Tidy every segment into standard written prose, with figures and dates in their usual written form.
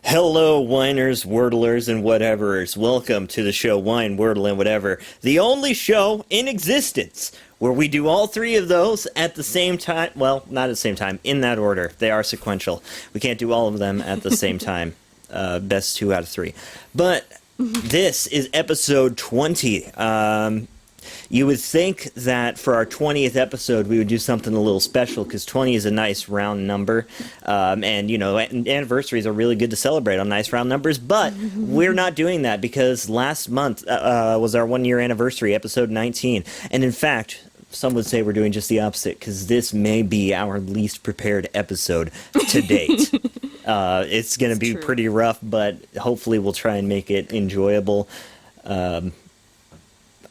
Hello, whiners, wordlers, and whateverers. Welcome to the show Wine, Wordle, and Whatever, the only show in existence where we do all three of those at the same time. Well, not at the same time, in that order. They are sequential. We can't do all of them at the same time. Best 2 out of 3. But this is episode 20. You would think that for our 20th episode, we would do something a little special because 20 is a nice round number. And, you know, anniversaries are really good to celebrate on nice round numbers. But we're not doing that because last month was our 1-year anniversary, episode 19. And in fact, some would say we're doing just the opposite because this may be our least prepared episode to date. It's going to be pretty rough, but hopefully we'll try and make it enjoyable.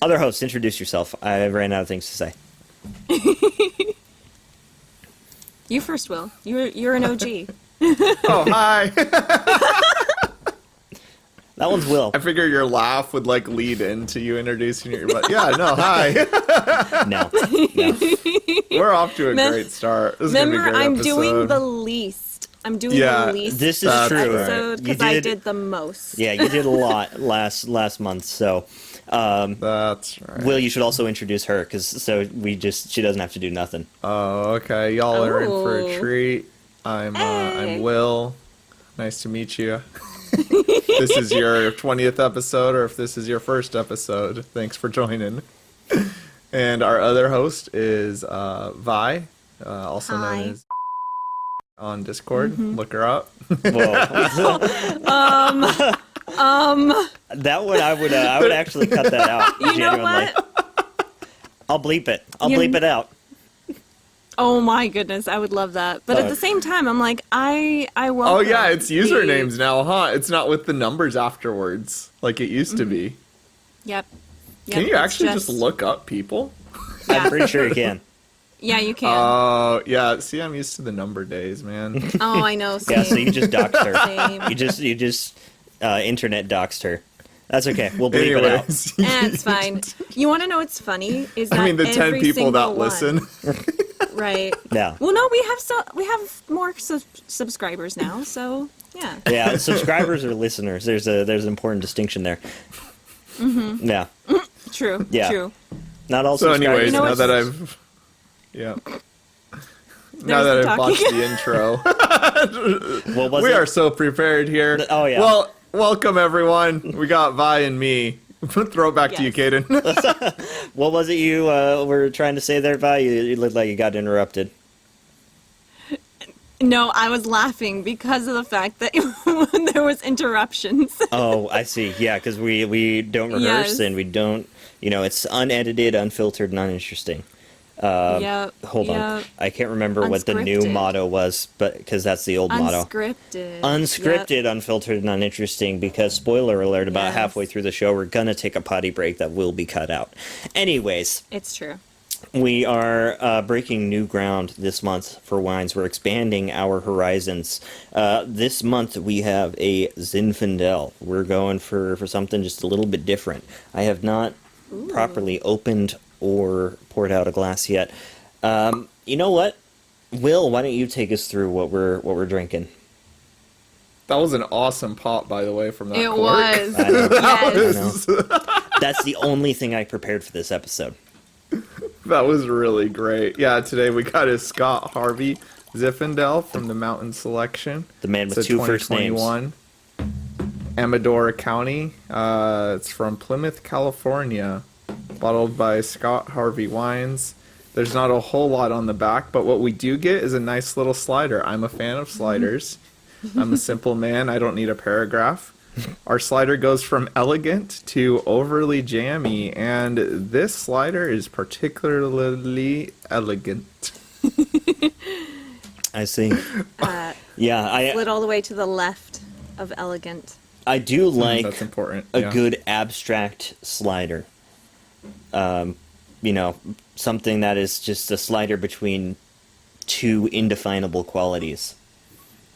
Other hosts, introduce yourself. I ran out of things to say. You first, Will. You're an OG. Oh, hi. That one's Will. I figure your laugh would like lead into you introducing your. But yeah, no, hi. No. We're off to a great start. This is gonna be a Remember, great I'm episode. doing the least. I'm doing the least. This is true. Episode because I did the most. Yeah, you did a lot last month. So, that's right. Will, you should also introduce her because she doesn't have to do nothing. Oh, okay. Y'all are in for a treat. I'm Will. Nice to meet you. This is your 20th episode, or if this is your first episode, thanks for joining. And our other host is Vi, also known as on Discord. Look her up. Whoa. That one I would actually cut that out. You know what? I'll bleep it. I'll bleep it out. Oh my goodness, I would love that. But at the same time, I'm like, I welcome. Oh yeah, it's usernames now, huh? It's not with the numbers afterwards like it used to be. Yep. Can you actually just look up people? I'm pretty sure you can. Yeah, you can. Oh, yeah. See, I'm used to the number days, man. Oh, I know. Same. Yeah, so you just doxed her. Same. You just internet doxed her. That's okay. We'll bleep it out. It's fine. You want to know what's funny? Is that I mean, the 10 people that listen. Right. Yeah. Well, no, we have more subscribers now, so yeah. Yeah, subscribers or listeners. There's an important distinction there. Mm-hmm. Yeah. True. Yeah. True. Not all So subscribers. anyways, now that I've watched the intro, we are so prepared here. Oh yeah. Well, welcome everyone. We got Vi and me. Throw it back to you, Kaden. What was it you were trying to say there, Vi? You looked like you got interrupted. No, I was laughing because of the fact that there was interruptions. Oh, I see. Yeah, because we don't rehearse and we don't, it's unedited, unfiltered, and uninteresting. Hold on. I can't remember what the new motto was, but because that's the old motto. Unscripted, unfiltered, and uninteresting, because spoiler alert, about halfway through the show, we're going to take a potty break that will be cut out. Anyways. It's true. We are breaking new ground this month for wines. We're expanding our horizons. This month we have a Zinfandel. We're going for something just a little bit different. I have not properly opened or poured out a glass yet. You know what? Will, why don't you take us through what we're drinking? That was an awesome pop, by the way, from that cork. Was. I know. Yes. I know. That's the only thing I prepared for this episode. That was really great. Yeah, today we got a Scott Harvey Zinfandel from the Mountain Selection. The man with two first names. Amador County. It's from Plymouth, California. Bottled by Scott Harvey Wines. There's not a whole lot on the back, but what we do get is a nice little slider. I'm a fan of sliders. I'm a simple man. I don't need a paragraph. Our slider goes from elegant to overly jammy, and this slider is particularly elegant. I see. I slid all the way to the left of elegant. I do like that's important. a good abstract slider. Something that is just a slider between two indefinable qualities.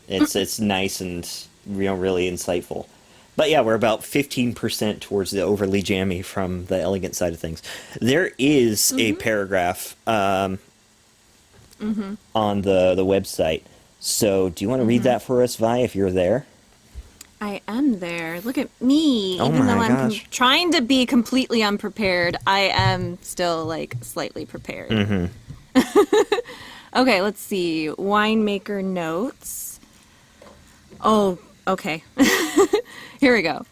It's nice and really insightful. But yeah, we're about 15% towards the overly jammy from the elegant side of things. There is a paragraph on the website. So do you want to read that for us, Vi, if you're there? I am there. Look at me. Oh Even my though I'm gosh. trying to be completely unprepared, I am still like slightly prepared. Okay, let's see. Winemaker notes. Oh, okay. Here we go.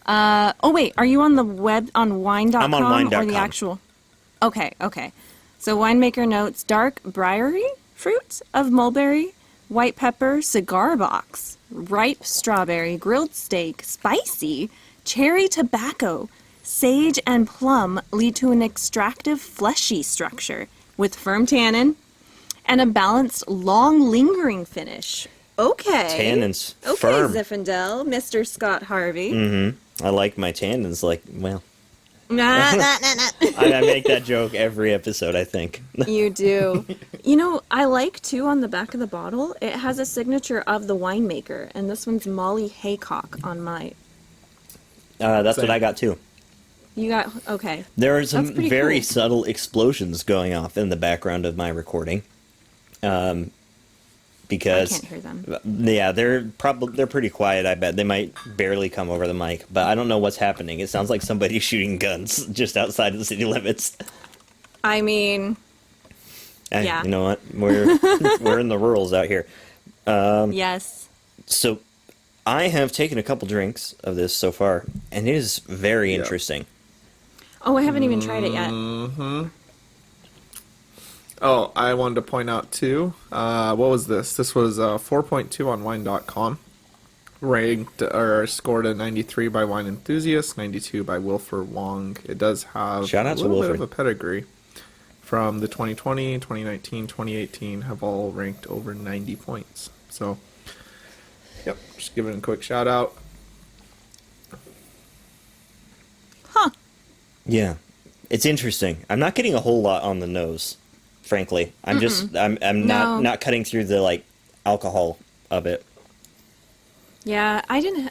Oh wait, are you on the web on wine.com I'm on wine.com. or the actual? Okay. So winemaker notes: dark briary fruit of mulberry, white pepper, cigar box, ripe strawberry, grilled steak, spicy, cherry tobacco, sage, and plum lead to an extractive fleshy structure with firm tannin and a balanced, long, lingering finish. Okay. Tannins. Okay, Firm. Zinfandel, Mr. Scott Harvey. I like my tannins like, well, Nah. I make that joke every episode, I think. You do. You know, I like, too, on the back of the bottle, it has a signature of the winemaker, and this one's Molly Haycock on my... That's Same. what I got, too. You got... Okay. There are some That's pretty very cool. subtle explosions going off in the background of my recording. Because I can't hear them. yeah, they're pretty quiet. I bet they might barely come over the mic, but I don't know what's happening. It sounds like somebody's shooting guns just outside of the city limits. I mean, Hey, Yeah. you know what? We're in the rurals out here. yes. So I have taken a couple drinks of this so far, and it is very Yep. interesting. Oh, I haven't even tried it yet. Oh, I wanted to point out too. What was this? This was 4.2 on wine.com. Ranked or scored a 93 by Wine Enthusiast, 92 by Wilford Wong. It does have Shout out a to little bit Wilford. of a pedigree. From the 2020, 2019, 2018 have all ranked over 90 points. So, yep, just giving a quick shout out. Huh. Yeah, it's interesting. I'm not getting a whole lot on the nose, frankly. I'm No. not cutting through the like alcohol of it. Yeah, I didn't...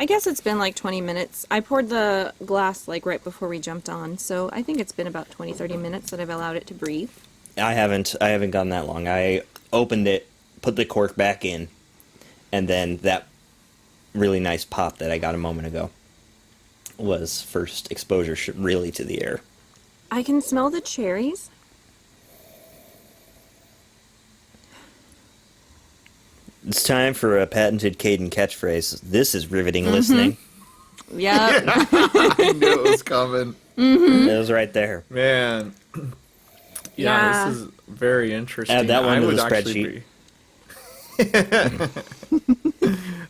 I guess it's been like 20 minutes. I poured the glass like right before we jumped on, so I think it's been about 20, 30 minutes that I've allowed it to breathe. I haven't gone that long. I opened it, put the cork back in, and then that really nice pop that I got a moment ago was first exposure really to the air. I can smell the cherries. It's time for a patented Caden catchphrase. This is riveting listening. Yep. I knew it was coming. It was right there. Man. Yeah. This is very interesting. Add that one I to would the actually be-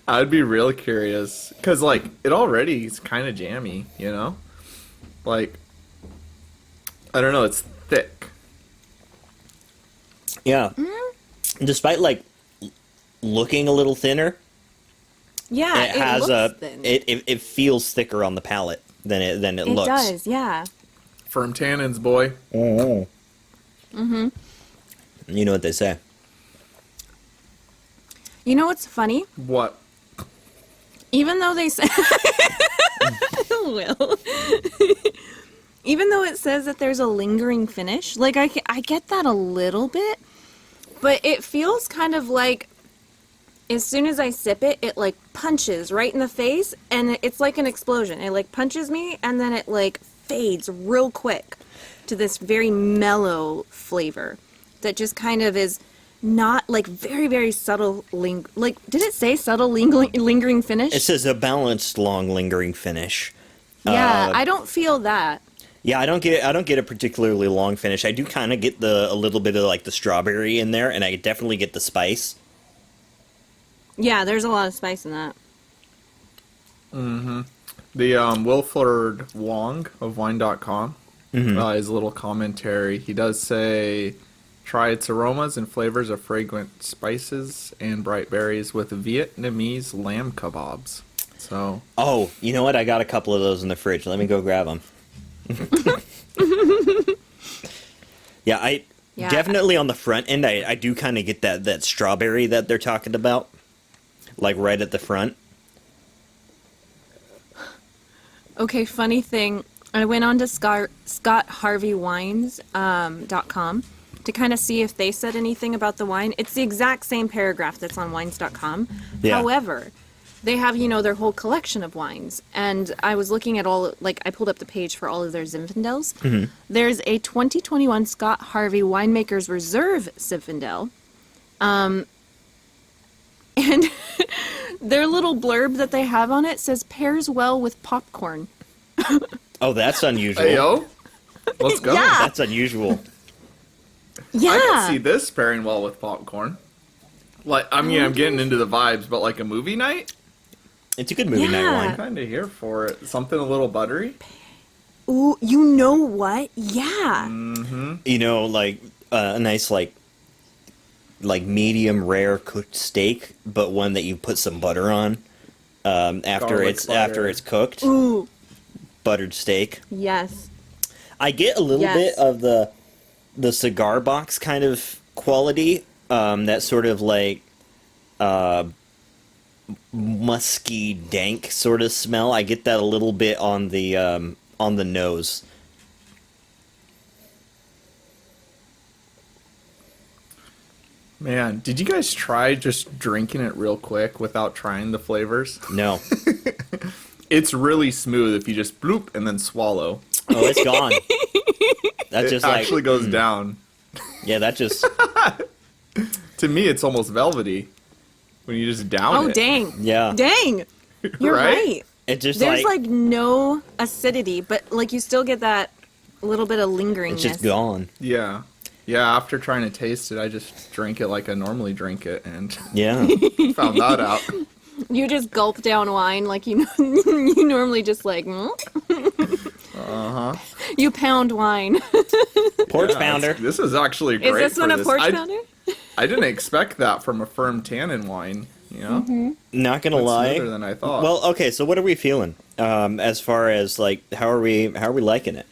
I'd be real curious. Because, like, it already is kind of jammy, you know? Like, I don't know, it's thick. Yeah. Despite like looking a little thinner, Yeah, it has looks thin. it feels thicker on the palate than it It looks. does, yeah. Firm tannins, boy. You know what they say. You know what's funny? What? Even though they say... Will. Even though it says that there's a lingering finish, like I get that a little bit, but it feels kind of like as soon as I sip it, it like punches right in the face, and it's like an explosion. It like punches me, and then it like fades real quick to this very mellow flavor that just kind of is not like very, very subtle. Like, did it say subtle lingering finish? It says a balanced, long, lingering finish. Yeah, I don't feel that. Yeah, I don't get a particularly long finish. I do kind of get a little bit of like the strawberry in there, and I definitely get the spice. Yeah, there's a lot of spice in that. The Wilford Wong of Wine.com, his little commentary, he does say, try its aromas and flavors of fragrant spices and bright berries with Vietnamese lamb kebabs. So, Oh, you know what? I got a couple of those in the fridge. Let me go grab them. Yeah, Yeah. definitely on the front end, I do kind of get that strawberry that they're talking about, like right at the front. Okay, funny thing. I went on to ScottHarveyWines.com to kind of see if they said anything about the wine. It's the exact same paragraph that's on wines.com. Yeah. However, they have, their whole collection of wines. And I was looking at I pulled up the page for all of their Zinfandels. Mm-hmm. There's a 2021 Scott Harvey Winemaker's Reserve Zinfandel. And their little blurb that they have on it says, pairs well with popcorn. Oh, that's unusual. Hey, yo. Let's go. Yeah. That's unusual. Yeah. I can see this pairing well with popcorn. I'm getting into the vibes, but like a movie night? It's a good movie night Yeah. wine. I'm kind of here for it. Something a little buttery? Ooh, you know what? Yeah. Like a nice like medium rare cooked steak, but one that you put some butter on after Garlic after it's cooked. Ooh, Buttered steak. yes. I get a little Yes. bit of the cigar box kind of quality. That sort of like musky, dank sort of smell. I get that a little bit on the nose. Man, did you guys try just drinking it real quick without trying the flavors? No. It's really smooth if you just bloop and then swallow. Oh, it's gone. That's It just actually goes down. Yeah, that just To me, it's almost velvety when you just down Oh, it. dang. yeah. Dang. You're Right? right. It just There's like no acidity, but like you still get that little bit of lingeringness. it's just gone. Yeah. Yeah, after trying to taste it, I just drank it like I normally drink it and Yeah. found that out. You just gulp down wine like you normally just like. Uh-huh. You pound wine. Porch Yeah, pounder. This is actually great. Is this for one a this. porch I, pounder? I didn't expect that from a firm tannin wine, you know? Not gonna It's lie. smoother than I thought. Well, okay. So, what are we feeling? As far as like, how are we liking it?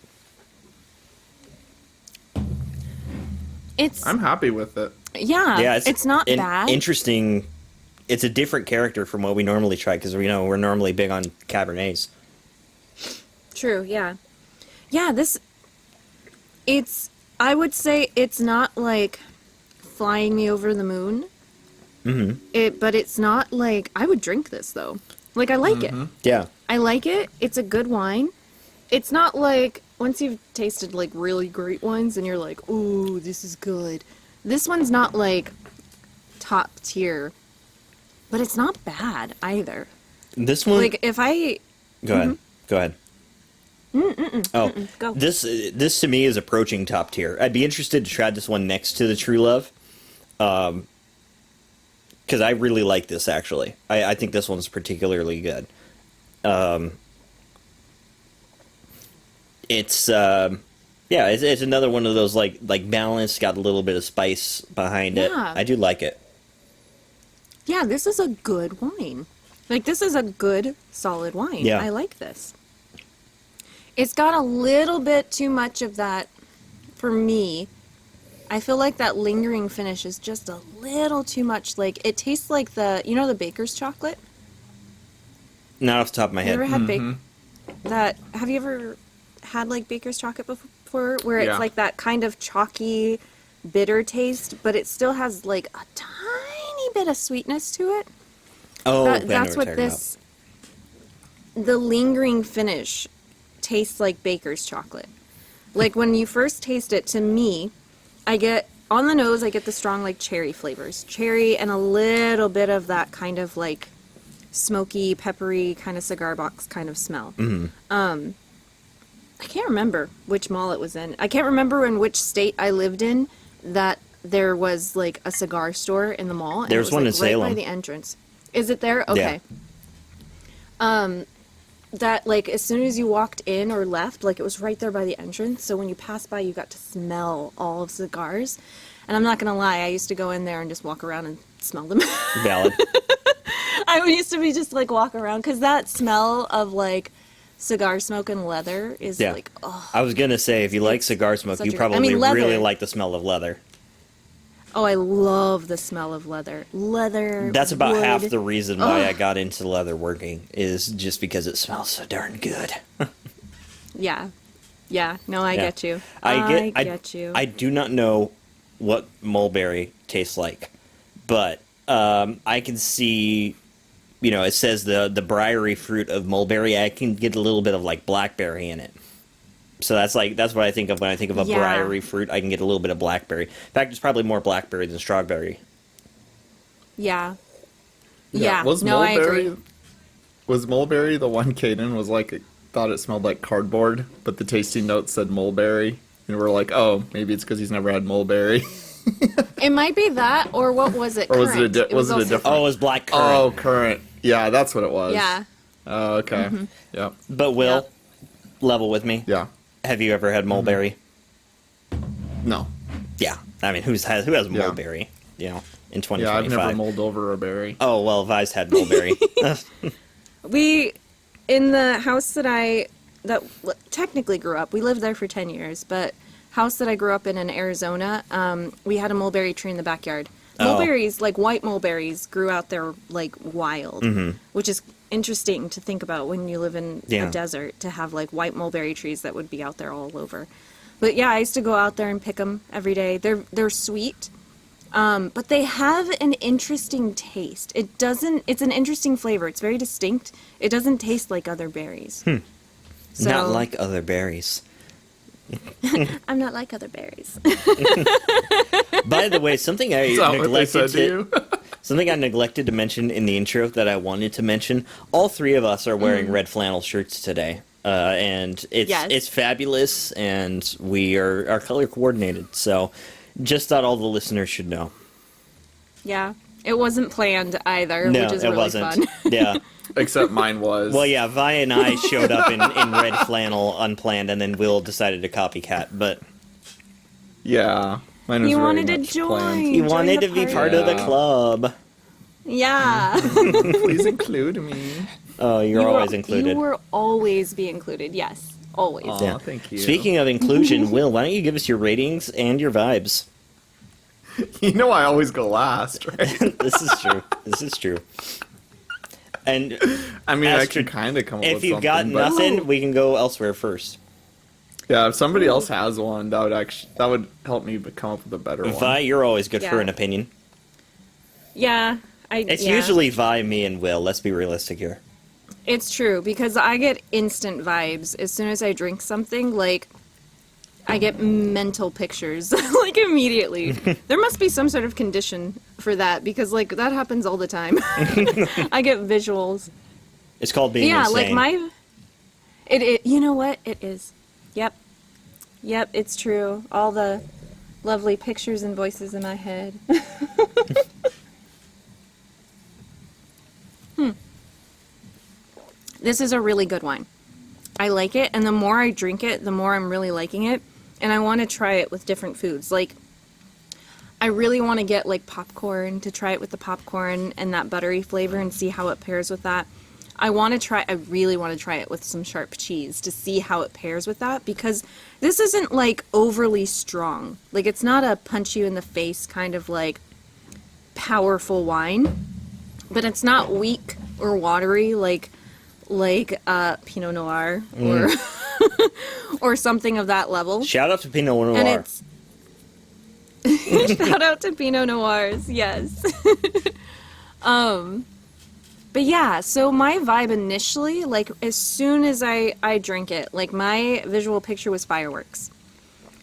It's I'm happy with it. Yeah, it's not an bad. Interesting. It's a different character from what we normally try because we know we're normally big on Cabernets. True, yeah. Yeah, I would say it's not like flying me over the moon. Mm-hmm. But it's not like, I would drink this though. Like, I like it. Yeah. I like it. It's a good wine. It's not like, once you've tasted like really great wines and you're like, ooh, this is good. This one's not like top tier, but it's not bad either. This one. Like, if I, Go ahead. Go ahead. Oh, go. this to me is approaching top tier. I'd be interested to try this one next to the True Love, because I really like this actually. I think this one's particularly good. It's it's another one of those like balanced, got a little bit of spice behind it. Yeah. I do like it. Yeah, this is a good wine. Like, this is a good, solid wine. Yeah. I like this. It's got a little bit too much of that, for me. I feel like that lingering finish is just a little too much. Like, it tastes like the baker's chocolate? Not off the top of my You head. ever had have you ever had, like, baker's chocolate before? Where it's Yeah. like that kind of chalky, bitter taste, but it still has, like, a tiny bit of sweetness to it. Oh, I know That's what what you're talking this. The lingering finish tastes like baker's chocolate. Like, when you first taste it, to me, I get on the nose. I get the strong like cherry flavors, cherry, and a little bit of that kind of like smoky, peppery kind of cigar box kind of smell. I can't remember which mall it was in. I can't remember in which state I lived in that there was like a cigar store in the mall. And There's it was, one like, in right Salem. by the entrance. Is it there? Okay. That like as soon as you walked in or left, like it was right there by the entrance. So when you passed by, you got to smell all of cigars. And I'm not gonna lie, I used to go in there and just walk around and smell them. Valid. I used to be just like walk around because that smell of like cigar smoke and leather is Yeah. like, oh, I was gonna say, if you like cigar smoke, such you a- probably I mean, leather. really like the smell of leather. oh, I love the smell of leather. Leather. That's about wood. half the reason why I got into leather working, is just because it smells so darn good. Yeah. Yeah. No, I Yeah. get you. I I get you. I do not know what mulberry tastes like, but I can see it says the briary fruit of mulberry, I can get a little bit of like blackberry in it. So that's what I think of when I think of a Yeah. briary fruit. I can get a little bit of blackberry. In fact, it's probably more blackberry than strawberry. Yeah. Yeah. Was no, I mulberry agree. was mulberry the one Caden was like thought it smelled like cardboard, but the tasting note said mulberry, and we're like, oh, maybe it's because he's never had mulberry. It might be that, or what was it? Or was it a Currant. di- was it a also- different- Oh, it was black currant. Oh, currant. Yeah, that's what it was. Yeah. Oh, okay. Yep. But Will, Yep. level with me. Yeah. Have you ever had mulberry? No. Yeah. I mean, who has mulberry? In 2025. Yeah, I've never mulled over a berry. Oh well, Vi's had mulberry. We, in the house that technically grew up, we lived there for 10 years, but house that I grew up in Arizona, we had a mulberry tree in the backyard. Oh. Mulberries, like white mulberries, grew out there like wild, which is interesting to think about when you live in Yeah. a desert, to have like white mulberry trees that would be out there all over. But yeah, I used to go out there and pick them every day. They're sweet. But they have an interesting taste. It's an interesting flavor. It's very distinct. It doesn't taste like other berries. So, Not like other berries. I'm not like other berries. By the way, something I Is that what they said neglected to you? something I neglected to mention in the intro that I wanted to mention. All three of us are wearing red flannel shirts today. And Yes. it's fabulous, and we are color coordinated. So just thought all the listeners should know. Yeah. It wasn't planned either, No, which is it really wasn't. fun. Yeah. Except mine was. Well, yeah, Vi and I showed up in red flannel unplanned, and then Will decided to copycat. But Yeah. Mine was You very wanted to much join. planned. he Join wanted the to be party. part of the Yeah. club. Yeah. Please include me. Oh, you're always included. You will always be included. Yes. Always. Aw, Yeah. thank you. Speaking of inclusion, Will, why don't you give us your ratings and your vibes? You know I always go last, right? This is true. This is true. And I mean, I Astrid, can kind of come up if with you've got something, but- nothing, we can go elsewhere first. Yeah, if somebody else has one, that would help me come up with a better one. Vi, you're always good for Yeah. an opinion. Yeah. It's yeah. usually Vi, me, and Will. Let's be realistic here. It's true, because I get instant vibes as soon as I drink something. Like, I get mental pictures, like, immediately. There must be some sort of condition for that, because, like, that happens all the time. I get visuals. It's called being Yeah, insane. like you know what? It is. Yep, it's true. All the lovely pictures and voices in my head. This is a really good wine. I like it, and the more I drink it, the more I'm really liking it, and I want to try it with different foods. Like, I really want to get, like, popcorn, to try it with the popcorn and that buttery flavor and see how it pairs with that. I really want to try it with some sharp cheese to see how it pairs with that, because this isn't, like, overly strong. Like, it's not a punch you in the face kind of, like, powerful wine, but it's not weak or watery like Pinot Noir or or something of that level. Shout out to Pinot Noir. And it's shout out to Pinot Noirs, yes. But yeah, so my vibe initially, like, as soon as I drank it, like, my visual picture was fireworks.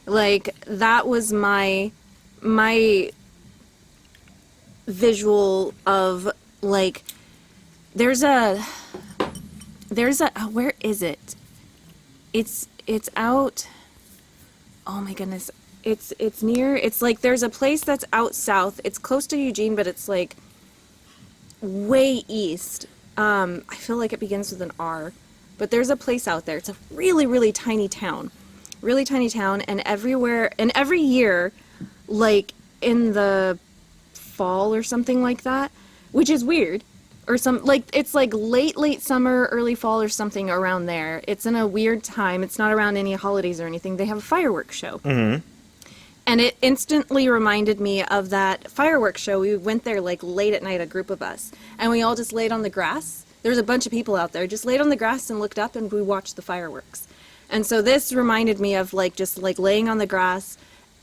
Like, that was my visual of, like, there's a where is it? It's out. Oh my goodness. It's near, it's like, there's a place that's out south. It's close to Eugene, but it's like way east. I feel like it begins with an R, but there's a place out there. It's a really, really tiny town. Really tiny town, and every year, like in the fall or something like that, which is weird. Or it's like late summer, early fall or something around there. It's in a weird time. It's not around any holidays or anything. They have a fireworks show. Mm-hmm. And it instantly reminded me of that fireworks show. We went there like late at night, a group of us. And we all just laid on the grass. There's a bunch of people out there. Just laid on the grass and looked up and we watched the fireworks. And so this reminded me of like just like laying on the grass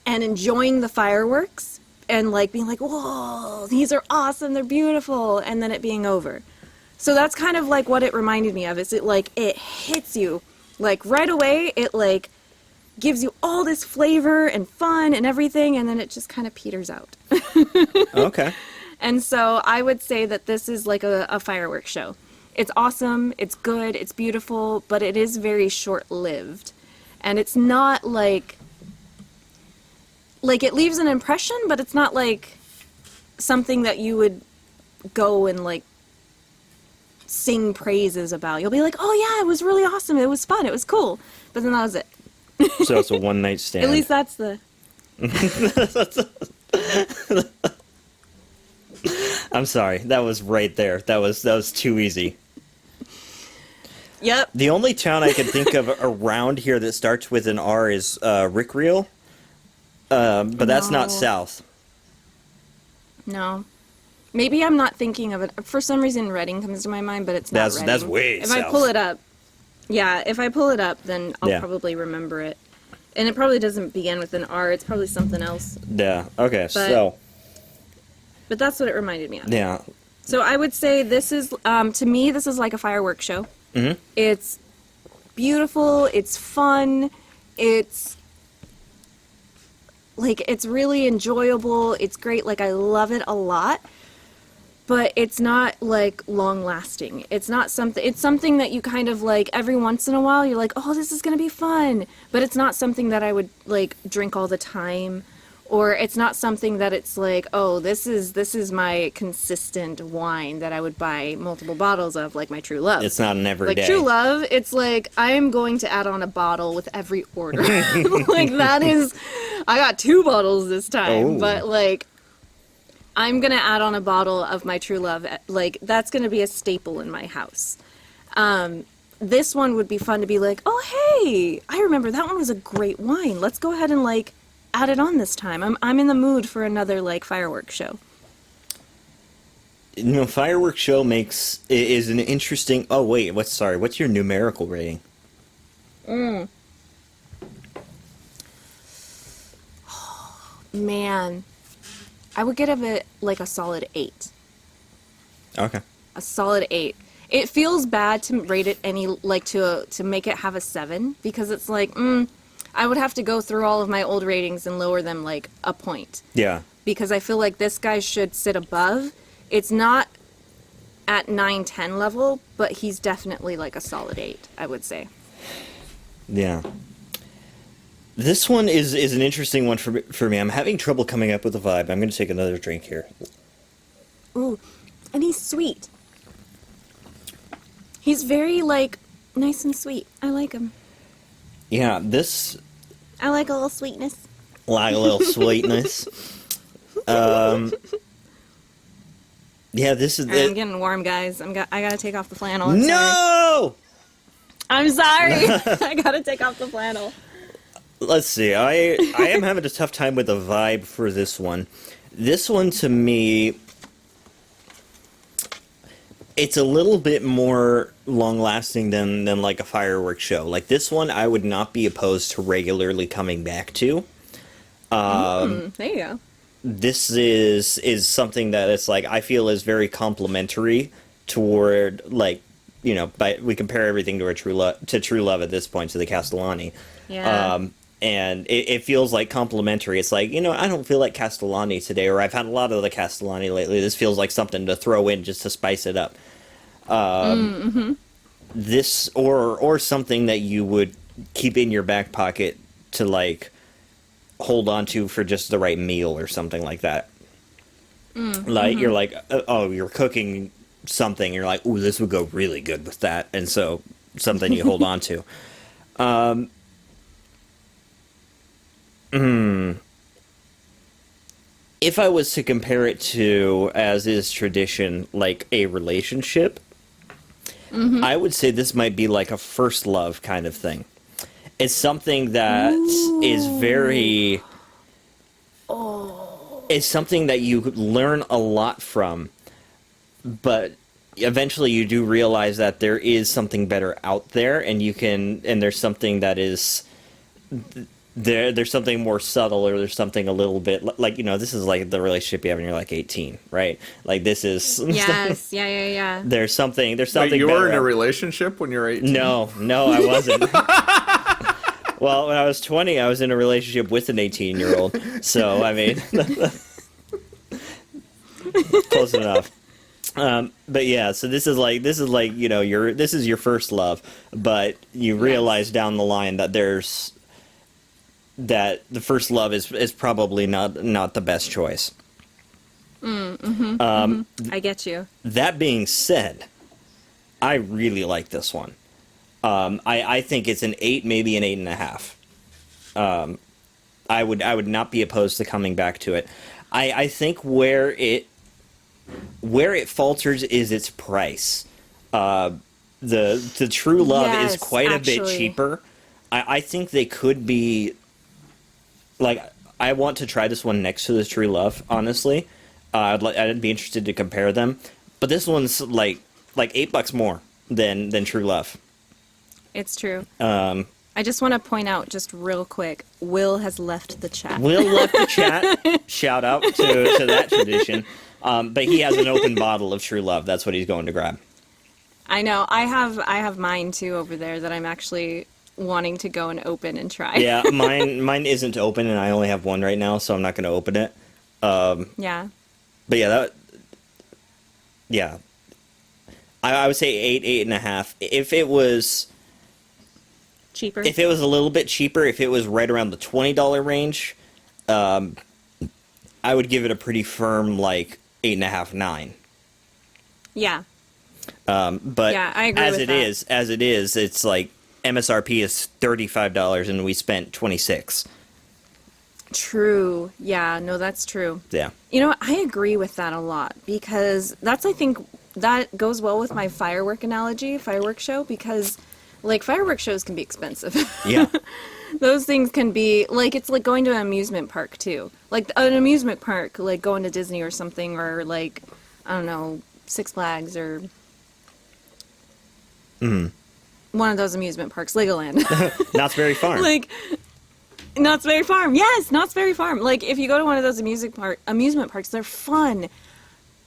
and enjoying the fireworks. And, like, being like, whoa, these are awesome, they're beautiful, and then it being over. So that's kind of like what it reminded me of. Is it like it hits you like right away? It like gives you all this flavor and fun and everything, and then it just kind of peters out. Okay. And so I would say that this is like a fireworks show. It's awesome, it's good, it's beautiful, but it is very short-lived. And it's not like it leaves an impression, but it's not like something that you would go and like sing praises about. You'll be like, oh yeah, it was really awesome, it was fun, it was cool. But then that was it. So it's a one-night stand. At least that's the... I'm sorry. That was right there. That was too easy. Yep. The only town I can think of around here that starts with an R is Rickreal. But that's not No. south. No. Maybe I'm not thinking of it. For some reason, Reading comes to my mind, but it's not Reading. That's way If south. I pull it up, if I pull it up, then I'll Yeah. probably remember it. And it probably doesn't begin with an R. It's probably something else. Yeah. Okay. So. But that's what it reminded me of. Yeah. So I would say this is, to me, this is like a fireworks show. Mhm. It's beautiful. It's fun. It's like, it's really enjoyable. It's great. Like, I love it a lot. But it's not like long lasting. It's something that you kind of like every once in a while you're like, oh, this is gonna be fun. But it's not something that I would like drink all the time. Or it's not something that it's like, oh, this is my consistent wine that I would buy multiple bottles of, like my True Love. It's not an everyday. Like True Love, it's like I am going to add on a bottle with every order. Like that is, I got 2 bottles this time, Oh. but like I'm gonna add on a bottle of my True Love. Like that's gonna be a staple in my house. This one would be fun to be like, oh hey, I remember that one was a great wine. Let's go ahead and like add it on this time. I'm in the mood for another like fireworks show. You know, fireworks show is an interesting. Oh wait, what's your numerical rating? Man, I would give it like a solid 8. Okay. A solid 8. It feels bad to rate it any like to make it have a 7 because it's like I would have to go through all of my old ratings and lower them like a point Yeah. because I feel like this guy should sit above. It's not at 9-10 level, but he's definitely like a solid 8, I would say. Yeah. This one is an interesting one for me. I'm having trouble coming up with a vibe. I'm going to take another drink here. Ooh, and he's sweet. He's very like nice and sweet. I like him. Yeah, this I like a little sweetness. like a little sweetness. Yeah, this is I'm getting warm, guys. I gotta take off the flannel. I'm sorry. No. I'm sorry. I gotta take off the flannel. Let's see. I am having a tough time with the vibe for this one. This one to me, it's a little bit more long-lasting than like a fireworks show. Like this one, I would not be opposed to regularly coming back to. There you go. This is something that it's like I feel is very complimentary toward like we compare everything to True Love at this point to the Castellani. Yeah. And it feels like complimentary. It's like, I don't feel like Castellani today, or I've had a lot of the Castellani lately. This feels like something to throw in just to spice it up. This, or something that you would keep in your back pocket to, like, hold on to for just the right meal or something like that. Like, you're like, you're cooking something, you're like, ooh, this would go really good with that. And so, something you hold on to. If I was to compare it to, as is tradition, like a relationship, I would say this might be like a first love kind of thing. It's something that is very... It's something that you learn a lot from, but eventually you do realize that there is something better out there, and there's something that is... there's something more subtle, or there's something a little bit like, this is like the relationship you have when you're like 18, right? Like this is Yes, yeah. there's something Wait, you were better in a out- relationship when you were 18? No, I wasn't. Well, when I was 20, I was in a relationship with an 18-year-old. So, I mean, close enough. But yeah, so this is like this is your first love, but you realize down the line that the first love is probably not the best choice. I get you. That being said, I really like this one. I think it's an 8, maybe an 8.5. I would not be opposed to coming back to it. I think where it falters is its price. The True Love is Yes, quite a bit actually. cheaper. I think they could be like, I want to try this one next to the True Love, honestly. I'd be interested to compare them. But this one's like $8 more than True Love. It's true. I just want to point out, just real quick, Will has left the chat. Will left the chat. Shout out to that tradition. But he has an open bottle of True Love. That's what he's going to grab. I know. I have mine too over there that I'm actually wanting to go and open and try. Yeah, mine isn't open, and I only have one right now, so I'm not going to open it. Yeah. But yeah, I would say 8.5. If it was Cheaper. a little bit cheaper, if it was right around the $20 range, I would give it a pretty firm 8.5, 9. Yeah. But Yeah, I agree as with it that. is, it's like MSRP is $35 and we spent $26. True. Yeah, no, that's true. Yeah. You know, I agree with that a lot because I think that goes well with my firework show, because firework shows can be expensive. Yeah. Those things can be it's like going to an amusement park too. Like an amusement park, like going to Disney or something, or I don't know, Six Flags or one of those amusement parks, Legoland. Knott's Berry Farm. Knott's Berry Farm. Yes, Knott's Berry Farm. If you go to one of those amusement parks, they're fun.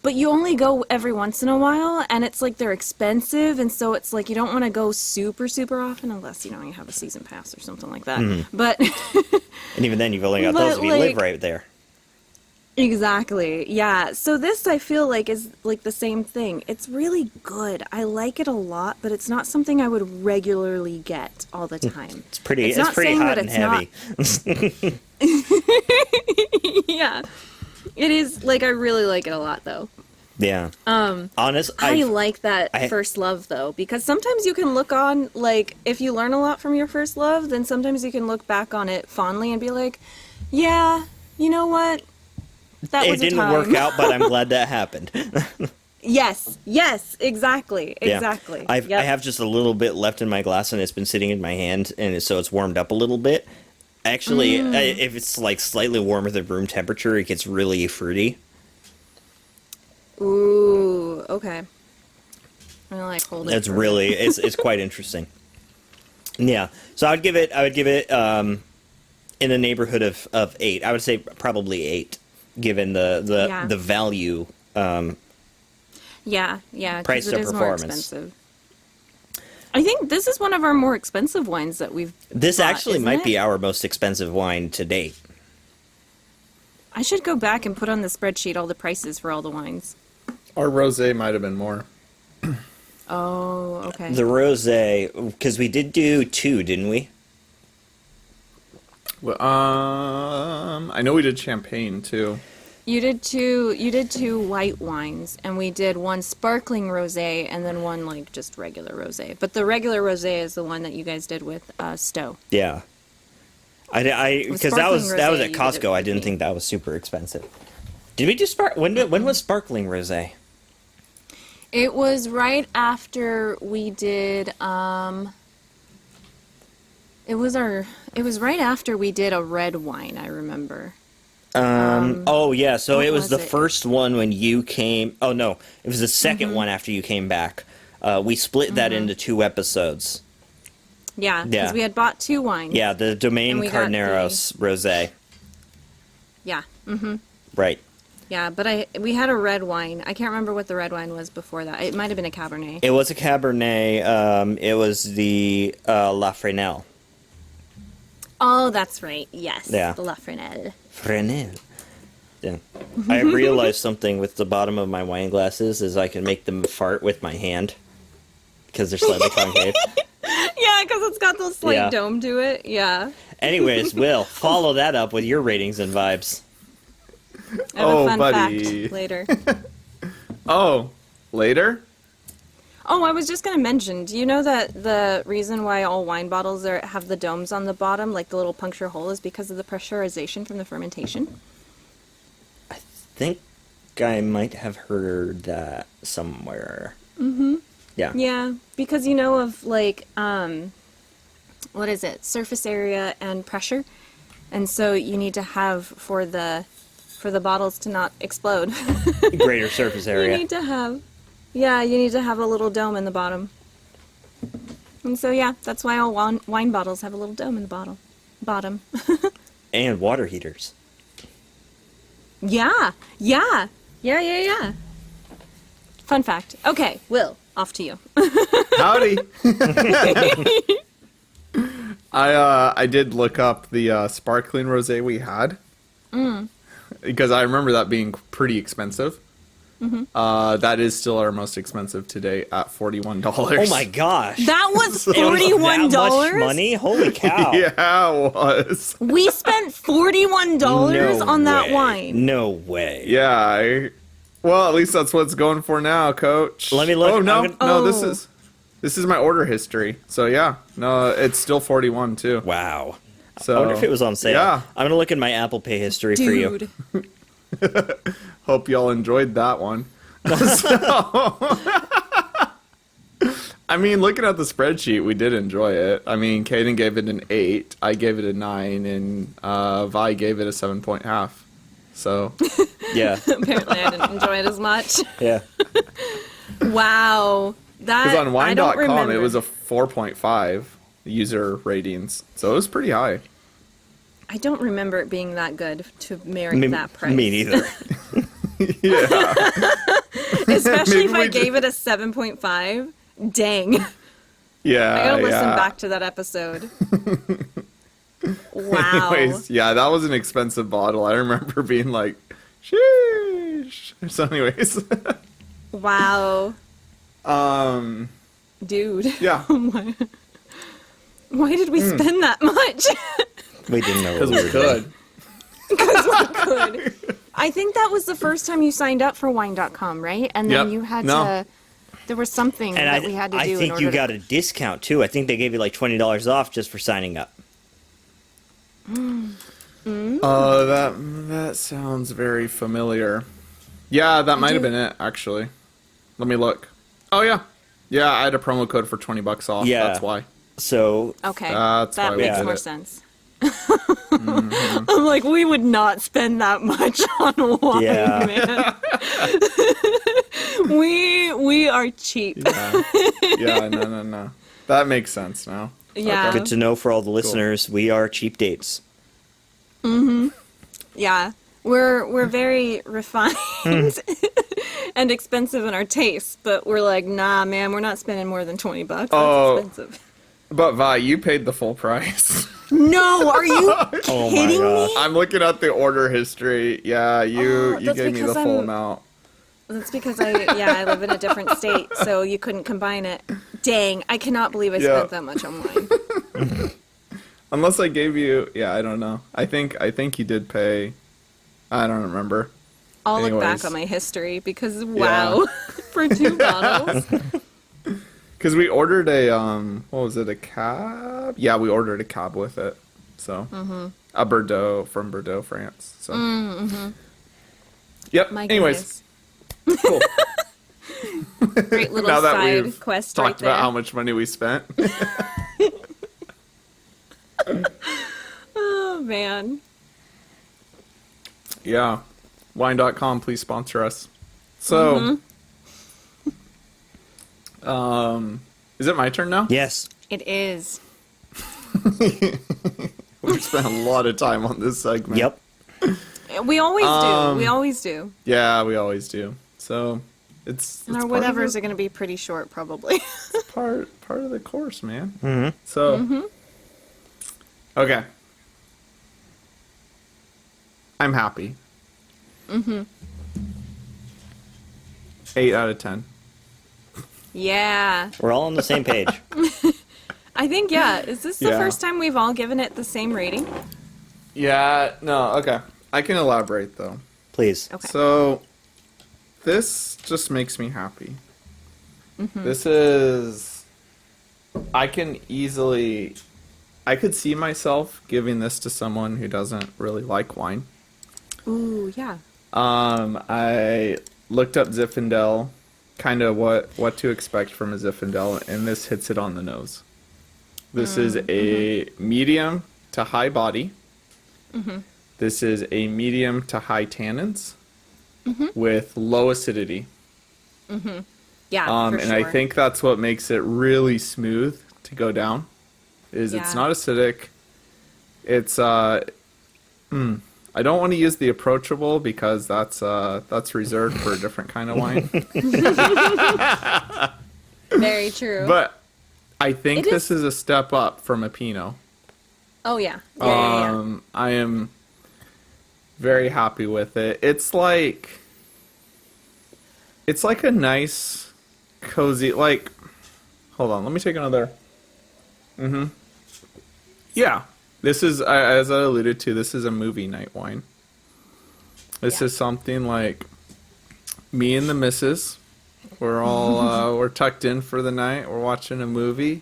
But you only go every once in a while, and it's they're expensive, and so it's you don't want to go super, super often unless, you have a season pass or something like that. But And even then, you've only got those if you live right there. exactly, yeah. So this, I feel is the same thing. It's really good. I like it a lot, but it's not something I would regularly get all the time. It's pretty not saying hot that and it's heavy. Yeah. It is, I really like it a lot, though. Yeah. Honest, I like that first love, though, because sometimes you can look on, if you learn a lot from your first love, then sometimes you can look back on it fondly and be like, yeah, you know what? That was it a didn't time. work out, but I'm glad that happened. Yes, exactly. Yeah. Exactly. I Yep. have just a little bit left in my glass, and it's been sitting in my hand, and so it's warmed up a little bit. Actually, if it's slightly warmer than room temperature, it gets really fruity. Ooh, okay. I'm gonna hold it. It's really it's quite interesting. Yeah, so I would give it in the neighborhood of 8. I would say probably 8, given the value. Yeah, 'cause Price it to is more performance. expensive. I think this is one of our more expensive wines that we've This bought, actually isn't might it? be our most expensive wine to date. I should go back and put on the spreadsheet all the prices for all the wines. Our rosé might have been more. Oh, okay. The rosé, because we did do 2, didn't we? Well, I know we did champagne too. You did two white wines, and we did one sparkling rosé and then one just regular rosé. But the regular rosé is the one that you guys did with Stowe. Yeah. I because that was sparkling rosé, at you did it Costco. I with didn't me. think that was super expensive. Did we do when was sparkling rosé? It was right after we did it was right after we did a red wine, I remember. Oh yeah, so what it was was the it? first one when you came. Oh no, it was the second one after you came back. We split that into 2 episodes. Yeah, because Yeah. we had bought 2 wines. Yeah, the Domaine And we got Carneros Rosé. Yeah. Right. Yeah, but we had a red wine. I can't remember what the red wine was before that. It might have been a Cabernet. It was a Cabernet. It was the La Fresnel. Oh, that's right. Yes. Yeah. The La Fresnel. Fresnel. Yeah. I realized something with the bottom of my wine glasses is I can make them fart with my hand because they're slightly concave. Yeah, because it's got the slight Yeah. dome to it. Yeah. Anyways, Will, follow that up with your ratings and vibes. I have Oh, a fun buddy. fact later. Oh, later? Oh, I was just going to mention, do you know that the reason why all wine bottles have the domes on the bottom, like the little puncture hole, is because of the pressurization from the fermentation? I think I might have heard that somewhere. Mm-hmm. Yeah. Yeah, because you know of like, what is it? Surface area and pressure. And so you need to have for the bottles to not explode. Greater surface area. You need to have a little dome in the bottom. And so yeah, that's why all wine bottles have a little dome in the bottom. And water heaters. Yeah. Fun fact. Okay, Will, off to you. Howdy. I did look up the sparkling rosé we had. Because I remember that being pretty expensive. That is still our most expensive today at $41. Oh my gosh. That was It was $41. that much money? Holy cow. Yeah, it was. We spent $41 No on that way. wine. No way. Yeah. Well, at least that's what it's going for now, Coach. Let me look. Oh no, I'm no. Oh. This is my order history. So yeah, no, it's still 41 too. Wow. So I wonder if it was on sale. Yeah. I'm gonna look in my Apple Pay history for you. Dude. Hope y'all enjoyed that one. So, I mean, looking at the spreadsheet, we did enjoy it. I mean, Kaden gave it an 8, I gave it a 9, and Vi gave it a 7.5. So, Yeah. Apparently I didn't enjoy it as much. Yeah. Wow. That because on I don't wine.com remember. it was a 4.5 user ratings, so it was pretty high. I don't remember it being that good to merit that price. Me neither. Yeah, Especially Maybe if I we gave it a 7.5. Dang. yeah. I gotta listen yeah. back to that episode. Wow. Anyways, yeah, that was an expensive bottle. I remember being like, sheesh. So, anyways, Wow. Dude. yeah, Why did we spend that much? We didn't know what because we we were doing. could. Good. I think that was the first time you signed up for wine.com, right? And then Yep. you had No. to. There was something And that we had to do I in think order you got a discount too. I think they gave you like $20 off just for signing up. Oh, that sounds very familiar. Yeah, that might have been it, actually. Let me look. Oh yeah, yeah. I had a promo code for $20 off. Yeah. That's why. So Okay, That's why that we makes did more it. sense. I'm like, we would not spend that much on wine, Yeah. man. we are cheap. Yeah, no. That makes sense now. Yeah. good to know for all the listeners, we are cheap dates. Yeah, we're very refined and expensive in our tastes, but we're like, nah, man, we're not spending more than $20. That's Oh. expensive. But Vi, you paid the full price. No, are you Oh my kidding gosh. me? I'm looking at the order history. Yeah, you that's gave me the because full I'm- amount. That's because I live in a different state, so you couldn't combine it. Dang, I cannot believe I Yeah. spent that much on wine. Unless I gave you, yeah, I don't know. I think you did pay. I don't remember. I'll look Anyways. back on my history because wow, for 2 bottles. Because we ordered a what was it, a cab? Yeah, we ordered a cab with it. So a Bordeaux from Bordeaux, France. So yep. My Anyways, goodness. cool. Great little Now that side we've quest talked right there. about how much money we spent. Oh man. Yeah. Wine.com, please sponsor us. So, is it my turn now? Yes. It is. We spent a lot of time on this segment. Yep. We always do. We always do. Yeah, we always do. So it's And our part of whatevers the- are going to be pretty short, probably. part of the course, man. Mm-hmm. So okay, I'm happy. 8 out of 10. Yeah. We're all on the same page. I think, yeah. Is this the Yeah. first time we've all given it the same rating? Yeah, no, okay. I can elaborate though. Please. Okay. So this just makes me happy. This is I could see myself giving this to someone who doesn't really like wine. Ooh, yeah. I looked up Zinfandel, kind of what to expect from a Zinfandel, and this hits it on the nose. This is a medium to high body. This is a medium to high tannins with low acidity. Yeah, for And sure. I think that's what makes it really smooth to go down. Is it's Yeah. not acidic. It's I don't want to use the approachable because that's reserved for a different kind of wine. Very true. But I think It this is a step up from a Pinot. oh, yeah. Yeah. I am very happy with it. It's like a nice, cozy, like, hold on, let me take another. Yeah, this is, as I alluded to, this is a movie night wine. This Yeah. is something like me and the missus. We're all, we're tucked in for the night. We're watching a movie.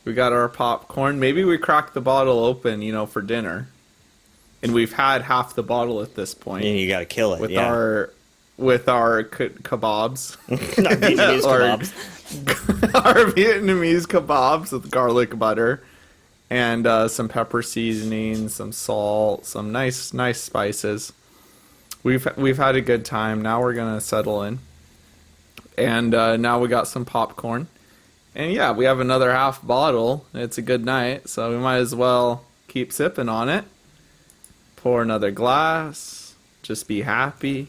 We got our popcorn. Maybe we crack the bottle open, for dinner. And we've had half the bottle at this point. And you gotta kill it. with yeah. our kebabs, Our Vietnamese or- kebabs. our Vietnamese kebabs with garlic butter, and some pepper seasoning, some salt, some nice spices. We've had a good time. Now we're gonna settle in, and now we got some popcorn, and yeah, we have another half bottle. It's a good night, so we might as well keep sipping on it. Pour another glass. Just be happy.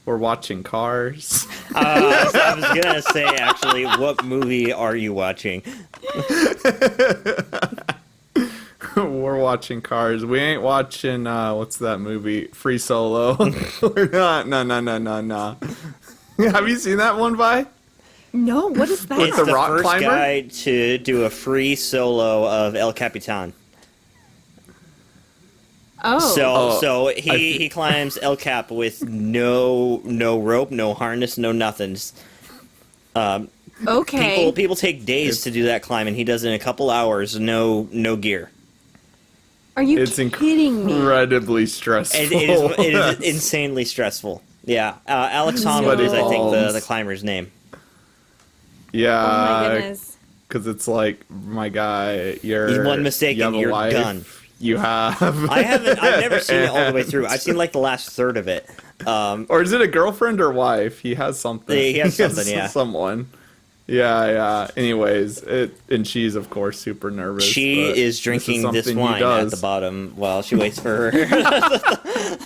We're watching Cars. I was gonna say, actually, what movie are you watching? We're watching Cars. We ain't watching, what's that movie? Free Solo. We're not. No. Have you seen that one, Vi? No, what is that? It's the the rock first climber? guy to do a free solo of El Capitan. oh. So I he climbs El Cap with no rope, no harness, no nothing. Okay. People take days to do that climb, and he does it in a couple hours, no gear. Are you It's kidding me? incredibly stressful. It is insanely stressful. Yeah, Alex Honnold Sweaty is, I think, palms. the climber's name. Oh my Yeah, goodness. because it's like, my guy, you're... One mistake you have and a you're life. done. You have... I've never seen it all the way through. I've seen like the last third of it. Or is it a girlfriend or wife? He has something. He has something, yeah. Someone. Yeah. Anyways, and she's, of course, super nervous. She but is drinking this something he wine at does. the bottom while she waits for her.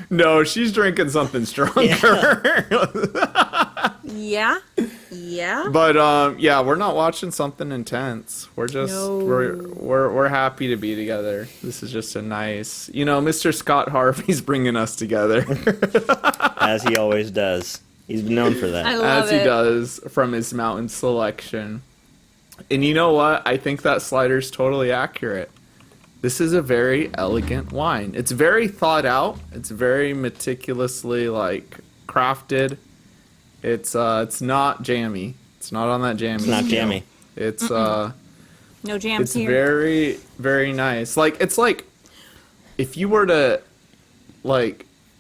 No, she's drinking something stronger. Yeah. Yeah. But yeah, we're not watching something intense. We're just No. we're happy to be together. This is just a nice, Mr. Scott Harvey's bringing us together As he always does. He's known for that. I love as it. he does from his mountain selection. And you know what? I think that slider's totally accurate. This is a very elegant wine. It's very thought out. It's very meticulously crafted. It's not jammy. It's not on that jammy. It's not scale. jammy. It's No jams it's here. very, very nice. It's like if you were to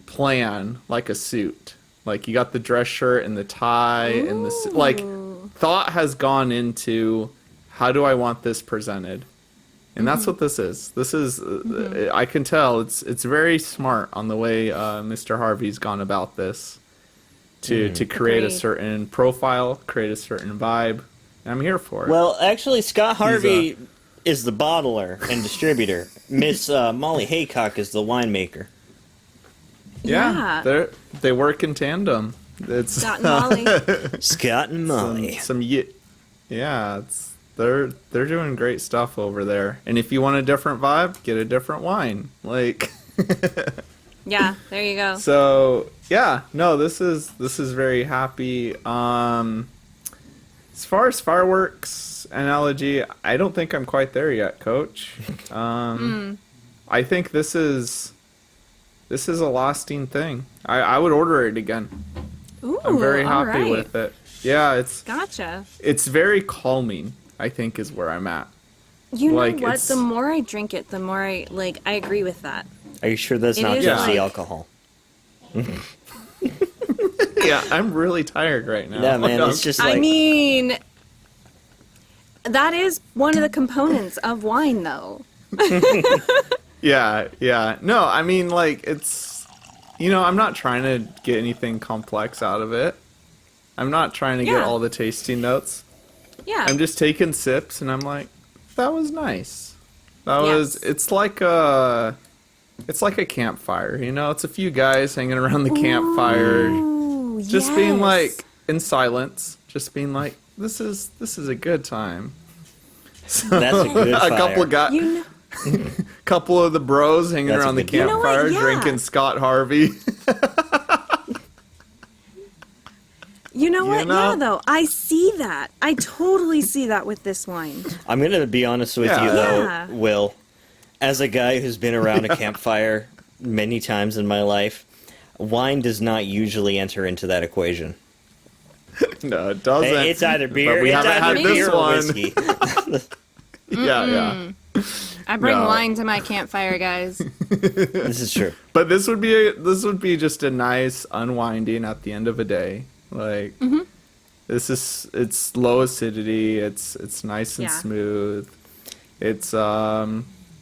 plan like a suit. You got the dress shirt and the tie and the thought has gone into how do I want this presented? And that's what this is. This is I can tell it's very smart on the way Mr. Harvey's gone about this to create a Agreed. certain profile, create a certain vibe. And I'm here for it. Well, actually, Scott Harvey is the bottler and distributor. Miss Molly Haycock is the winemaker. Yeah, they work in tandem. It's Scott and Molly. Scott and Molly. They're doing great stuff over there. And if you want a different vibe, get a different wine. Like Yeah, there you go. So yeah, no, this is very happy. As far as fireworks analogy, I don't think I'm quite there yet, Coach. I think this is a lasting thing. I would order it again. Ooh, I'm very all happy right. with it. Yeah, Gotcha. it's very calming, I think, is where I'm at. You know Like, what? it's- The more I drink it, the more I agree with that. Are you sure that's It not is just the like- alcohol? Yeah, I'm really tired right now. Yeah, man, it's just like... I mean, that is one of the components of wine, though. Yeah. No, I mean, like, it's, I'm not trying to get anything complex out of it. I'm not trying to get Yeah. all the tasting notes. Yeah. I'm just taking sips, and I'm like, that was nice. Yes. It's like a campfire, It's a few guys hanging around the campfire, Ooh, just being yes. like, in silence, just being like, this is a good time. So, That's a good a couple of fire. guys. Couple of the bros hanging That's a around the good deal. You know what? campfire Yeah. drinking Scott Harvey. You know what? know? Yeah, though. I see that. I totally see that with this wine. I'm going to be honest with Yeah. you, though, Yeah. Will. As a guy who's been around a campfire many times in my life, wine does not usually enter into that equation. No, it doesn't. It's either beer, But we it's haven't either had this beer or one. whiskey. Yeah. I bring No. wine to my campfire, guys. This is true. But this would be just a nice unwinding at the end of a day. Like it's low acidity. It's nice and Yeah. smooth. It's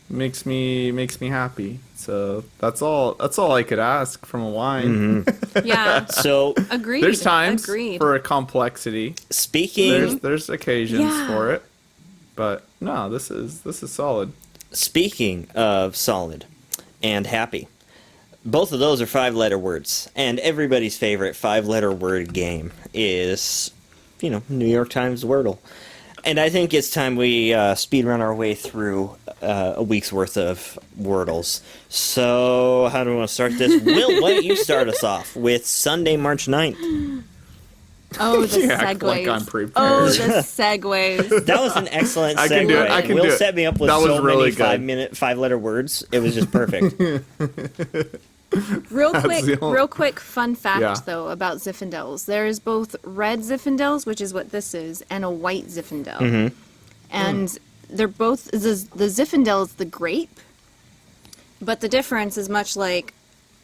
makes me happy. So that's all I could ask from a wine. Yeah. So, Agreed. There's times Agreed. for a complexity. speaking There's occasions Yeah. for it. But no, this is solid. speaking of solid and happy, both of those are 5-letter words. And everybody's favorite 5-letter word game is, New York Times Wordle. And I think it's time we speedrun our way through a week's worth of Wordles. So, how do we want to start this? Will, why don't you start us off with Sunday, March 9th? Oh, the You act segues. like I'm prepared. Oh, the segues. That was an excellent segue. I can do it, I can Will do it. set me up with That was so really many good. 5-letter words. It was just perfect. Real the only- quick fun fact, Yeah. though, about Zinfandels. There's both red Zinfandels, which is what this is, and a white Zinfandel. Mm-hmm. And they're both, the Zinfandel is the grape, but the difference is much like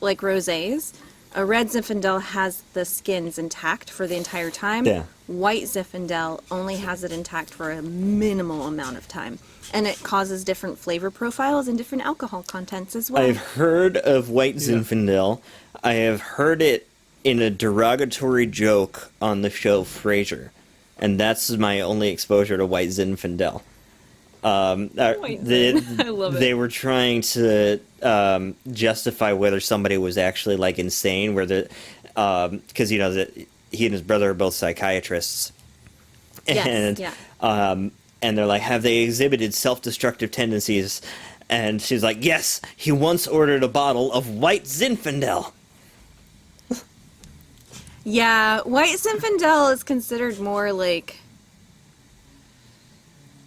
rosés. A red Zinfandel has the skins intact for the entire time. Yeah. White Zinfandel only has it intact for a minimal amount of time. And it causes different flavor profiles and different alcohol contents as well. I've heard of White Zinfandel. I have heard it in a derogatory joke on the show Frasier. And that's my only exposure to White Zinfandel. White Zin. I love it. They were trying to justify whether somebody was actually like insane, because that he and his brother are both psychiatrists, Yes, and yeah. and they're like, have they exhibited self-destructive tendencies? And she's like, yes, he once ordered a bottle of White Zinfandel. Yeah, white Zinfandel is considered more like...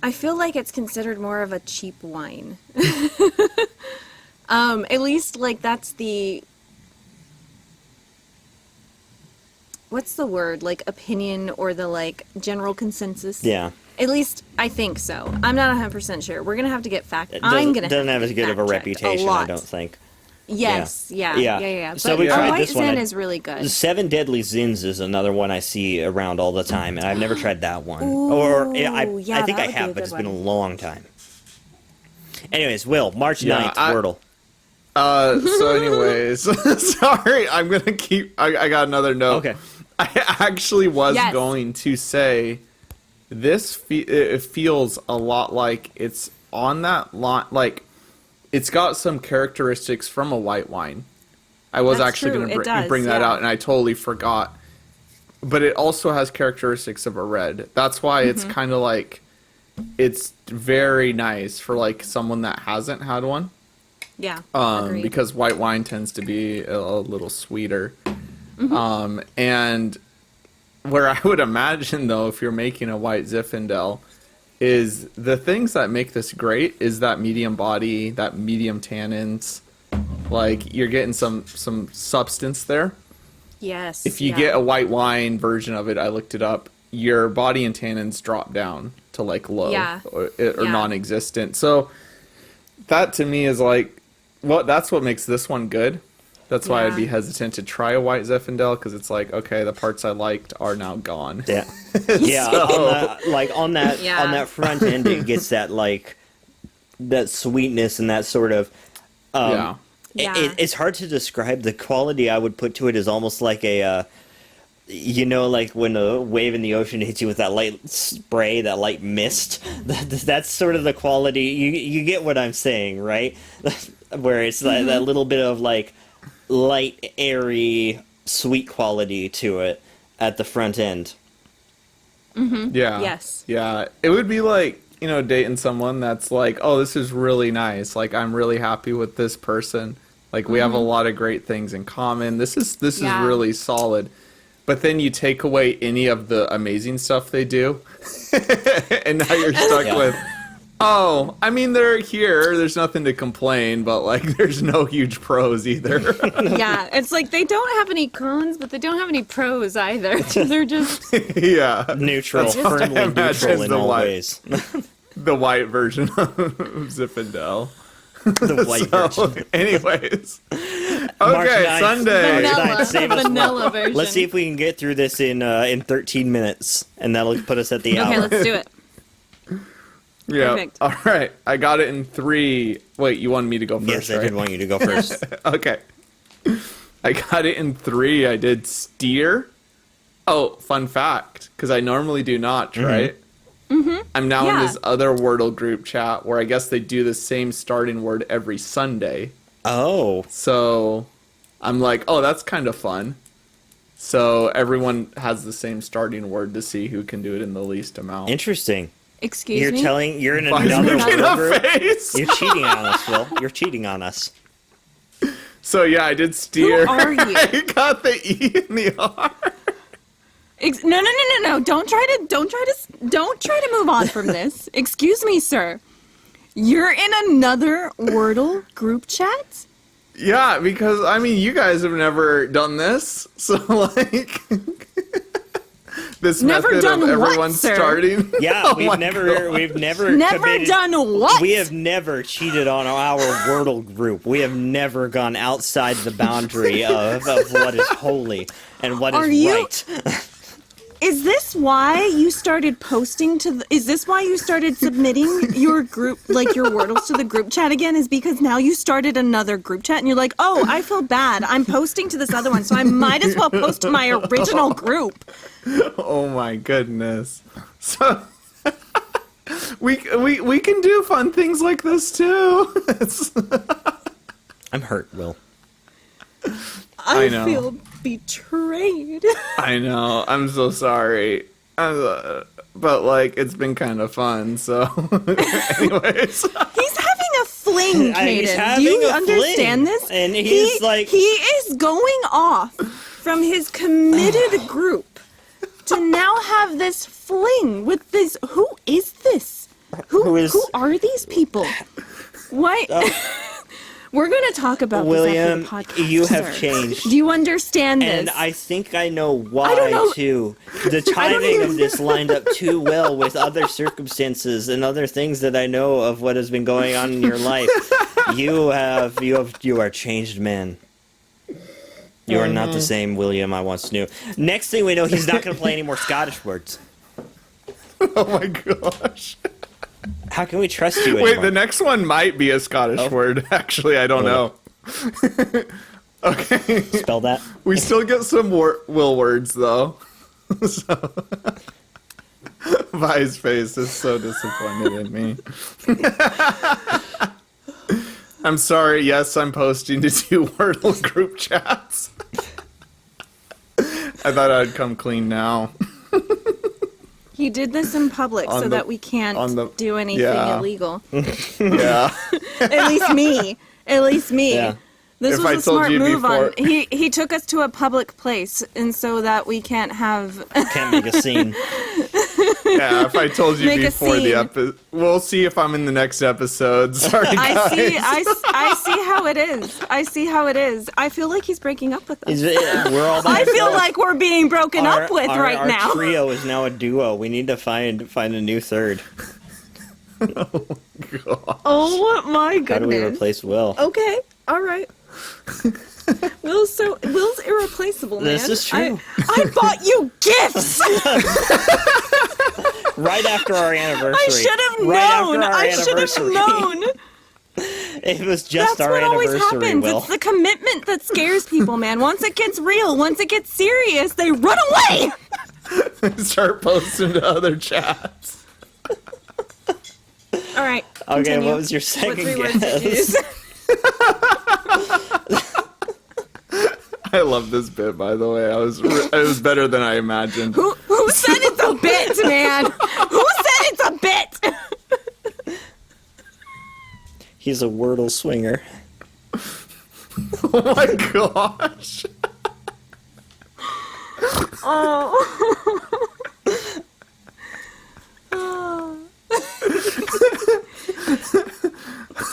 I feel like it's considered more of a cheap wine. At least, like, that's the... What's the word? Like, opinion or the, like, general consensus? Yeah. At least, I think so. I'm not 100% sure. We're going to have to get fact... It I'm going to doesn't have as good of a fact-checked reputation, I don't think. Yes, Yeah. yeah. But So we a tried white this one. Zin is really good. 7 Deadly Zins is another one I see around all the time, and I've never tried that one. Or yeah, I think that I would be a have, but good it's been a one. long time. Anyways, Will, March Yeah, 9th, Wordle. So anyways, sorry, I'm gonna keep. I got another note. Okay. I actually was Yes. going to say this. It feels a lot like it's on that line. Like, it's got some characteristics from a white wine. I was That's actually true. going It to does, bring that yeah. out, and I totally forgot. But it also has characteristics of a red. That's why it's kind of like, it's very nice for like someone that hasn't had one. Yeah. Because white wine tends to be a little sweeter. And where I would imagine, though, if you're making a white Zinfandel, is the things that make this great is that medium body, that medium tannins. Like, you're getting some substance there. Yes. If you get a white wine version of it, I looked it up, your body and tannins drop down to like low or non-existent. So that to me is like, that's what makes this one good. That's why I'd be hesitant to try a white Zinfandel, because it's like, okay, the parts I liked are now gone. Yeah, yeah. On that front end, it gets that like that sweetness and that sort of. It's hard to describe. The quality I would put to it is almost like a, like when a wave in the ocean hits you with that light spray, that light mist. That's sort of the quality. You get what I'm saying, right? Where it's that little bit of like light, airy, sweet quality to it at the front end. Yeah. Yes. Yeah. It would be like, dating someone that's like, oh, this is really nice. Like, I'm really happy with this person. Like, we have a lot of great things in common. This is really solid. But then you take away any of the amazing stuff they do. And now you're stuck with, oh, I mean, they're here. There's nothing to complain, but like, there's no huge pros either. Yeah, it's like they don't have any cons, but they don't have any pros either. They're just neutral, firmly neutral in all ways. The white version of Zinfandel. The white version. Anyways. March Okay, 9th. Sunday. March 9th, save us vanilla version. Let's see if we can get through this in 13 minutes, and that'll put us at the hour. Okay, let's do it. Yeah. Perfect. All right. I got it in 3. Wait, you wanted me to go first, Yes, right? I did want you to go first. Okay. I got it in 3. I did steer. Oh, fun fact, because I normally do not, right? I'm now in this other Wordle group chat where I guess they do the same starting word every Sunday. Oh. So I'm like, oh, that's kind of fun. So everyone has the same starting word to see who can do it in the least amount. Interesting. Excuse me? You're in Why is another making Wordle a group. face? You're cheating on us, Phil. You're cheating on us. So yeah, I did steer. Who are you? I got the E and the R. No. Don't try to move on from this. Excuse me, sir. You're in another Wordle group chat? Yeah, because I mean, you guys have never done this, so like this Never method done of what, everyone sir? starting. Yeah, Oh we've my never Never committed- done what? We have never cheated on our Wordle group. We have never gone outside the boundary of what is holy and what Are is you- right. Is this why you started posting to is this why you started submitting your group, like your Wordles to the group chat again? Is because now you started another group chat and you're like, oh, I feel bad. I'm posting to this other one, so I might as well post to my original group. Oh my goodness. So we can do fun things like this too. I'm hurt, Will. I know. feel betrayed. I know. I'm so sorry. But like, it's been kind of fun. So, anyways, He's having a fling, He's Kaden. having Do you a understand fling. this? And he's like- he is going off from his committed group to now have this fling with this. Who is this? Who are these people? Why? We're going to talk about William, this after the podcast. you have sir. changed. Do you understand this? And I think I know why, I don't know. too. The timing of this lined up too well with other circumstances and other things that I know of what has been going on in your life. You are changed man. You are not the same William I once knew. Next thing we know, he's not going to play any more Scottish words. oh my gosh. How can we trust you Wait, anymore? the next one might be a Scottish word. Actually, I don't know. Okay. Spell that. We still get some will words though. So. Vi's face is so disappointed in me. I'm sorry. Yes, I'm posting to 2 Wordle group chats. I thought I'd come clean now. He did this in public so that we can't do anything illegal. Yeah. At least me. Yeah. This If was I a told smart you move before- on. He took us to a public place, and so that we can't have. Can't make a scene. Yeah, if I told you Make a before the scene. episode, we'll see if I'm in the next episode. Sorry, guys. I see how it is. I see how it is. I feel like he's breaking up with us. We're all by I feel ourselves. like we're being broken up with right our now. trio is now a duo. We need to find a new third. Oh my goodness. How do we replace Will? Okay, all right. Will's irreplaceable, man. This is true. I bought you gifts. Right after our anniversary. I should have known. Right after our I should have anniversary. known. It was just That's our what always anniversary, happens. Will. It's the commitment that scares people, man. Once it gets real, once it gets serious, they run away. Start posting to other chats. All right. Okay, continue. what was your What second 3 words did you guess? use? I love this bit, by the way. It was better than I imagined. Who said it's a bit, man? Who said it's a bit? He's a Wordle swinger. Oh my gosh. Oh.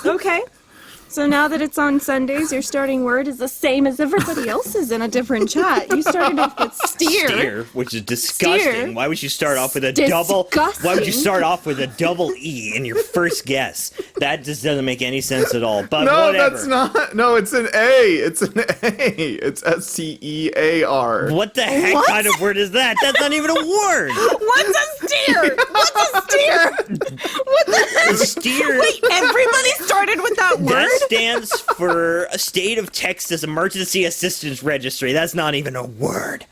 Okay. So now that it's on Sundays, your starting word is the same as everybody else's in a different chat. You started off with steer. Steer, which is disgusting. Steer. Why would you start off with a Disgusting. double? Why would you start off with a double E in your first guess? That just doesn't make any sense at all. But No, whatever. that's not. No, it's an A. It's an A. It's STEAR. What the heck What? kind of word is that? That's not even a word. What's a steer? What's a steer? What the heck? Steer. Wait, everybody started with that word? That stands for a State of Texas Emergency Assistance Registry. That's not even a word.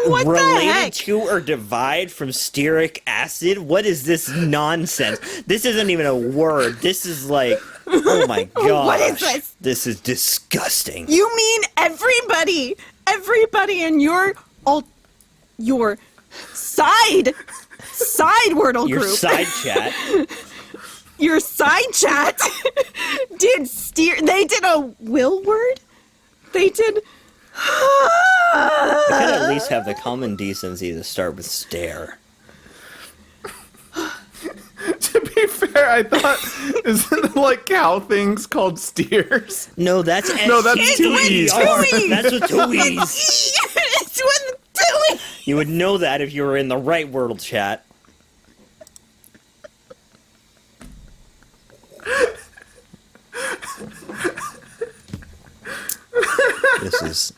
What the Related heck? to or derived from stearic acid? What is this nonsense? This isn't even a word. This is like, oh my gosh. What is this? This is disgusting. You mean everybody in your side Wordle Your group, side chat. your side chat did steer. They did a will word. They did. I could at least have the common decency to start with stare. To be fair, I thought, isn't it like cow things called steers? No, that's No, that's It's two with E's. two E's. That's with two E's. It's with two. You would know that if you were in the right Wordle chat. This is...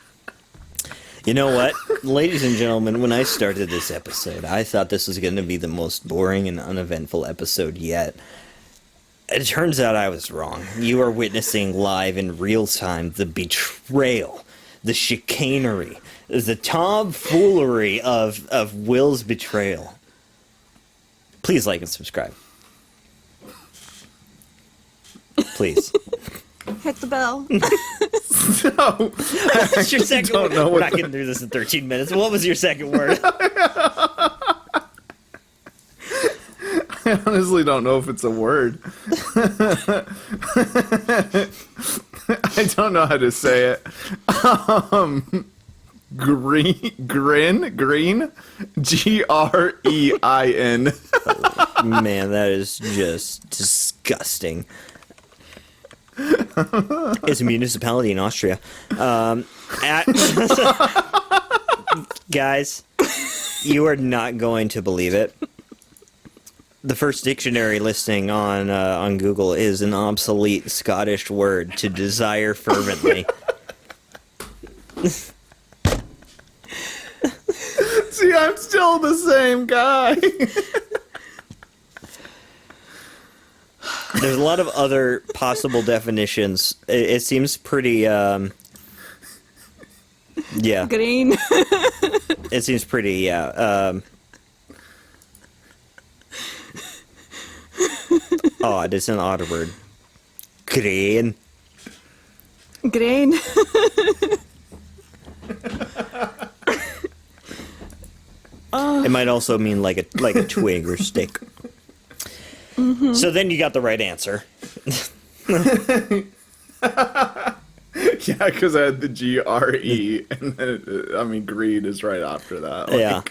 You know what? Ladies and gentlemen, when I started this episode, I thought this was going to be the most boring and uneventful episode yet. It turns out I was wrong. You are witnessing live in real time the betrayal, the chicanery, the tomfoolery of Will's betrayal. Please like and subscribe. Please. Hit the bell. No. What's your second don't word? know We're what not getting through this in 13 minutes. What was your second word? I honestly don't know if it's a word. I don't know how to say it. Green, Grein, Man, that is just disgusting. It's a municipality in Austria. Guys, you are not going to believe it. The first dictionary listing on Google is an obsolete Scottish word to desire fervently. See, I'm still the same guy. There's a lot of other possible definitions. It seems pretty, yeah. Green. It seems pretty, Odd. It's an odd word. Green. Grain. It might also mean like a twig or stick. Mm-hmm. So then you got the right answer. Yeah, because I had the GRE, and then, greed is right after that. Yeah.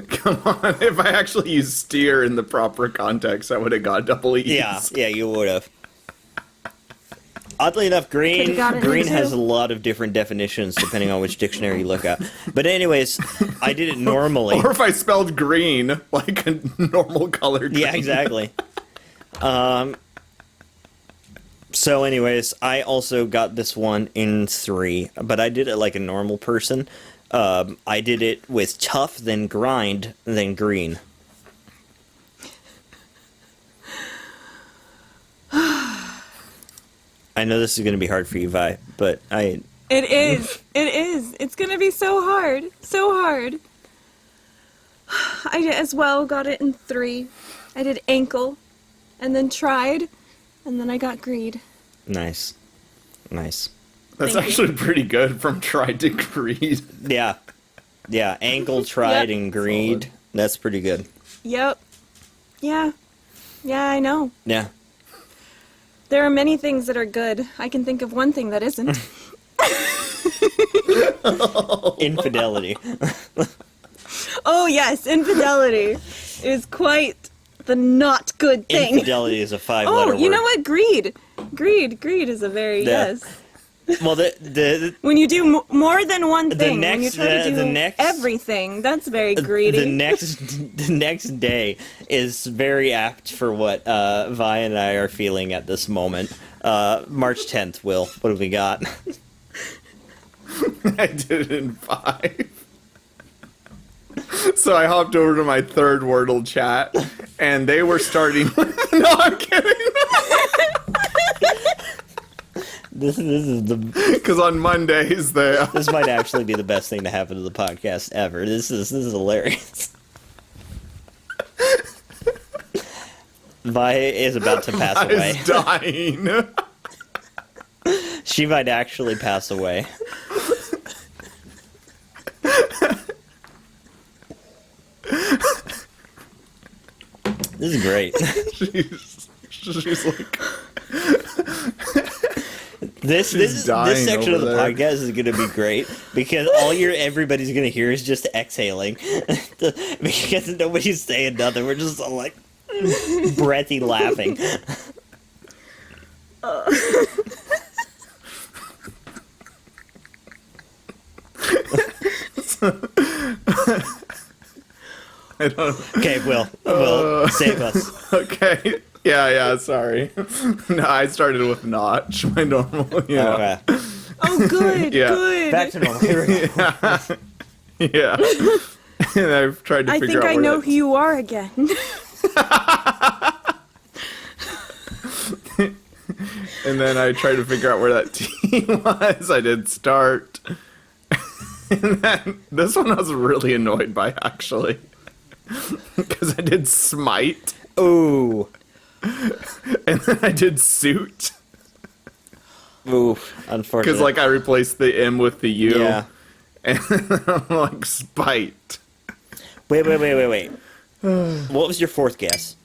Come on, if I actually used steer in the proper context, I would have got double E's. Yeah, you would have. Oddly enough, green has a lot of different definitions depending on which dictionary you look at. But anyways, I did it normally. Or if I spelled green like a normal color green. Yeah, exactly. So anyways, I also got this one in 3, but I did it like a normal person. I did it with tough, then grind, then green. I know this is going to be hard for you, Vi, but It is. It's gonna be so hard. So hard. I as well got it in 3. I did ankle, and then tried, and then I got greed. Nice. That's Thank you. actually pretty good from tried to greed. Yeah. Yeah, ankle, tried, Yep. and greed. Solid. That's pretty good. Yep. Yeah. Yeah, I know. Yeah. There are many things that are good. I can think of one thing that isn't. Infidelity. Oh yes, infidelity is quite the not good thing. Infidelity is a 5-letter word. Oh, you know what? Greed is a very Yeah. yes. Well, the When you do more than one The thing, when you next- try to the do next- everything, that's very greedy. the next day is very apt for what Vi and I are feeling at this moment. March 10th, Will. What have we got? I did it in 5. So I hopped over to my third Wordle chat, and they were starting with... No, I'm kidding. This is the Because on Mondays, they... this might actually be the best thing to happen to the podcast ever. This is hilarious. Vi is about to pass I away. was dying. She might actually pass away. This is great. She's like... This dying section of the over there. podcast is going to be great because everybody's going to hear is just exhaling because nobody's saying nothing. We're just all like breathy laughing. I don't... Okay, Will, save us. Okay. Yeah, sorry. No, I started with notch, my normal, Okay, Oh, good, Yeah. good. back to normal. Here we go. Yeah. And I've tried to I figure think out I where know that... who you are again. And then I tried to figure out where that T was. I did start. And then this one I was really annoyed by, actually. Because I did smite. Ooh, And then I did suit. ooh, unfortunate. Because, like, I replaced the M with the U. yeah. And I'm like, spite. Wait. What was your fourth guess?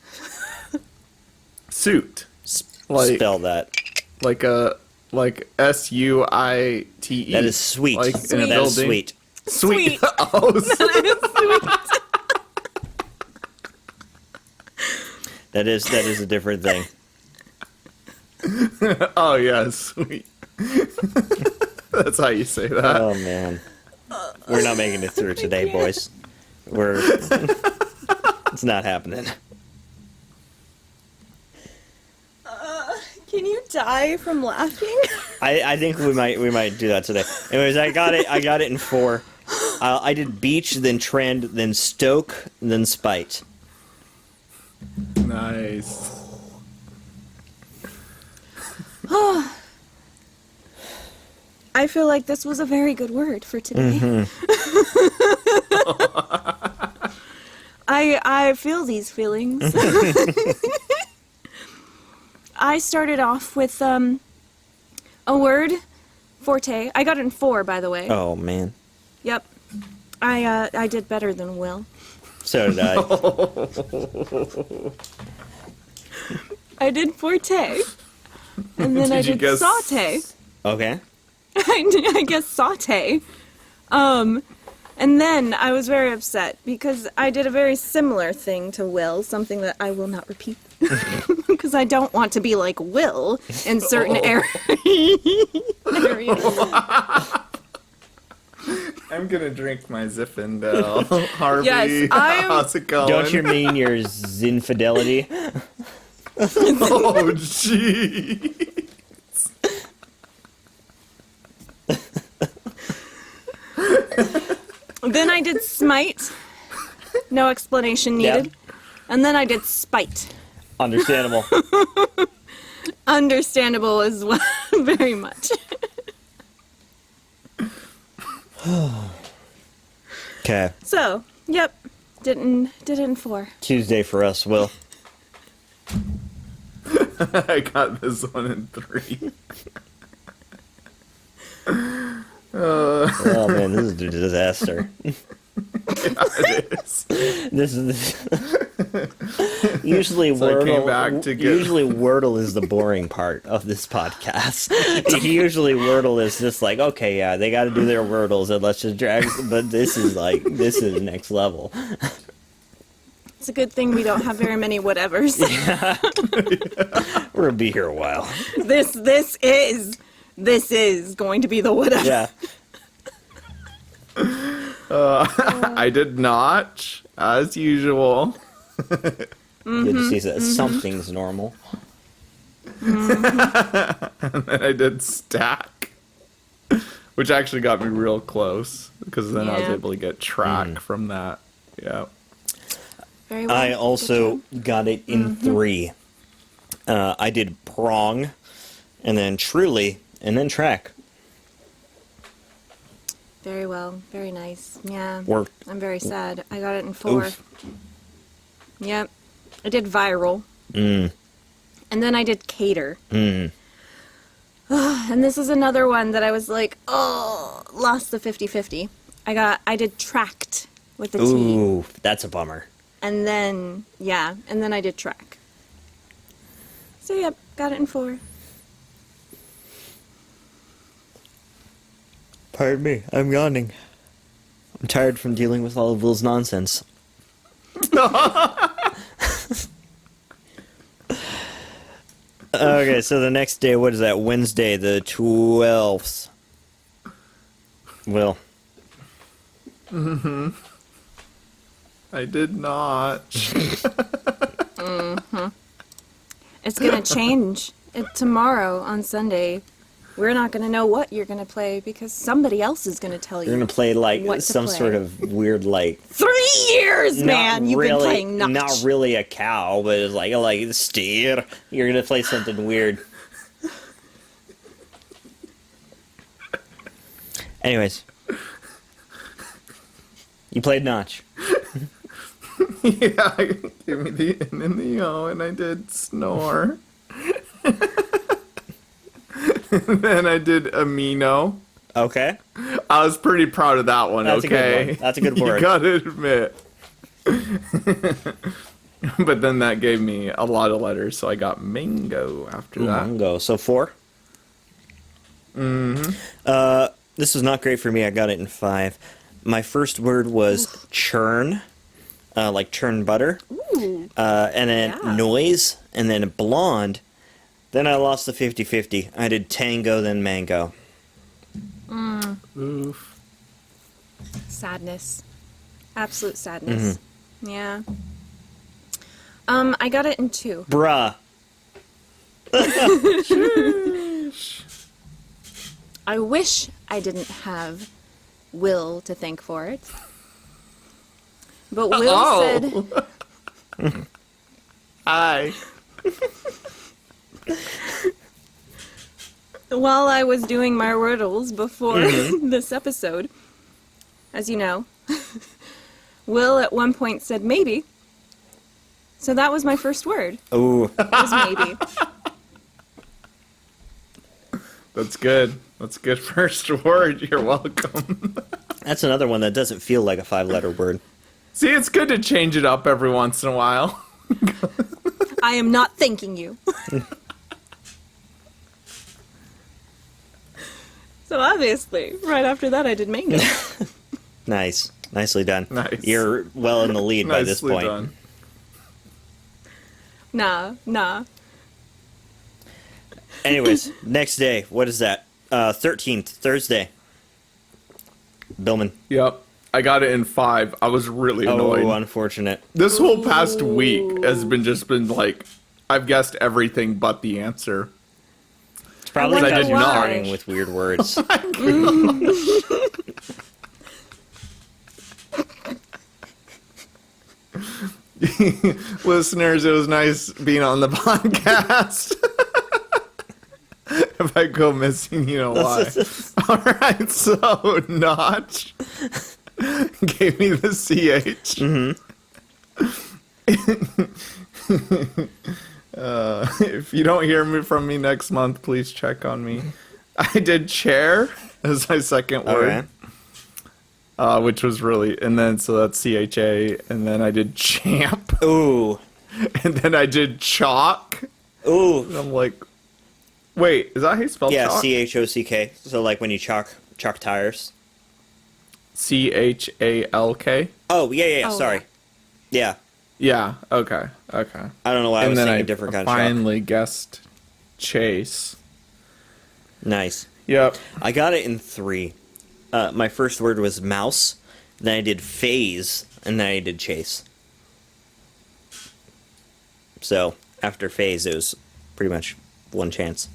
Suit. Like- Spell that. Like S-U-I-T-E. That is sweet. Like in a That is building. sweet. Sweet. Sweet. Oh, sweet. That is a different thing. Oh, yeah, sweet. That's how you say that. Oh man, we're not making it through today, boys. It's not happening. Can you die from laughing? I think we might do that today. Anyways, I got it in 4. I did beach, then trend, then stoke, then spite. Nice. I feel like this was a very good word for today. I feel these feelings. I started off with a word, forte. I got it in 4, by the way. Oh, man. Yep. I did better than Will. So did I. I did forte. And then I did guess- saute. Okay. I guess saute. And then I was very upset because I did a very similar thing to Will, something that I will not repeat. Because I don't want to be like Will in certain areas. I'm gonna drink my Zinfandel. Harvey, Yes, I am- how's it going? Don't you mean your Zin-fidelity? Oh, gee. Then I did smite. No explanation needed. Yep. And then I did spite. Understandable. Understandable as well, very much. Okay. So, yep, did it in 4. Tuesday for us, Will. I got this one in 3. Oh man, this is a disaster. It is. This is usually So I came Wordle. back to get- Usually Wordle is the boring part of this podcast. Usually Wordle is just like, okay, yeah, they got to do their Wordles and let's just drag. But this is next level. It's a good thing we don't have very many whatevers. We're gonna be here a while. This is going to be the whatever. Yeah. I did not, as usual. Good to see that something's normal. And then I did stack, which actually got me real close because then I was Yeah. able to get track from that. Yeah. Very well. I Good also job. got it in 3. I did prong, and then truly, and then track. Very well. Very nice. Yeah. Worked. I'm very sad. I got it in 4. Oof. Yep. I did viral. Mm. And then I did cater. Mm. And this is another one that I was like, oh, lost the 50-50. I did tracked with the T. Ooh, that's a bummer. And then, yeah, and then I did track. So, yep, got it in 4. Pardon me, I'm yawning. I'm tired from dealing with all of Will's nonsense. Okay, so the next day, what is that? Wednesday, the 12th. Will. I did not. It's going to change. Tomorrow on Sunday, we're not going to know what you're going to play because somebody else is going to tell you. You're gonna play like What to some play. sort of weird 3 years, man! not You've really, been playing Notch. not really a cow, but it's like steer. You're gonna play something weird. Anyways, you played Notch. Yeah, give me the N and the O, and I did snore. And then I did amino. Okay. I was pretty proud of that one. That's a good okay, one. That's a good You word. gotta admit. But then that gave me a lot of letters, so I got mango after that. Mango. So 4. Mm-hmm. This was not great for me. I got it in 5. My first word was churn, like churn butter, Ooh. and then Yeah. noise, and then blonde. Then I lost the 50-50. I did tango, then mango. Oof. Sadness. Absolute sadness. Yeah. I got it in 2. Bruh. I wish I didn't have Will to thank for it. But Will said, Hi. while I was doing my riddles before this episode, as you know, Will at one point said maybe. So that was my first word, Ooh. was maybe. That's good. That's a good first word. You're welcome. That's another one that doesn't feel like a 5-letter word. See, it's good to change it up every once in a while. I am not thanking you. So obviously, right after that, I did mango. Nice. Nicely done. Nice. You're well in the lead by this Nicely point. done. Nah. Anyways, next day. What is that? 13th, Thursday. Billman. Yep. I got it in 5. I was really annoyed. Oh, unfortunate. This whole past week has been like, I've guessed everything but the answer. It's probably wonder because you're why. starting with weird words. Listeners, it was nice being on the podcast. If I go missing, you know why. Alright, so Notch gave me the CH. If you don't hear from me next month, please check on me. I did chair as my second word. Okay. Which was really, and then so that's CHA, and then I did champ, Ooh. and then I did chalk. Ooh. And I'm like, wait, is that how you spell Yeah, chalk? CHOCK. So like when you chalk tires. CHALK? Oh, yeah, Oh, sorry. Yeah. Yeah. Okay. Okay. I don't know why I and was then thinking I a different kind of chalk. finally guessed chase. Nice. Yep. I got it in 3. My first word was mouse, then I did phase, and then I did chase. So, after phase, it was pretty much one chance.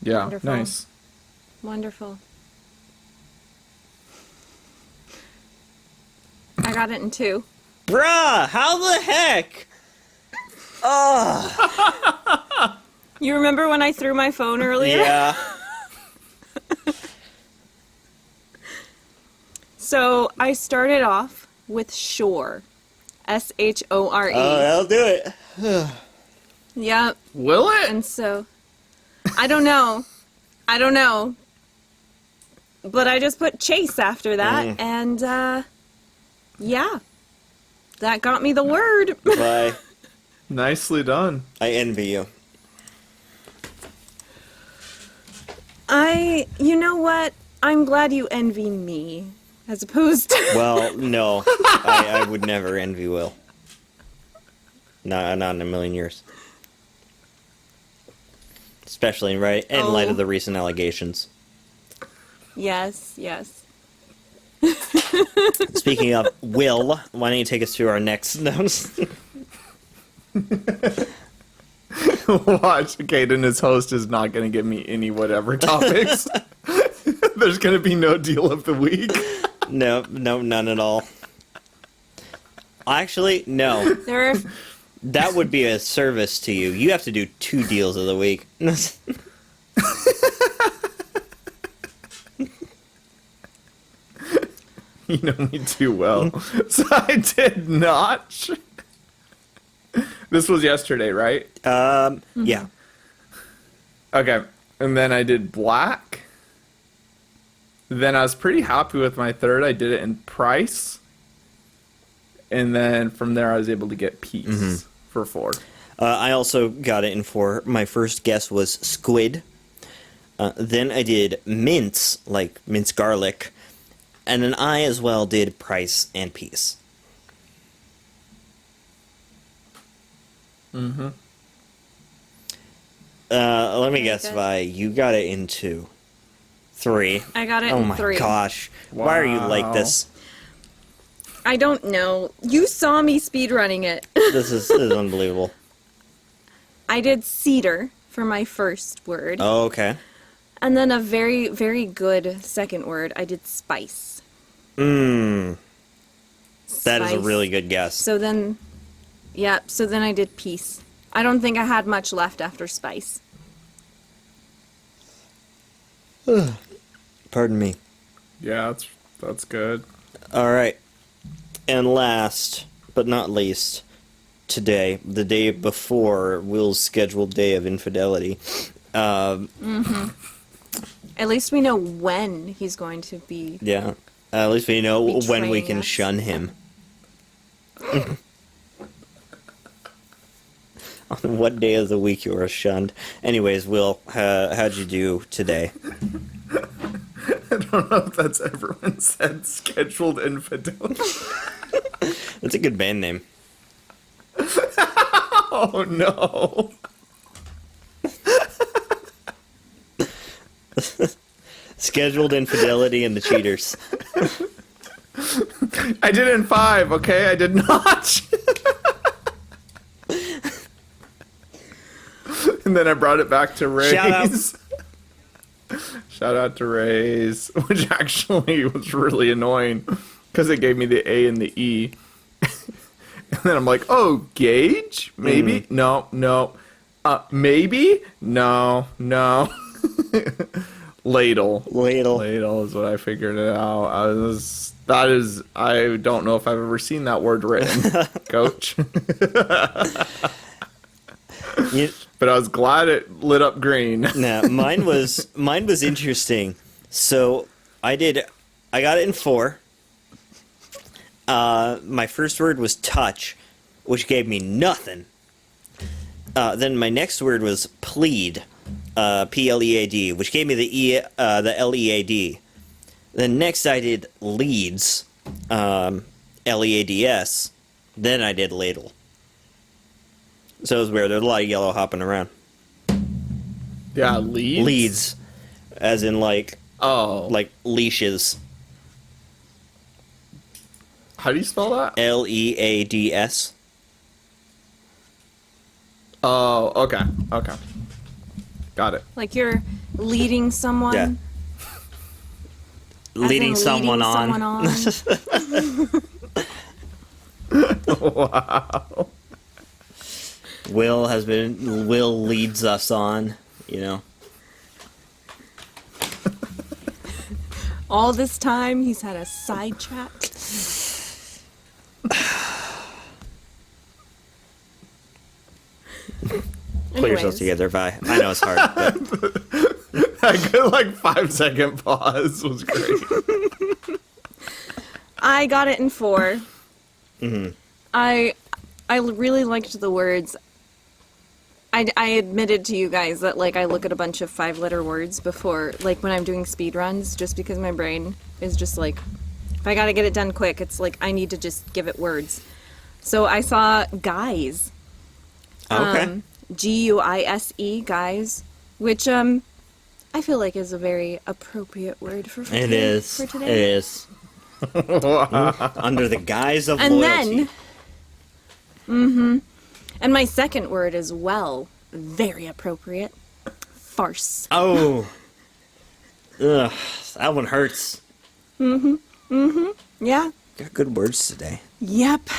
Yeah. Wonderful. Nice. Wonderful. I got it in 2. Bruh, how the heck? You remember when I threw my phone earlier? Yeah. So I started off with shore. SHORE. Oh, that'll do it. Yep. Will it? And so, I don't know. But I just put chase after that, and, yeah. That got me the word. Bye. Nicely done. I envy you. You know what? I'm glad you envy me, as opposed to... Well, no. I would never envy Will. Not in a million years. Especially in light of the recent allegations. Yes. Speaking of Will, why don't you take us through our next notes? Watch, Caden as host is not going to give me any whatever topics. There's going to be no deal of the week. No, none at all. Actually, no. There are... That would be a service to you. You have to do 2 deals of the week. You know me too well. So I did not. This was yesterday, right? Yeah. Okay. And then I did black. Then I was pretty happy with my third. I did it in price. And then from there I was able to get peace for 4. I also got it in 4. My first guess was squid. Then I did mince, like minced garlic. And then I as well did price and peace. Mm-hmm. Let me Very guess, good. Vi. You got it in 2. 3. I got it Oh in my 3. gosh. Why are you like Wow. this? I don't know. You saw me speedrunning it. This is unbelievable. I did cedar for my first word. Oh, okay. And then a very, very good second word. I did spice. That is a Spice. really good guess. So then I did peace. I don't think I had much left after spice. Pardon me. Yeah, that's good. All right. And last but not least, today, the day before Will's scheduled day of infidelity, At least we know when he's going to be. Yeah. At least we know when we Betraying can us. shun him. On what day of the week you are shunned. Anyways, Will, how'd you do today? I don't know if that's ever been said. Scheduled infidelity. That's a good band name. Oh no. Scheduled Infidelity and the Cheaters. I did in 5, okay? I did not. And then I brought it back to Ray's. Shout out. Shout out to Ray's, which actually was really annoying because it gave me the A and the E. And then I'm like, oh, Gage? Maybe? No. Maybe? No. Ladle. Ladle is what I figured it out. I don't know if I've ever seen that word written, coach. But I was glad it lit up green. Now, mine was interesting. So I got it in 4. My first word was touch, which gave me nothing. Then my next word was plead, P-L-E-A-D, which gave me the L-E-A-D. Then next I did leads, L-E-A-D-S. Then I did ladle. So it was weird. There's a lot of yellow hopping around. Yeah, leads? Leads, as in like leashes. How do you spell that? L-E-A-D-S. Oh, okay. Got it. Like you're leading someone. Yeah. As Leading in someone leading on. someone Wow. Will leads us on, you know. All this time, he's had a side chat. Pull yourself together, Vi. I know it's hard, but That good 5-second pause was great. I got it in 4. Mm-hmm. I really liked the words. I admitted to you guys that I look at a bunch of 5-letter words before, when I'm doing speed runs, just because my brain is just if I gotta get it done quick, it's I need to just give it words. So I saw guys. okay. G-U-I-S-E, guys, which I feel is a very appropriate word for It today. is. For today. It is. Under the guise of And loyalty. then, and my second word is very appropriate. Farce. Oh. Ugh, that one hurts. Yeah. Got good words today. Yep.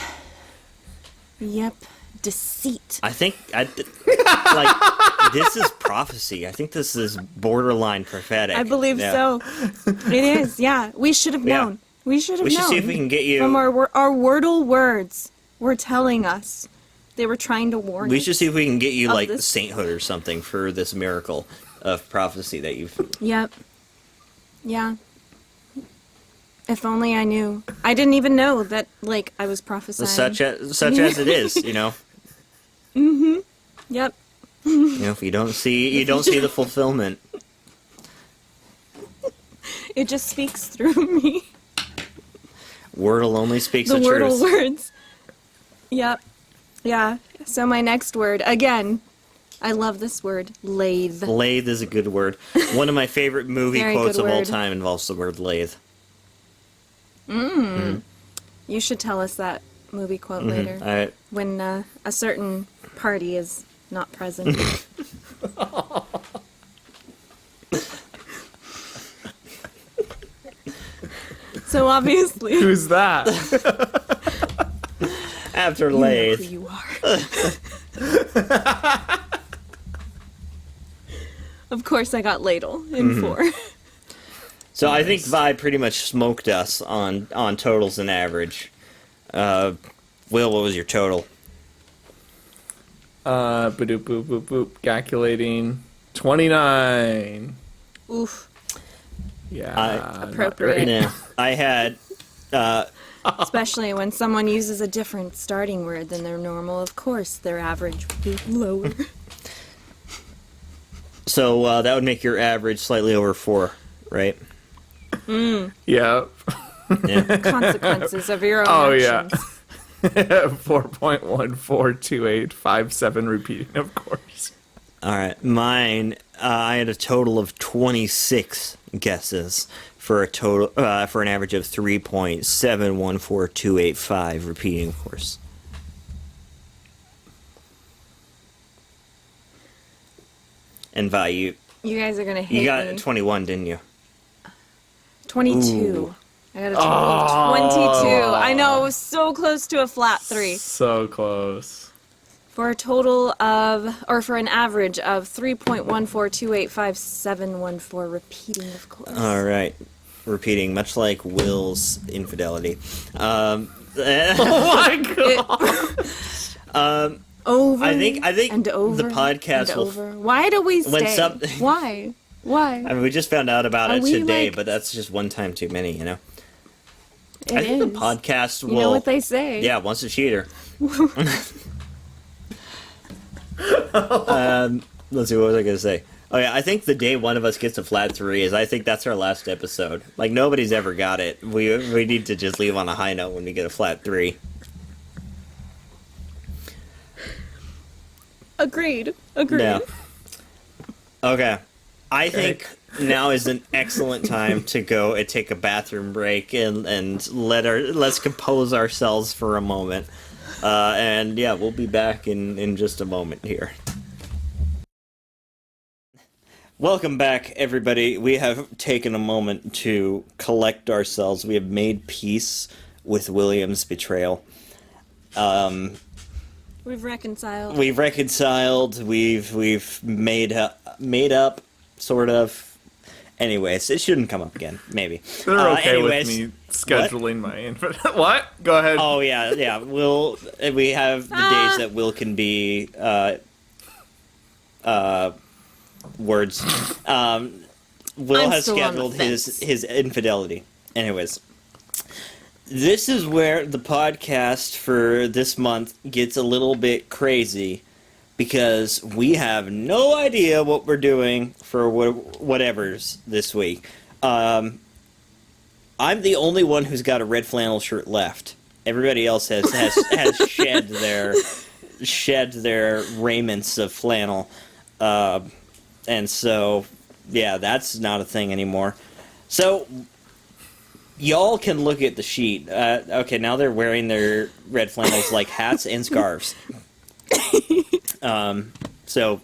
Deceit. I think this is prophecy. I think this is borderline prophetic. I believe Yeah. so. It is, yeah. We should have Yeah. known. We should have We known. should see if we can get you. From our Wordle words were telling us. They were trying to warn We us. should see if we can get you Of this- sainthood or something for this miracle of prophecy that you've. Yep. Yeah. If only I knew. I didn't even know that, I was prophesying. Such as it is, you know. Yep. You know, if you don't see the fulfillment. It just speaks through me. Wordle only speaks The the Wordle truth. words. Yep. Yeah. So my next word, again, I love this word, lathe. Lathe is a good word. One of my favorite movie Very quotes good of all word. time involves the word lathe. You should tell us that movie quote later. When a certain party is not present. So obviously, Who's that? After you know lathe. who you are. Of course, I got ladle in 4. So I think Vi pretty much smoked us on totals and average. Will, what was your total? Boop, boop, boop, boop. Calculating. 29. Oof. Yeah. not Appropriate. great. Yeah. I had Especially when someone uses a different starting word than their normal. Of course, their average would be lower. so that would make your average slightly over 4, right? Yeah. Yeah. Consequences of your own Oh, actions. yeah. 4.142857 repeating, of course. All right, mine. I had a total of 26 guesses for for an average of 3.714285. Repeating, of course. And value. You guys are gonna hate You got me. 21, didn't you? 22. Ooh. I got a total of 22. I know, it was so close to a flat 3. So close. For a total of, or for an average of 3.14285,714. Repeating, of course. All right, repeating, much like Will's infidelity. Oh my god. Over I think and over the podcast and will. over. Why do we when stay? some- Why? Why? I mean, we just found out about Are it we, today, like- but that's just one time too many, you know. It I think is. the podcast will. You know what they say. Yeah, once a cheater. Let's see, what was I gonna say? Oh yeah, I think the day one of us gets a flat 3 is I think that's our last episode. Like nobody's ever got it. We need to just leave on a high note when we get a flat 3. Agreed. Yeah. Okay. I think now is an excellent time to go and take a bathroom break and let's compose ourselves for a moment. And yeah, we'll be back in just a moment here. Welcome back, everybody. We have taken a moment to collect ourselves. We have made peace with William's betrayal. We've reconciled. We've reconciled. We've made up, sort of. Anyways, it shouldn't come up again. Maybe. They're okay anyways, with me scheduling my infant. What? Go ahead. Oh yeah, yeah. We have the days that Will can be words. Will I'm has still on the scheduled fence. his infidelity. Anyways, this is where the podcast for this month gets a little bit crazy because we have no idea what we're doing for whatever's this week. I'm the only one who's got a red flannel shirt left. Everybody else has shed their raiments of flannel. And so, yeah, that's not a thing anymore. So, y'all can look at the sheet. Okay, now they're wearing their red flannels like hats and scarves. So,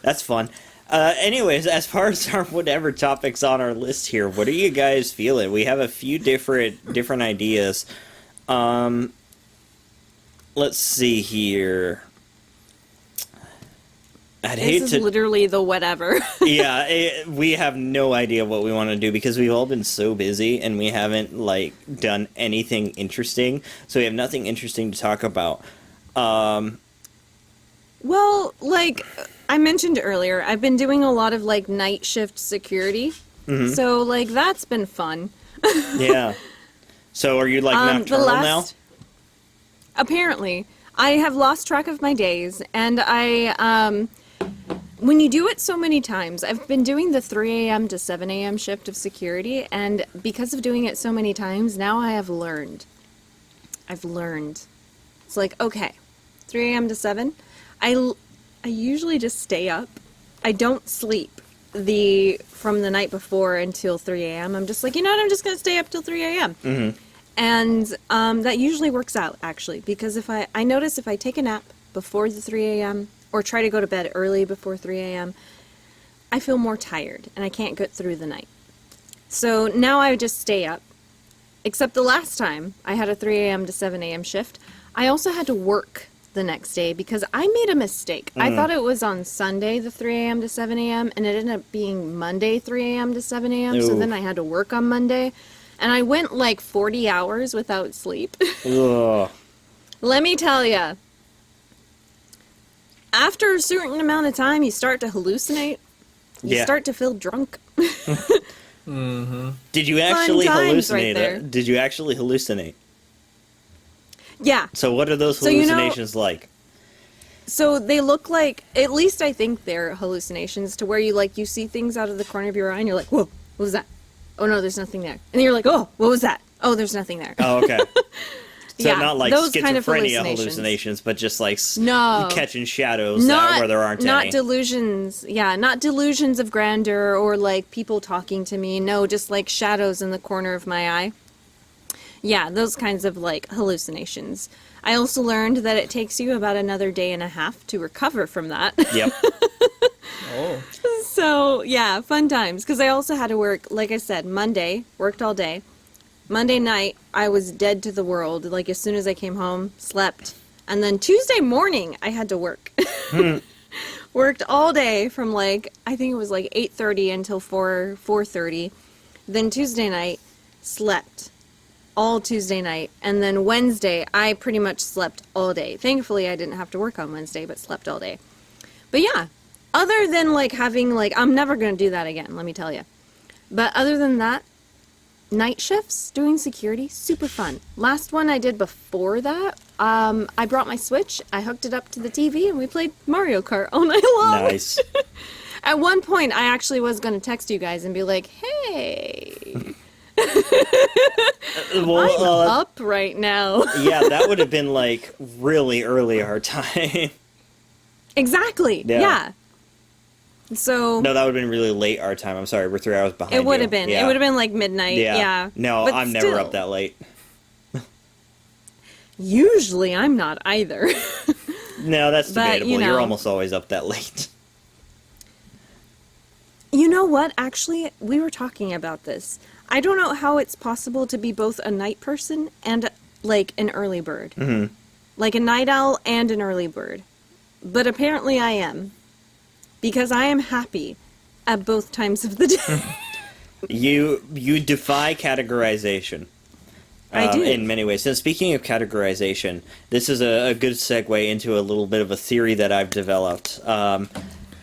that's fun. Anyways, as far as our whatever topics on our list here, what are you guys feeling? We have a few different ideas. Let's see here. This is literally the whatever. Yeah, we have no idea what we want to do because we've all been so busy and we haven't like done anything interesting. So we have nothing interesting to talk about. Well, like I mentioned earlier, I've been doing a lot of like night shift security. Mm-hmm. So like that's been fun. Yeah. So are you like nocturnal now? Apparently, I have lost track of my days, and I when you do it so many times, I've been doing the 3 a.m. to 7 a.m. shift of security, and because of doing it so many times, now I have learned. I've learned. It's like, okay, 3 a.m. to 7, I usually just stay up. I don't sleep from the night before until 3 a.m. I'm just like, you know what, I'm just going to stay up till 3 a.m. Mm-hmm. And that usually works out, actually, because if I notice if I take a nap before the 3 a.m. or try to go to bed early before 3 a.m., I feel more tired and I can't get through the night. So now I just stay up. Except the last time I had a 3 a.m. to 7 a.m. shift, I also had to work the next day because I made a mistake. I thought it was on Sunday, the 3 a.m. to 7 a.m., and it ended up being Monday, 3 a.m. to 7 a.m., so Ooh. then I had to work on Monday. And I went like 40 hours without sleep. Ugh. Let me tell you, After a certain amount of time, you start to hallucinate. You Yeah. start to feel drunk. Did you actually times hallucinate? right there. Did you actually hallucinate? Yeah. So what are those So, you know- hallucinations like? So they look like, at least I think they're hallucinations, to where you see things out of the corner of your eye and you're like, whoa, what was that? Oh no, there's nothing there. And then you're like, oh, what was that? Oh, there's nothing there. Oh, okay. So Yeah, not like those schizophrenia kind of hallucinations, but just like No. catching shadows where there aren't not any. delusions. Yeah, not delusions of grandeur or like people talking to me. No, just like shadows in the corner of my eye. Yeah, those kinds of like hallucinations. I also learned that it takes you about another day and a half to recover from that. Yep. Oh. So, yeah, fun times. Because I also had to work, like I said, Monday, worked all day. Monday night, I was dead to the world. Like, as soon as I came home, slept. And then Tuesday morning, I had to work. Worked all day from, like, I think it was like 8:30 until 4:30. Then Tuesday night, slept. All Tuesday night. And then Wednesday, I pretty much slept all day. Thankfully, I didn't have to work on Wednesday, but slept all day. But yeah, other than, like, having, like, I'm never going to do that again, let me tell you. But other than that, night shifts, doing security, super fun. Last one I did before that, I brought my Switch, I hooked it up to the TV, and we played Mario Kart all night long. Nice. At one point, I actually was going to text you guys and be like, hey, Well, I'm up right now. yeah, that would have been like really early our time. Exactly, Yeah. yeah. So, No, that would have been really late our time. I'm sorry, we're 3 hours behind. it would you. have been. Yeah. It would have been like midnight, yeah. No, But I'm never still, up that late. Usually, I'm not either. No, that's But, debatable. you know. You're almost always up that late. You know what? Actually, we were talking about this. I don't know how it's possible to be both a night person and, like, an early bird. Mm-hmm. Like a night owl and an early bird. But apparently I am. Because I am happy at both times of the day. You defy categorization. I do. In many ways. And speaking of categorization, this is a good segue into a little bit of a theory that I've developed.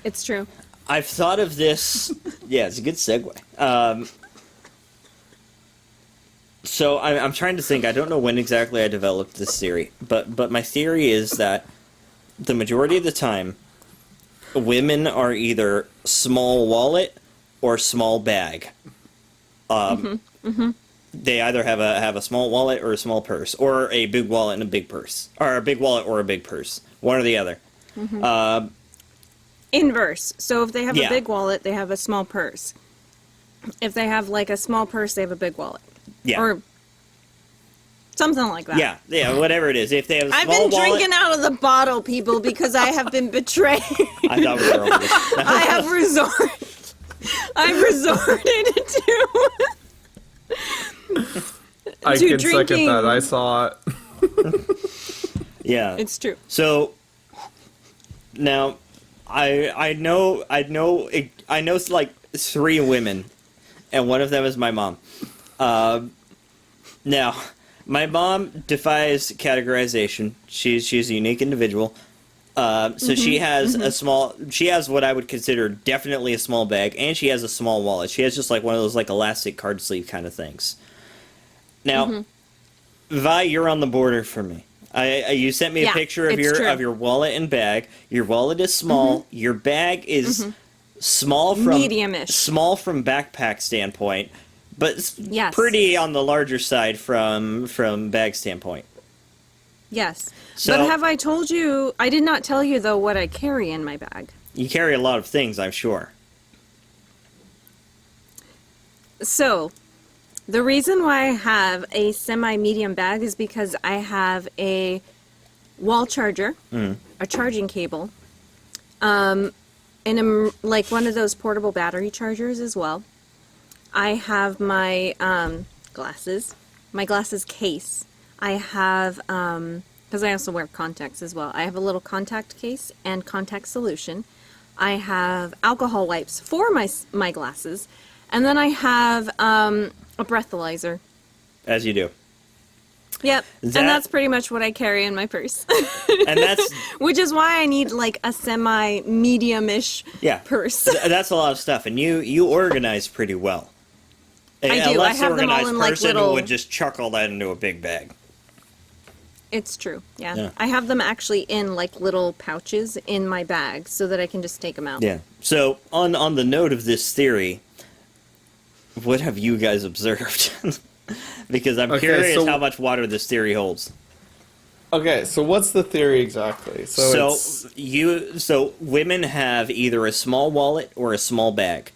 It's true. I've thought of this. Yeah, it's a good segue. So I'm trying to think. I don't know when exactly I developed this theory, but my theory is that the majority of the time, women are either small wallet or small bag. They either have a small wallet or a small purse, or a big wallet and a big purse, or a big wallet or a big purse, one or the other. Inverse. So if they have Yeah. a big wallet, they have a small purse. If they have, like, a small purse, they have a big wallet. Yeah. Or something like that. Yeah, whatever it is. If they have a I've small been wallet, drinking out of the bottle, people, because I have been betrayed. I thought we were over this. I've resorted to I To can second drinking. that. I saw it. Yeah. It's true. So now I know like 3 women, and one of them is my mom. Now my mom defies categorization. She's a unique individual. So she has she has what I would consider definitely a small bag, and she has a small wallet. She has just like one of those like elastic card sleeve kind of things. Now, Vi, you're on the border for me. You sent me a Yeah, picture of it's true. your wallet and bag. Your wallet is small. Your bag is small from Medium-ish. small from backpack standpoint, but Yes. pretty on the larger side from bag standpoint. Yes. So- But have I told you, I did not tell you, though, what I carry in my bag. You carry a lot of things, I'm sure. So, the reason why I have a semi-medium bag is because I have a wall charger, a charging cable, and like one of those portable battery chargers as well. I have my my glasses case. I have, because I also wear contacts as well. I have a little contact case and contact solution. I have alcohol wipes for my glasses, and then I have a breathalyzer. As you do. Yep. And that's pretty much what I carry in my purse. And that's Which is why I need like a semi-medium-ish purse. That's a lot of stuff, and you organize pretty well. I do. I have them all in like person little. who would just chuck all that into a big bag. It's true. Yeah. Yeah. I have them actually in like little pouches in my bag so that I can just take them out. Yeah. So on the note of this theory, what have you guys observed? Because I'm curious how much water this theory holds. Okay, so what's the theory exactly? So women have either a small wallet or a small bag.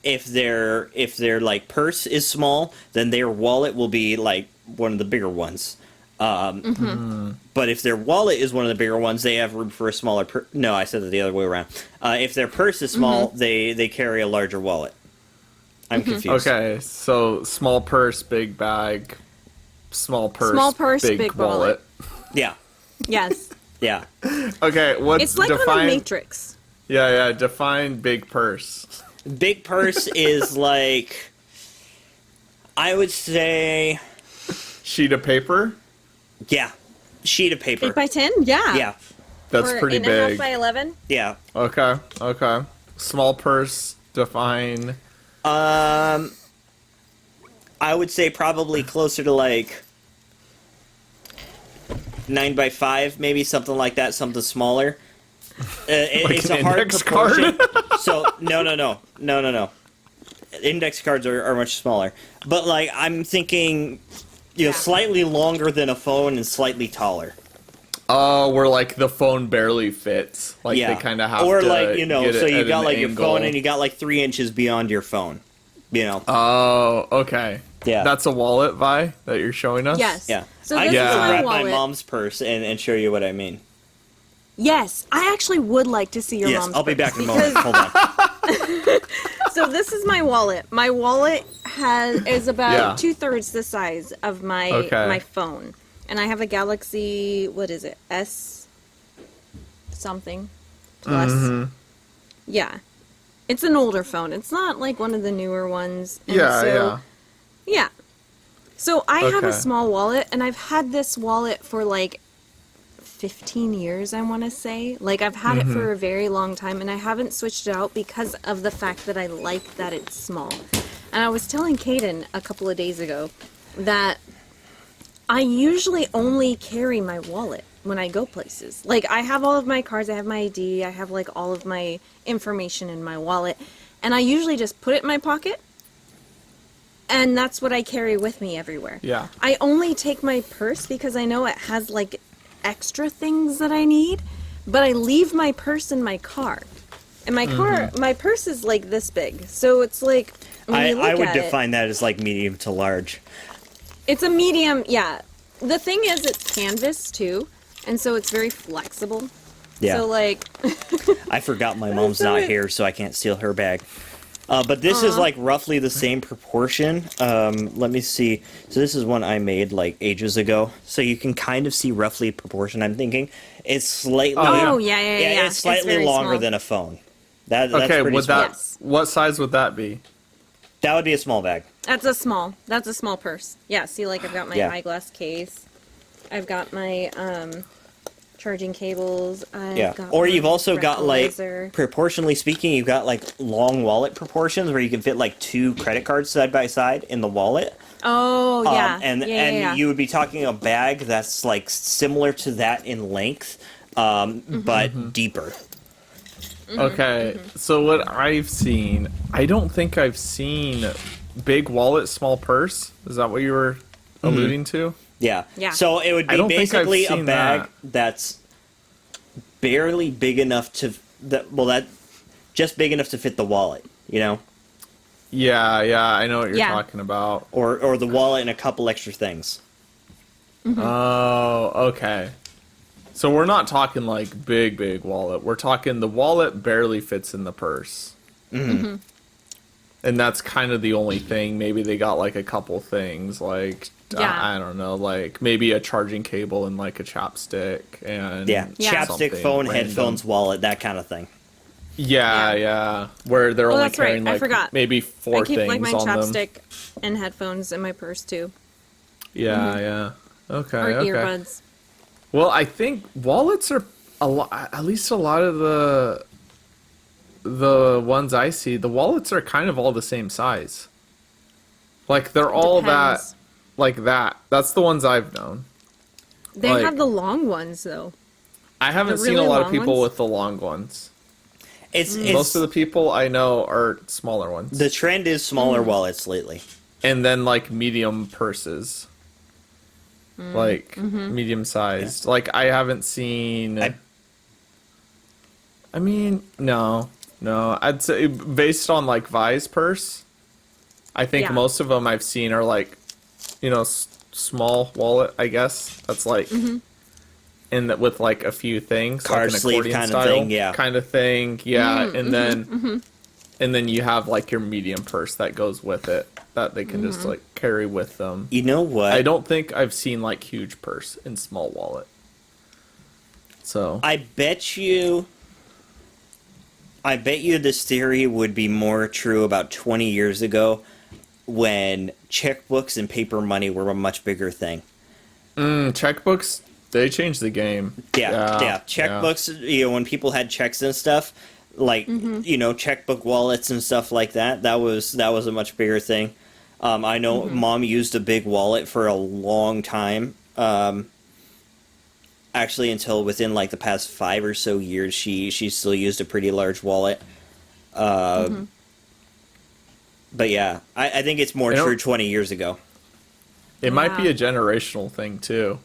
If their like purse is small, then their wallet will be like one of the bigger ones. But if their wallet is one of the bigger ones, they have room for a smaller purse. No, I said it the other way around. If their purse is small, they carry a larger wallet. I'm confused. Okay, so small purse, big bag, small purse, big wallet. Yeah. Yes. Yeah. Okay, what's It's like on a matrix. Yeah, define big purse. Big purse is like, I would say, sheet of paper? yeah, sheet of paper. 8 by 10? Yeah. Yeah. That's Or pretty 8.5 big. by 11? Yeah. Okay. Small purse, define. I would say probably closer to like 9 by 5, maybe something like that, something smaller. It's a hard proportion. So no. Index cards are much smaller, but like I'm thinking, slightly longer than a phone and slightly taller. Oh, where like the phone barely fits. Like they kind of have or to. Like so you got like angle. your phone and you got like 3 inches beyond your phone. Oh, okay. Yeah. That's a wallet, Vi, that you're showing us? Yes. Yeah. So I this can is my grab wallet. my mom's purse and show you what I mean. Yes. I actually would like to see your Yes, mom's I'll be purse back in a moment. Hold on. So this is my wallet. My wallet is about 2/3 the size of my my phone. And I have a Galaxy, what is it? S something plus. Yeah. It's an older phone. It's not like one of the newer ones. And yeah. So I have a small wallet, and I've had this wallet for like 15 years, I want to say. Like, I've had it for a very long time, and I haven't switched it out because of the fact that I like that it's small. And I was telling Kaden a couple of days ago that I usually only carry my wallet when I go places. Like, I have all of my cards, I have my ID, I have like all of my information in my wallet, and I usually just put it in my pocket, and that's what I carry with me everywhere. Yeah. I only take my purse because I know it has like extra things that I need, but I leave my purse in my car. And my my purse is like this big. So it's like, when you look I would at define that as like medium to large. it's a medium, yeah. The thing is, it's canvas too, and so it's very flexible. Yeah. So like, I forgot my mom's not here, so I can't steal her bag. But this is like roughly the same proportion. Let me see. So this is one I made like ages ago. So you can kind of see roughly proportion. I'm thinking it's slightly. oh yeah. It's slightly very longer small. than a phone. That's Okay, pretty would small. that Yes. what size would that be? That would be a small bag. That's a small purse. Yeah, see, like I've got my Yeah. eyeglass case. I've got my charging cables. I've got Or my you've also got like, breathalyzer. proportionally speaking, you've got like long wallet proportions where you can fit like 2 credit cards side by side in the wallet. Oh yeah, And you would be talking a bag that's like similar to that in length, but deeper. Okay, so what I've seen, I don't think I've seen big wallet, small purse. Is that what you were alluding to? Yeah. Yeah. So it would I be don't think I've basically a seen bag that. that's barely big enough to just big enough to fit the wallet, you know, Yeah, I know what you're Yeah. talking about. or the wallet and a couple extra things. Oh, okay. So we're not talking like big wallet. We're talking the wallet barely fits in the purse. And that's kind of the only thing. Maybe they got like a couple things, like Yeah. I don't know, like maybe a charging cable and like a chapstick and Yeah. Chapstick, something phone, random. headphones, wallet, that kind of thing. Yeah. Where they're Oh, only that's right. carrying I like forgot. maybe 4 I keep things like my on them. chapstick and headphones in my purse too. Yeah, yeah. Okay, Or okay. earbuds. Well, I think wallets are a lot. At least a lot of the ones I see, the wallets are kind of all the same size. Like they're all that, Depends. like that. That's the ones I've known. They Like, have the long ones though. I haven't the seen a really lot of long people ones? with the long ones. It's Most of the people I know are smaller ones. the trend is smaller wallets lately. And then like medium purses. Like medium sized. Like I haven't seen I mean, no. No. I'd say based on like Vi's purse, I think Yeah. most of them I've seen are like, small wallet, I guess. That's like in that with like a few things, Card like an sleeve accordion kind of style thing, yeah. kind of thing. Yeah, and then you have like your medium purse that goes with it that they can just like carry with them. You know what? I don't think I've seen like huge purse in small wallet. So I bet you this theory would be more true about 20 years ago when checkbooks and paper money were a much bigger thing. checkbooks, they changed the game. Yeah. Checkbooks, when people had checks and stuff, like, checkbook wallets and stuff like that, that was a much bigger thing. I know Mom used a big wallet for a long time. Actually, until within like the past 5 or so years, she still used a pretty large wallet. But yeah, I think it's more true 20 years ago. It might be Yeah. a generational thing too.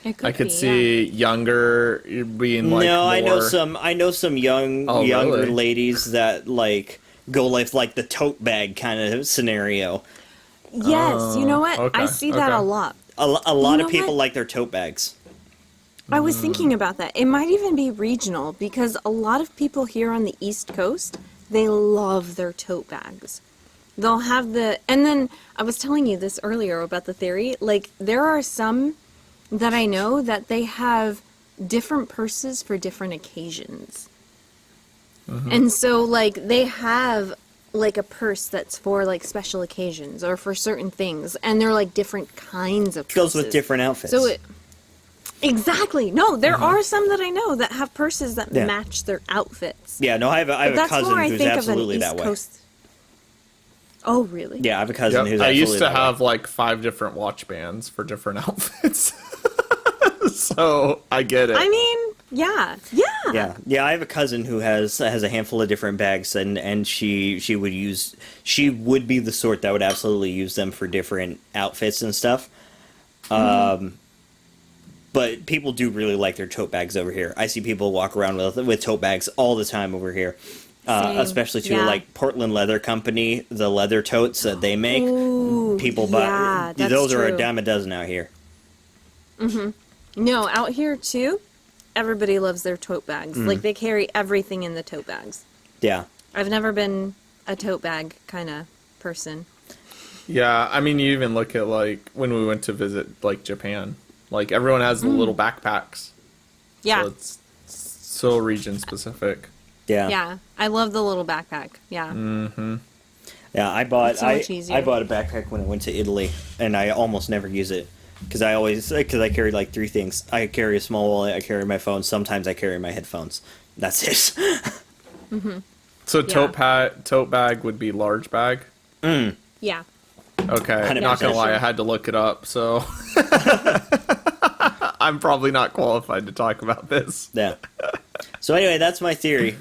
It could I could be, see younger being like No, I know more- some younger really? ladies that like go like the tote bag kind of scenario. Yes, you know what? okay, I see that okay. a lot. A lot know of people what? like their tote bags. I was thinking about that. It might even be regional because a lot of people here on the East Coast, they love their tote bags. They'll have and then I was telling you this earlier about the theory. Like, there are some that I know that they have different purses for different occasions. And so, like, they have like a purse that's for like special occasions or for certain things, and they're like different kinds of purses. Goes with different outfits. So exactly. No, there are some that I know that have purses that Yeah. match their outfits. Yeah, no, I have But a that's cousin more, I who's think, absolutely of an that East way. Coast. Oh, really? Yeah, I have a cousin Yep. who's I absolutely used to that way. have like 5 different watch bands for different outfits. So I get it. I mean, yeah. Yeah. I have a cousin who has a handful of different bags, and she would be the sort that would absolutely use them for different outfits and stuff. But people do really like their tote bags over here. I see people walk around with tote bags all the time over here. Same. Especially too, Yeah. like Portland Leather Company, the leather totes that they make. Ooh, People buy yeah, that's those are a true. dime a dozen out here. No, out here too, everybody loves their tote bags. Like, they carry everything in the tote bags. Yeah. I've never been a tote bag kind of person. Yeah, I mean, you even look at like when we went to visit like Japan. Like everyone has the little backpacks. Yeah. So it's so region specific. Yeah. Yeah. I love the little backpack. Yeah. Yeah, I bought It's so much easier. I bought a backpack when I went to Italy, and I almost never use it because I carry like 3 things. I carry a small wallet, I carry my phone, sometimes I carry my headphones. That's it. So Yeah. tote bag would be large bag. Yeah. Okay, 100%. not gonna lie, Sure. I had to look it up, so I'm probably not qualified to talk about this. Yeah. So anyway, that's my theory.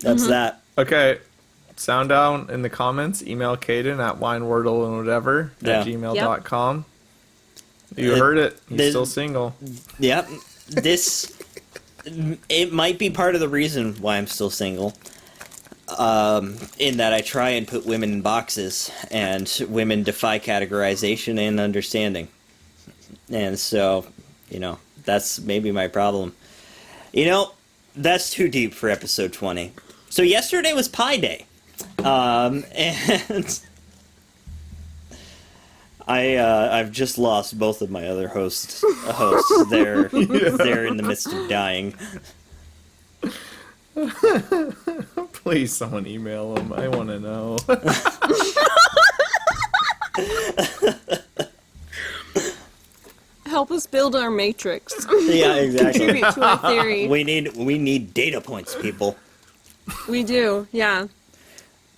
That's that. Okay, sound down in the comments. Email Caden at winewordle and whatever Yeah. at gmail.com. You heard it. He's this- still single. Yep. It might be part of the reason why I'm still single. In that I try and put women in boxes, and women defy categorization and understanding. And so, that's maybe my problem. That's too deep for episode 20. So yesterday was Pi Day. And I've just lost both of my other hosts. They're in the midst of dying. Please, someone email him. I want to know. help us build our matrix. Yeah, exactly. Contribute to our theory. We need data points, people. We do, yeah.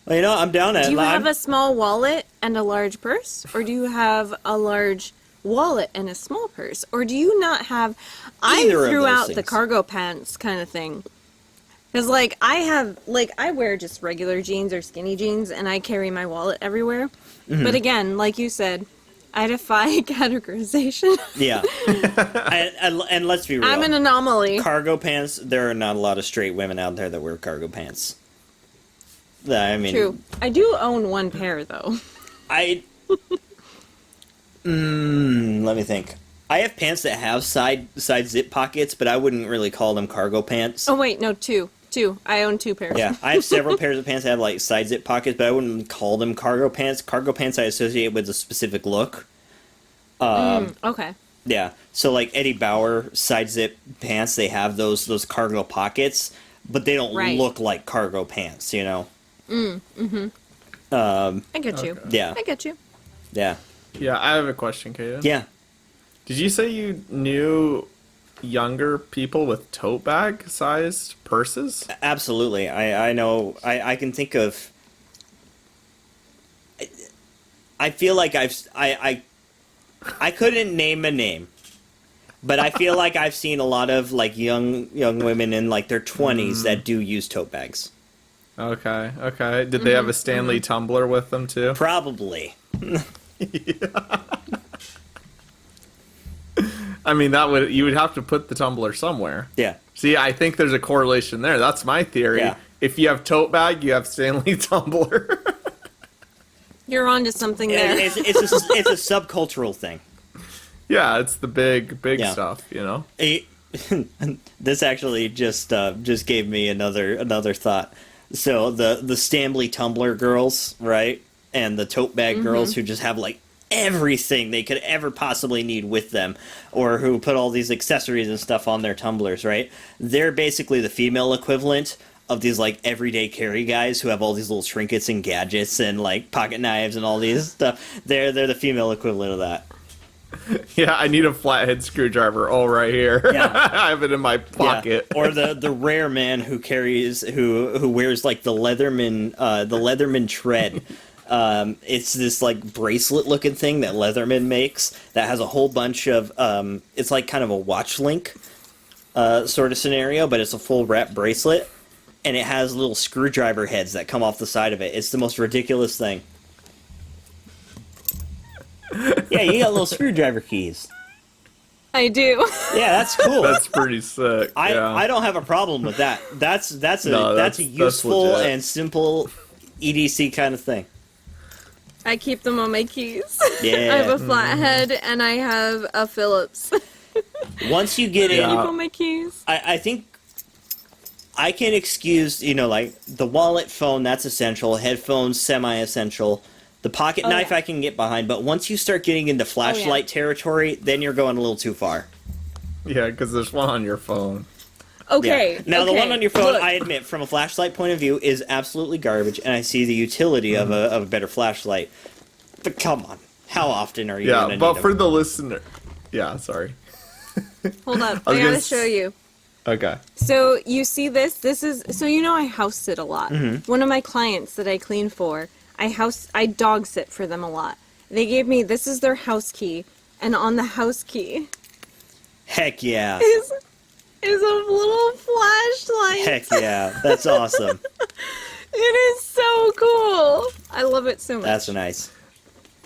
Well, you know, I'm down at. Do you have a small wallet and a large purse? Or do you have a large wallet and a small purse? Or do you not have... I Either of threw those out the things. cargo pants kind of thing. Because, like, I wear just regular jeans or skinny jeans, and I carry my wallet everywhere. Mm-hmm. But again, like you said, I defy categorization. Yeah. and let's be real. I'm an anomaly. Cargo pants, there are not a lot of straight women out there that wear cargo pants. I mean, True. I do own one pair, though. let me think. I have pants that have side zip pockets, but I wouldn't really call them cargo pants. Oh, wait, no, two. I own 2 pairs. Yeah, I have several pairs of pants that have like side zip pockets, but I wouldn't call them cargo pants. Cargo pants I associate with a specific look. Okay. Yeah, so like Eddie Bauer side zip pants, they have those cargo pockets, but they don't Right. look like cargo pants, you know? I get you. Yeah, I get you. yeah, Yeah, I have a question, Kaden. yeah. Did you say you knew younger people with tote bag sized purses? Absolutely. I know. I can think of. I feel like I couldn't name a name, but I feel like I've seen a lot of like young women in like their 20s that do use tote bags. Okay. Did they have a Stanley tumbler with them too? Probably. I mean, you would have to put the tumbler somewhere. Yeah. See, I think there's a correlation there. That's my theory. Yeah. If you have tote bag, you have Stanley tumbler. You're onto something there. It's a subcultural thing. Yeah, it's the big Yeah. stuff, you know. This actually just gave me another thought. So the Stanley tumbler girls, right, and the tote bag girls who just have like everything they could ever possibly need with them, or who put all these accessories and stuff on their tumblers, right? They're basically the female equivalent of these like everyday carry guys who have all these little trinkets and gadgets and like pocket knives and all these stuff. They're the female equivalent of that. Yeah, I need a flathead screwdriver. Oh, right here. Yeah. I have it in my pocket. Yeah. Or the rare man who wears like the Leatherman tread. It's this like bracelet looking thing that Leatherman makes that has a whole bunch of it's like kind of a watch link sort of scenario, but it's a full wrap bracelet, and it has little screwdriver heads that come off the side of it. It's the most ridiculous thing. Yeah, you got little screwdriver keys. I do. Yeah, that's cool. That's pretty sick. I don't have a problem with that. That's a useful legit. and simple EDC kind of thing. I keep them on my keys. Yeah. I have a flathead and I have a Phillips. Once you get I in, keep on my keys. I think I can excuse, like the wallet, phone, that's essential. Headphones, semi-essential. The pocket knife yeah. I can get behind, but once you start getting into flashlight territory, then you're going a little too far. Yeah, because there's one on your phone. Okay. Yeah. Now, the one on your phone, look. I admit, from a flashlight point of view, is absolutely garbage, and I see the utility of a better flashlight. But come on, how often are you going to Yeah, need but them? for the listener... Yeah, sorry. Hold up. I was I gonna gotta show you. Okay. So you see this? This is so I house sit a lot. One of my clients that I clean for, I dog sit for them a lot. They gave me this is their house key, and on the house key Heck yeah. is a little flashlight. Heck yeah. That's awesome. It is so cool. I love it so much. That's nice.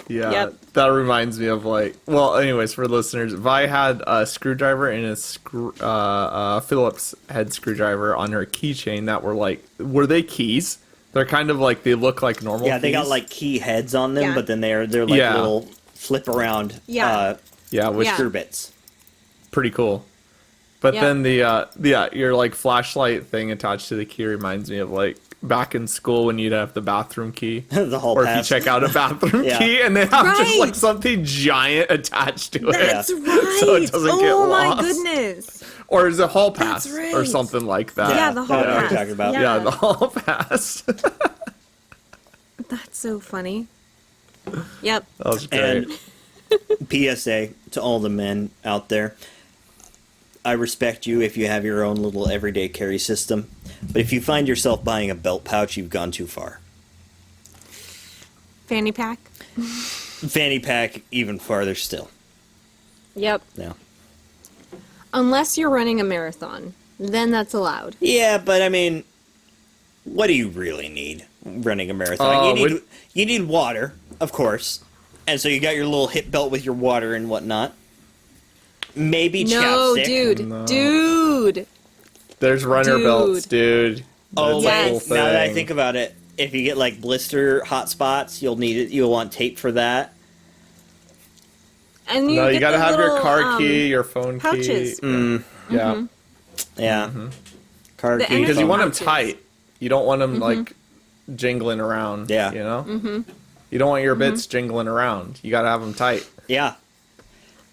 Yeah, Yep. that reminds me of anyways, for listeners, Vi had a screwdriver and a Phillips head screwdriver on her keychain that were they keys? They're kind of like, they look like normal Yeah, they got keys. like key heads on them, Yeah. but then they're like Yeah. little flip around Yeah. Yeah, which Yeah. screw bits. pretty cool. But Yeah. then your like flashlight thing attached to the key reminds me of like back in school when you'd have the bathroom key. The whole Or pass. if you check out a bathroom Yeah. key and they have just Right. like something giant attached to it. That's right. So it doesn't get oh my lost. goodness. Or is it hall pass That's right. or something like that? Yeah, the hall I know what pass. you're talking about. Yeah. Yeah, the hall pass. That's so funny. Yep. That was great. And PSA to all the men out there. I respect you if you have your own little everyday carry system, but if you find yourself buying a belt pouch, you've gone too far. Fanny pack. Fanny pack, even farther still. Yep. Yeah. Unless you're running a marathon, then that's allowed. Yeah, but I mean, what do you really need running a marathon? You need water, of course, and so you got your little hip belt with your water and whatnot. Maybe No, chapstick. dude. No. Dude. There's runner Dude. belts, dude. Oh, That's Yes. a whole now that I thing. think about it, if you get like blister hot spots, you'll need it. You'll want tape for that. And No, you get gotta the have your little, car key, your phone pouches. key. Yeah. Yeah. Card The key. Because you want them Pouches. tight. You don't want them like jingling around. Yeah. You know. You don't want your bits jingling around. You gotta have them tight. Yeah.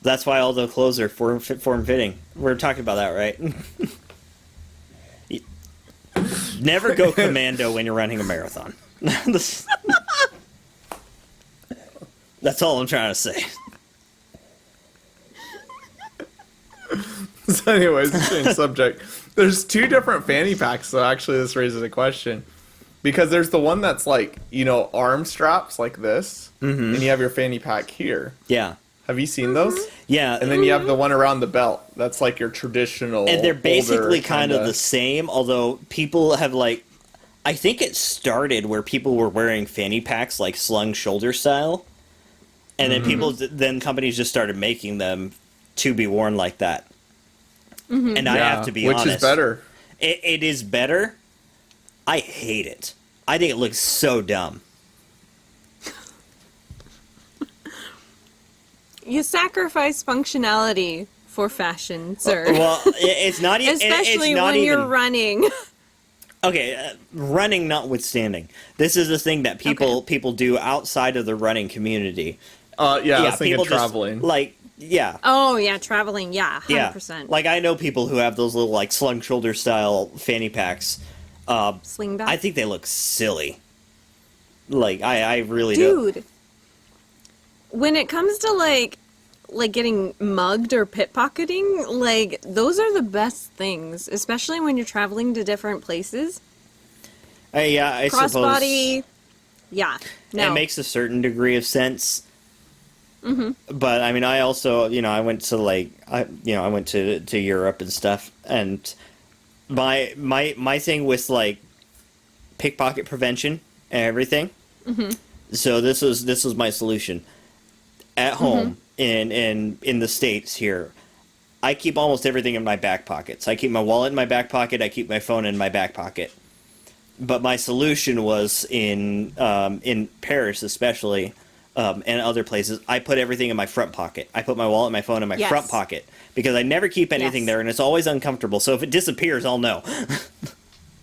That's why all the clothes are form fitting. We're talking about that, right? Never go commando when you're running a marathon. That's all I'm trying to say. So anyways, change subject. There's two different fanny packs, so actually this raises a question. Because there's the one that's like, arm straps like this, and you have your fanny pack here. Yeah. Have you seen those? Yeah. And then you have the one around the belt. That's like your traditional. And they're basically older kind of kinda- the same, although people have I think it started where people were wearing fanny packs like slung shoulder style. And then then companies just started making them to be worn like that. And I have to be honest. Which is better? It is better. I hate it. I think it looks so dumb. You sacrifice functionality for fashion, sir. Well, it's not even. Especially it's not when even, you're running. Okay, running notwithstanding, this is a thing that people do outside of the running community. Yeah, I was thinking people traveling. Yeah. Oh, yeah, traveling. Yeah, 100%. Yeah. Like, I know people who have those little, slung shoulder style fanny packs. Sling back. I think they look silly. I really do. Dude, when it comes to, like getting mugged or pickpocketing, those are the best things, especially when you're traveling to different places. I suppose. Crossbody. Yeah. No. It makes a certain degree of sense. But I mean, I also, I went to I went to Europe and stuff, and my thing with pickpocket prevention and everything. So this was my solution. At home in the States here, I keep almost everything in my back pockets. I keep my wallet in my back pocket. I keep my phone in my back pocket. But my solution was in Paris, especially. And other places, I put everything in my front pocket. I put my wallet and my phone in my front pocket because I never keep anything there, and it's always uncomfortable. So if it disappears, I'll know.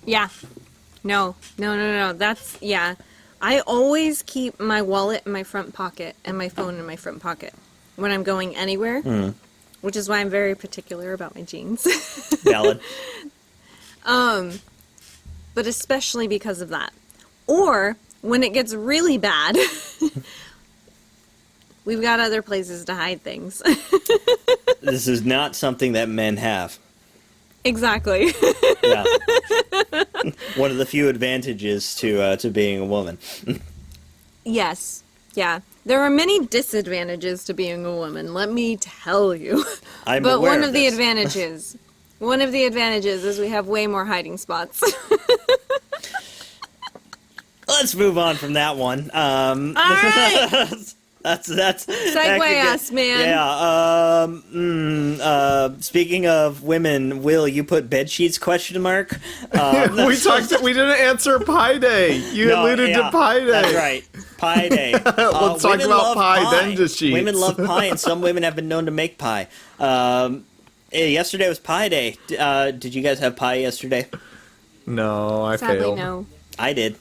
Yeah. No. That's, yeah. I always keep my wallet in my front pocket and my phone in my front pocket when I'm going anywhere, which is why I'm very particular about my jeans. Valid. But especially because of that. Or when it gets really bad, we've got other places to hide things. This is not something that men have. Exactly. Yeah. One of the few advantages to being a woman. Yes. Yeah. There are many disadvantages to being a woman, let me tell you. I'm But aware one of of the this. advantages, is we have way more hiding spots. Let's move on from that one. All right. That's Segue us, man. Yeah. Speaking of women, Will, you put bed sheets ? We didn't answer Pi Day. You alluded to Pi Day. That's right. Pie Day. Let's talk women about love pie, then just sheets. Women love pie, and some women have been known to make pie. Yesterday was Pie Day. Did you guys have pie yesterday? No, I Sadly, failed. no. I did.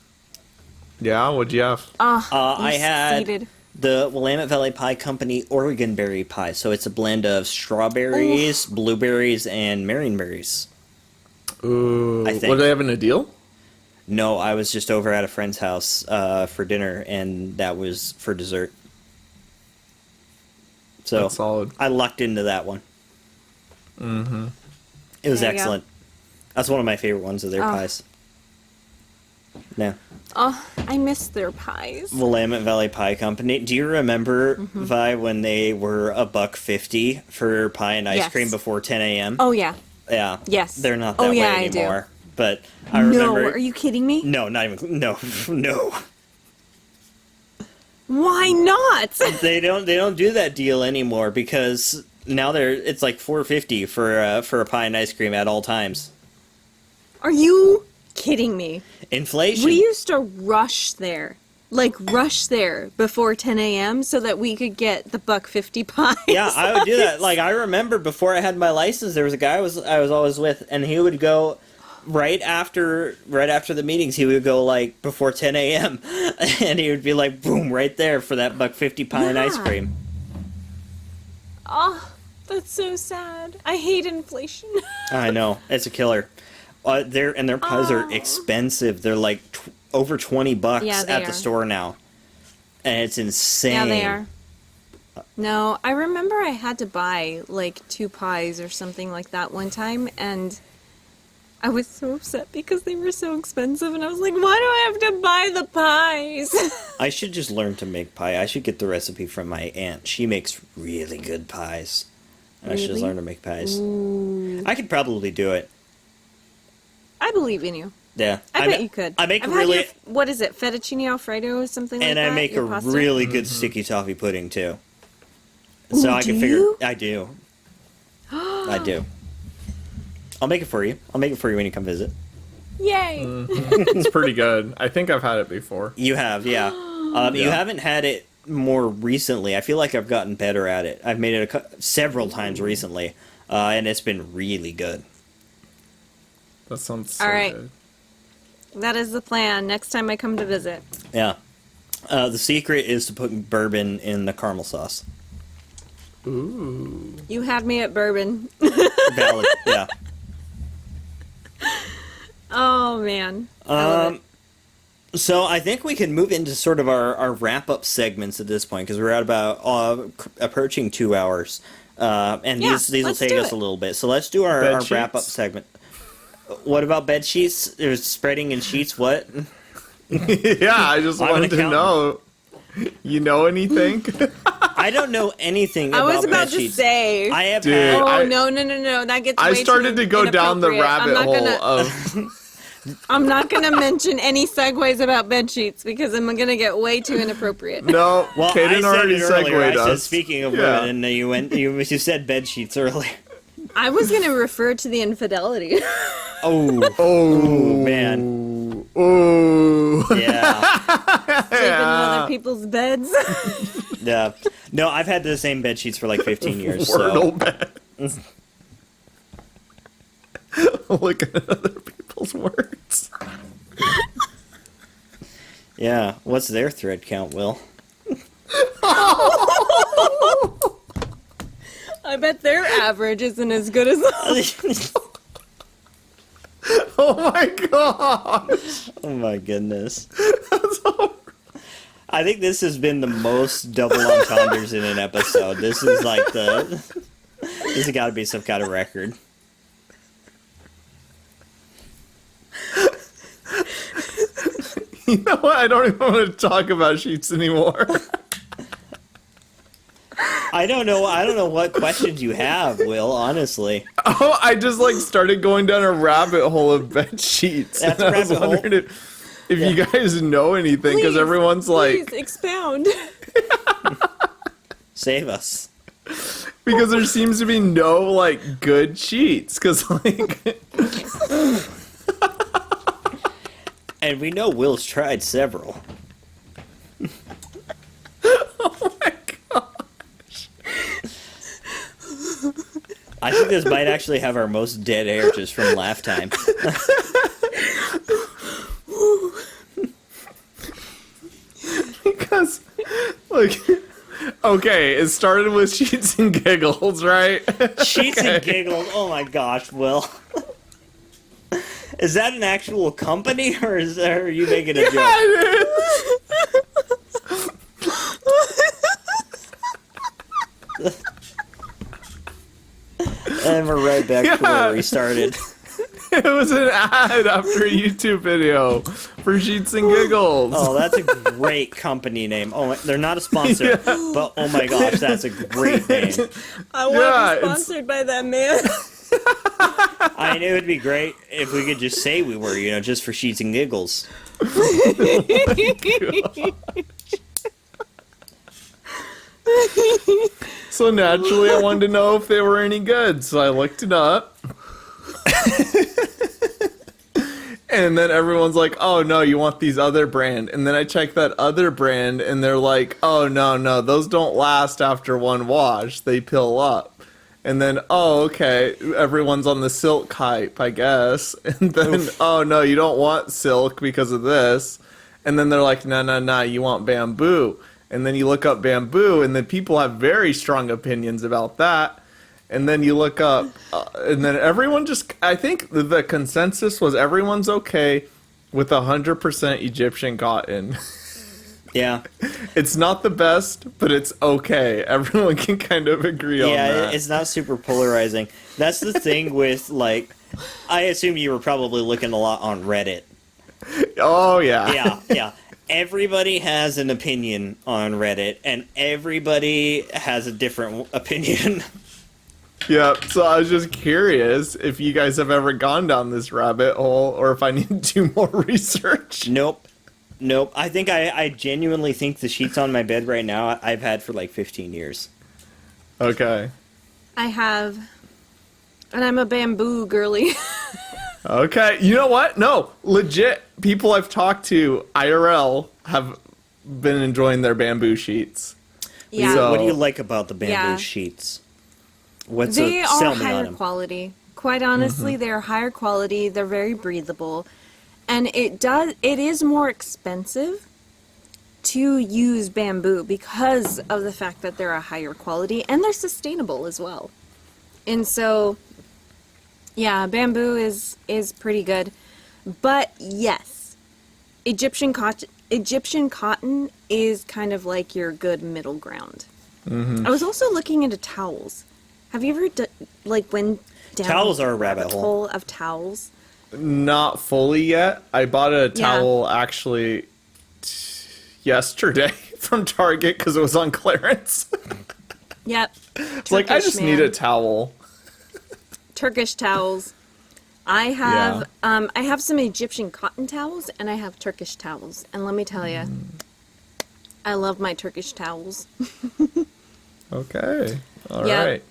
Yeah, what'd you have? I had succeeded. the Willamette Valley Pie Company Oregon Berry Pie. So it's a blend of strawberries, blueberries, and marionberries. Ooh, I think. were they having a deal? No, I was just over at a friend's house for dinner, and that was for dessert. So That's solid. I lucked into that one. Mm-hmm. It was There you go. excellent. That's one of my favorite ones of their Oh. pies. Yeah. Oh, I miss their pies. Willamette Valley Pie Company. Do you remember, Mm-hmm. Vi, when they were $1.50 for pie and ice Yes. cream before 10 a.m.? Oh, yeah. Yeah. Yes. They're not Oh, that yeah, way I do. anymore. But I No, remember. are you kidding me? No, not even. No, no. Why not? They don't do that deal anymore because now it's like $4.50 for a pie and ice cream at all times. Are you kidding me? Inflation. We used to rush there before 10 a.m. so that we could get the $1.50 pies. Yeah, I would do that. Like I remember before I had my license, there was a guy I was always with, and he would go right after the meetings. He would go like before 10 a.m. and he would be like, boom, right there for that $1.50 pie and ice Yeah. cream. Oh, that's so sad. I hate inflation. I know, it's a killer. Their pies are expensive. They're like over $20 Yeah, they at the are. store now, and it's insane. Yeah, they are. No, I remember I had to buy like 2 pies or something like that one time, and I was so upset because they were so expensive, and I was like, why do I have to buy the pies? I should just learn to make pie. I should get the recipe from my aunt. She makes really good pies. I should just Really? learn to make pies. Ooh. I could probably do it. I believe in you. Yeah. I bet you could. I make I've really, had what is it, fettuccine alfredo or something like and that? I make a your pasta? really good sticky toffee pudding too. Ooh, So I do can figure. you? I do. I do. I'll make it for you. I'll make it for you when you come visit. Yay! It's pretty good. I think I've had it before. You have, yeah. You Yeah. haven't had it more recently. I feel like I've gotten better at it. I've made it several times recently, and it's been really good. That sounds so All right. good. That is the plan. Next time I come to visit. Yeah. The secret is to put bourbon in the caramel sauce. Ooh. You had me at bourbon. Valid. Yeah. Oh man. I love it. So I think we can move into sort of our wrap-up segments at this point because we're at about approaching 2 hours, and Yeah, these will let's take do us it. a little bit. So let's do our Bed wrap-up sheets? segment. What about bed sheets? There's spreading in sheets. What? Yeah, I just I'm an wanted to know. You know anything? I don't know anything I about was about bed to sheets. say. I have Dude, had. Oh I- no! That gets. I way started too to go down the inappropriate. rabbit I'm not hole gonna, of I'm not gonna mention any segues about bed sheets because I'm gonna get way too inappropriate. no. Well, I Kaden said already it earlier. I segued said, us. speaking of Yeah. women, and you said bed sheets earlier. I was gonna refer to the infidelity. Oh, Oh man. Oh. yeah. Sleeping in other people's beds. Yeah. No, I've had the same bed sheets for like 15 years. Wordle So. bed. Look at other people's words. Yeah. What's their thread count, Will? I bet their average isn't as good as ours. Oh my gosh. Oh my goodness. I think this has been the most double entendres in an episode. This is like this has got to be some kind of record. You know what? I don't even want to talk about sheets anymore. I don't know what questions you have, Will, honestly. Oh, I just like started going down a rabbit hole of bed sheets. That's and a I was rabbit hole? wondering if you guys know anything, because Please, everyone's like, Please expound. Save us. because there seems to be no like good sheets, because like, And we know Will's tried several. oh my gosh. I think this might actually have our most dead air just from laugh time. Because like, okay, it started with sheets and giggles, right? Sheets and Okay. giggles. Oh my gosh, Will. Is that an actual company, or are you making a joke? Yeah, it is. And we're right back to where we started. It was an ad after a YouTube video for Sheets and Giggles. Oh, that's a great company name. Oh, they're not a sponsor, but oh my gosh, that's a great name. I want to be sponsored by that man. I knew it'd be great if we could just say we were, just for Sheets and Giggles. So naturally, I wanted to know if they were any good, so I looked it up. And then everyone's like, oh no, you want these other brand. And then I checked that other brand and they're like, oh no, those don't last after one wash. They pill up. And then, oh, okay, everyone's on the silk hype, I guess. And then, oof. Oh no, you don't want silk because of this. And then they're like, no, you want bamboo. And then you look up bamboo and then people have very strong opinions about that. And then you look up, and then everyone I think the consensus was everyone's okay with 100% Egyptian cotton. Yeah. It's not the best, but it's okay. Everyone can kind of agree on that. Yeah, it's not super polarizing. That's the thing with, I assume you were probably looking a lot on Reddit. Oh, yeah. Yeah. Everybody has an opinion on Reddit, and everybody has a different opinion. Yeah, so I was just curious if you guys have ever gone down this rabbit hole or if I need to do more research. Nope. I think I genuinely think the sheets on my bed right now I've had for 15 years. Okay. I have. And I'm a bamboo girly. Okay. You know what? No, legit. People I've talked to, IRL, have been enjoying their bamboo sheets. Yeah. So, what do you like about the bamboo sheets? They are on higher them? Quality. Quite honestly, they're higher quality. They're very breathable, and it is more expensive to use bamboo because of the fact that they're a higher quality and they're sustainable as well. And so, yeah, bamboo is pretty good. But yes, Egyptian cotton is kind of like your good middle ground. I was also looking into towels. Have you ever went down Towels are a rabbit hole of towels? Not fully yet. I bought a towel actually yesterday from Target because it was on clearance. Yep. It's like, I just need a towel. Turkish towels. I have some Egyptian cotton towels and I have Turkish towels. And let me tell you, I love my Turkish towels. Okay. All right.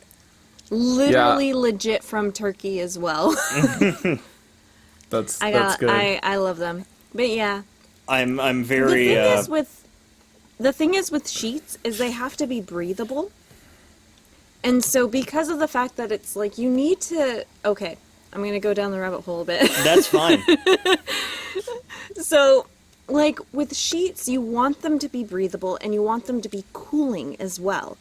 Literally legit from Turkey as well. That's good. I love them. But yeah. I'm very the thing is with sheets is they have to be breathable. And so because of the fact that it's you need to okay, I'm going to go down the rabbit hole a bit. That's fine. So with sheets, you want them to be breathable and you want them to be cooling as well.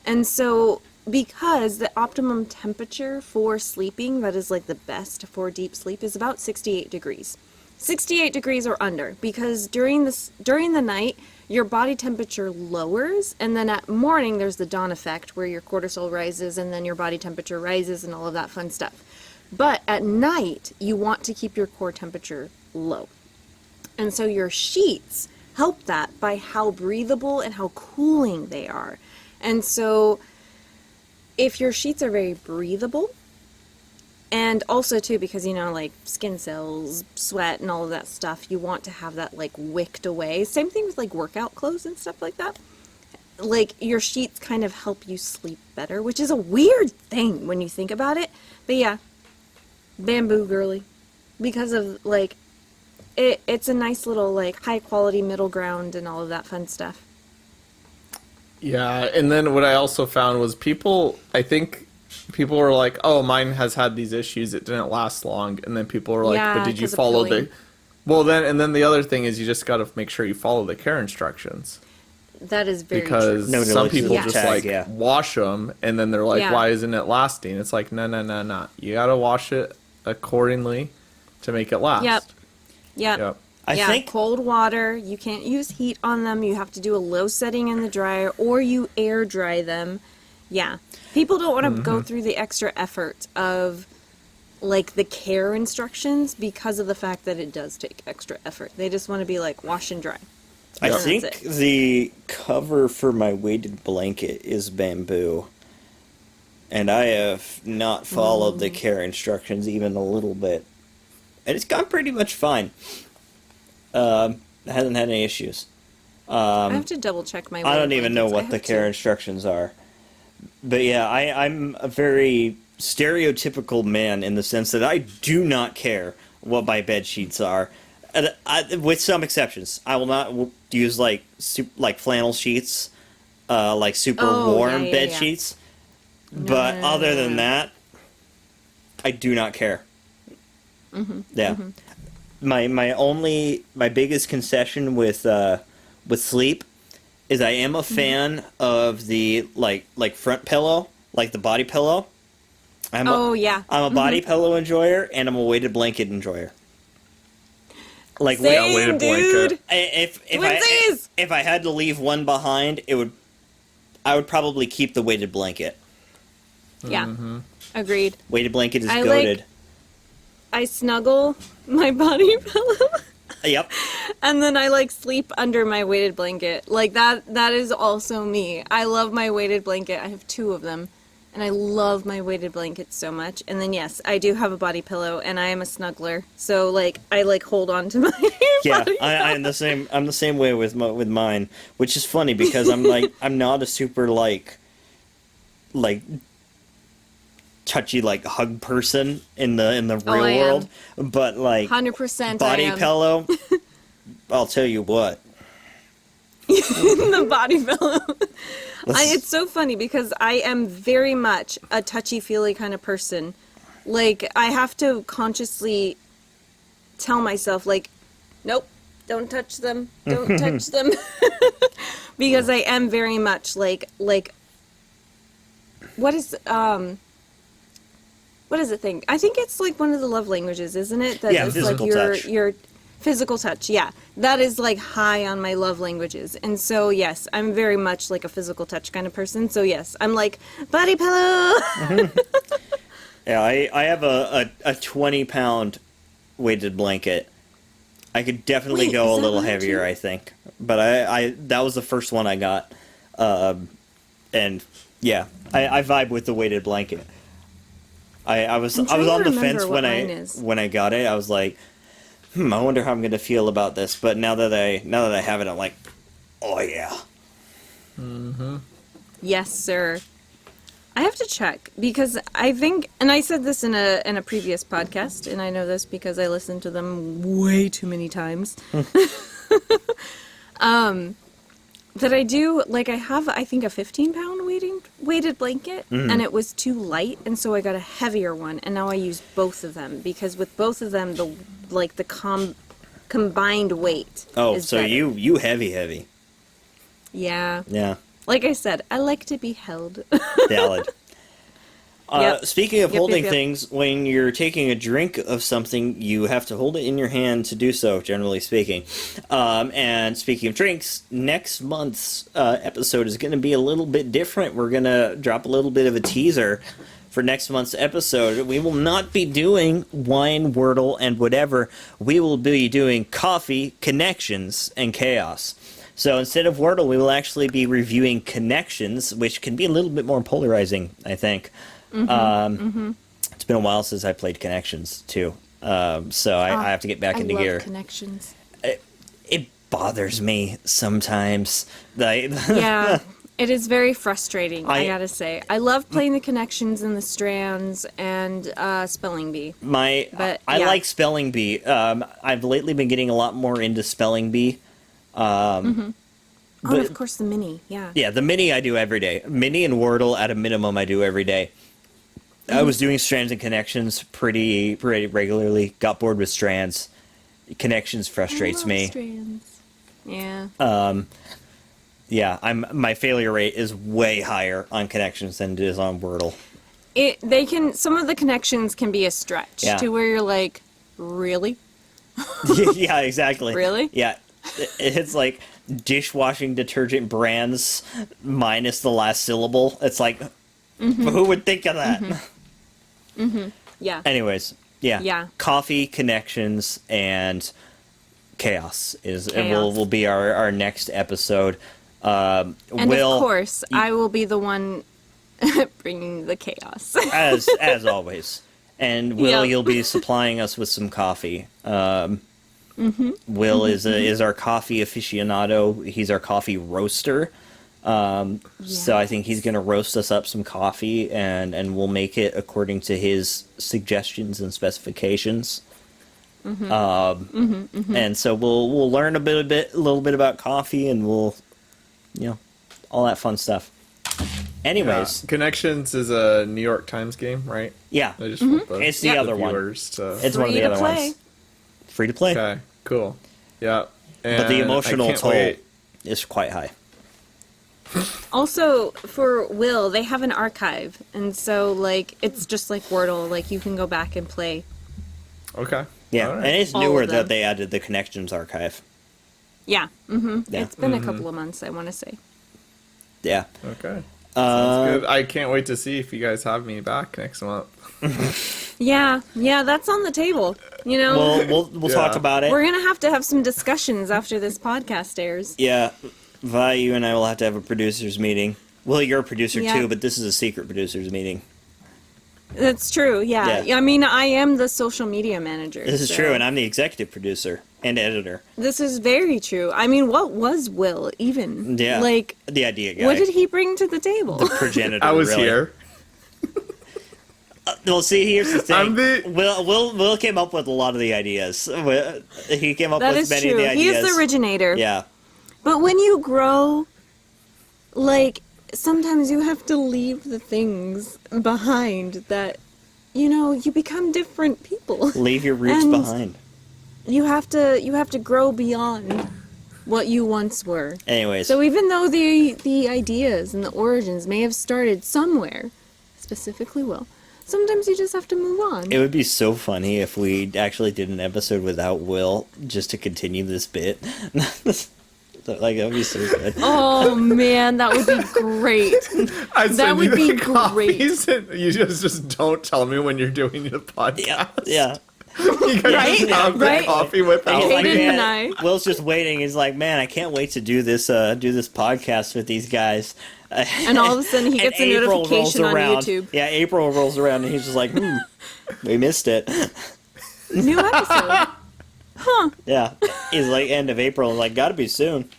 And so because the optimum temperature for sleeping, that is the best for deep sleep, is about 68 degrees. 68 degrees or under, because during the night, your body temperature lowers, and then at morning, there's the dawn effect, where your cortisol rises, and then your body temperature rises, and all of that fun stuff. But at night, you want to keep your core temperature low. And so your sheets help that by how breathable and how cooling they are. And so if your sheets are very breathable, and also too because skin cells, sweat, and all of that stuff, you want to have that wicked away. Same thing with workout clothes and stuff like that. Your sheets kind of help you sleep better, which is a weird thing when you think about it. But yeah, bamboo girly, because of it's a nice little high quality middle ground and all of that fun stuff. Yeah, and then what I also found was I think people were like, oh, mine has had these issues, it didn't last long. And then people were like, but did you follow and then the other thing is you just got to make sure you follow the care instructions. That is very because true. some people just wash them and then they're like, why isn't it lasting? It's like, no. You got to wash it accordingly to make it last. Yep. I think cold water, you can't use heat on them. You have to do a low setting in the dryer, or you air dry them. Yeah. People don't want to go through the extra effort of, like, the care instructions because of the fact that it does take extra effort. They just want to be like, wash and dry. I That's think it. the cover for my weighted blanket is bamboo. And I have not followed the care instructions even a little bit. And it's gone pretty much fine. Hasn't had any issues. I have to double check my I don't even know blankets. what the care instructions are. But yeah, I'm a very stereotypical man in the sense that I do not care what my bed sheets are. And with some exceptions. I will not use like flannel sheets, like super warm bed sheets. But other than that, I do not care. Yeah. My biggest concession with sleep is I am a fan of the like front pillow, like the body pillow. I'm a body pillow enjoyer, and I'm a weighted blanket enjoyer. Like Same, weighted dude. blanket. If I had to leave one behind, I would probably keep the weighted blanket. Yeah. Agreed. Weighted blanket is I goated. I snuggle my body pillow. Yep. And then I like sleep under my weighted blanket. Like that is also me. I love my weighted blanket. I have 2 of them. And I love my weighted blanket so much. And then yes, I do have a body pillow and I am a snuggler. So like I like hold on to my body I'm the same. I'm the same way with mine, which is funny because I'm not a super like touchy like hug person in the real world, but like 100% body pillow. I'll tell you what. The body pillow. It's so funny because I am very much a touchy-feely kind of person. Like, I have to consciously tell myself, like, nope, don't touch them, don't touch them. Because I am very much like, what is the thing? I think it's like one of the love languages, isn't it? That Yeah, is physical like touch. your physical touch, yeah. That is like high on my love languages. And so yes, I'm very much like a physical touch kind of person. So yes, I'm like, body pillow. Yeah, I have a 20-pound weighted blanket. I could definitely Wait, go is a that little mine heavier, too? I think. But I that was the first one I got. And yeah, I vibe with the weighted blanket. I was I'm trying on to the remember fence what when mine is. I got it. I was like, I wonder how I'm gonna feel about this. But now that I have it, I'm like, oh yeah. Yes, sir. I have to check because I think, and I said this in a previous podcast, and I know this because I listened to them way too many times. That I do, like, I have, I think, a 15-pound weighted blanket, and it was too light, and so I got a heavier one, and now I use both of them, because with both of them, the combined weight is so better. you heavy. Yeah. Yeah. Like I said, I like to be held. Valid. Yep. Speaking of Yep, holding yep. things, when you're taking a drink of something, you have to hold it in your hand to do so, generally speaking. And speaking of drinks, next month's episode is going to be a little bit different. We're going to drop a little bit of a teaser for next month's episode. We will not be doing wine, Wordle, and whatever. We will be doing coffee, connections, and chaos. So instead of Wordle, we will actually be reviewing connections, which can be a little bit more polarizing, I think. It's been a while since I played connections, too. So I have to get back into I love gear. connections. It bothers me sometimes. Yeah, it is very frustrating, I I- gotta say. I love playing the connections and the strands and spelling bee. I yeah. like spelling bee. I've lately been getting a lot more into spelling bee. And But- of course the mini, yeah. Yeah, the mini I do every day. Mini and Wordle at a minimum I do every day. I was doing strands and connections pretty regularly. Got bored with strands. Connections frustrates I love me. strands. Yeah. Yeah, my failure rate is way higher on connections than it is on Wordle. Some of the connections can be a stretch Yeah. to where you're like, really? Yeah, exactly. Really? Yeah, it's like dishwashing detergent brands minus the last syllable. It's like, Who would think of that? Yeah. Anyways, yeah. Yeah. Coffee, connections, and chaos Chaos. will be our next episode. And Will, of course, I will be the one bringing the chaos. as always. And Will, Yep. you'll be supplying us with some coffee. Will is our coffee aficionado. He's our coffee roaster. So I think he's going to roast us up some coffee, and we'll make it according to his suggestions and specifications. And so we'll learn a little bit about coffee, and we'll, all that fun stuff. Anyways, Connections is a New York Times game, right? yeah, I just want the, It's the other one. viewers to... it's one of Free the to other play. ones. Free to play, Okay, cool. Yeah. but the And I emotional can't toll wait. is quite high. Also, for Will, they have an archive, and so like it's just like Wordle. Like you can go back and play. Okay. Yeah, All right. and it's All newer of that them. they added the connections archive. Yeah. Yeah. It's been a couple of months, I want to say. Yeah. Okay. Sounds good. I can't wait to see if you guys have me back next month. Yeah, that's on the table. You know, We'll talk Yeah. about it. we're gonna have to have some discussions after this podcast airs. Yeah, Vi, you and I will have to have a producers meeting. Well, you're a producer Yeah. too, but this is a secret producers meeting. That's true. Yeah. Yeah. I mean, I am the social media manager. This is so- true, and I'm the executive producer and editor. This is very true. I mean, what was Will even? Yeah, Like, the idea guy. what did he bring to the table? Progenitor. I was really. here. Well, see, here's the thing. I'm the- Will came up with a lot of the ideas. He came up That with is many true. of the He ideas. is the originator. Yeah, But when you grow, like, sometimes you have to leave the things behind that, you become different people. leave your roots And- behind. You have to grow beyond what you once were. Anyways, So even though the ideas and the origins may have started somewhere, specifically Will, sometimes you just have to move on. it would be so funny if we actually did an episode without Will just to continue this bit. Like, that would be so good. Oh man, that would be great. I That send would you the be copies and you just don't tell me when you're doing the podcast. Yeah, yeah. You guys Right? just have the Right? coffee without He's me. like, Hayden man, and I. Will's just waiting. He's like, man, I can't wait to do this podcast with these guys. And all of a sudden he And gets a April rolls notification on around. YouTube. Yeah, April rolls around and he's just like, we missed it. New episode. Yeah, he's like, end of April. I'm like, gotta be soon.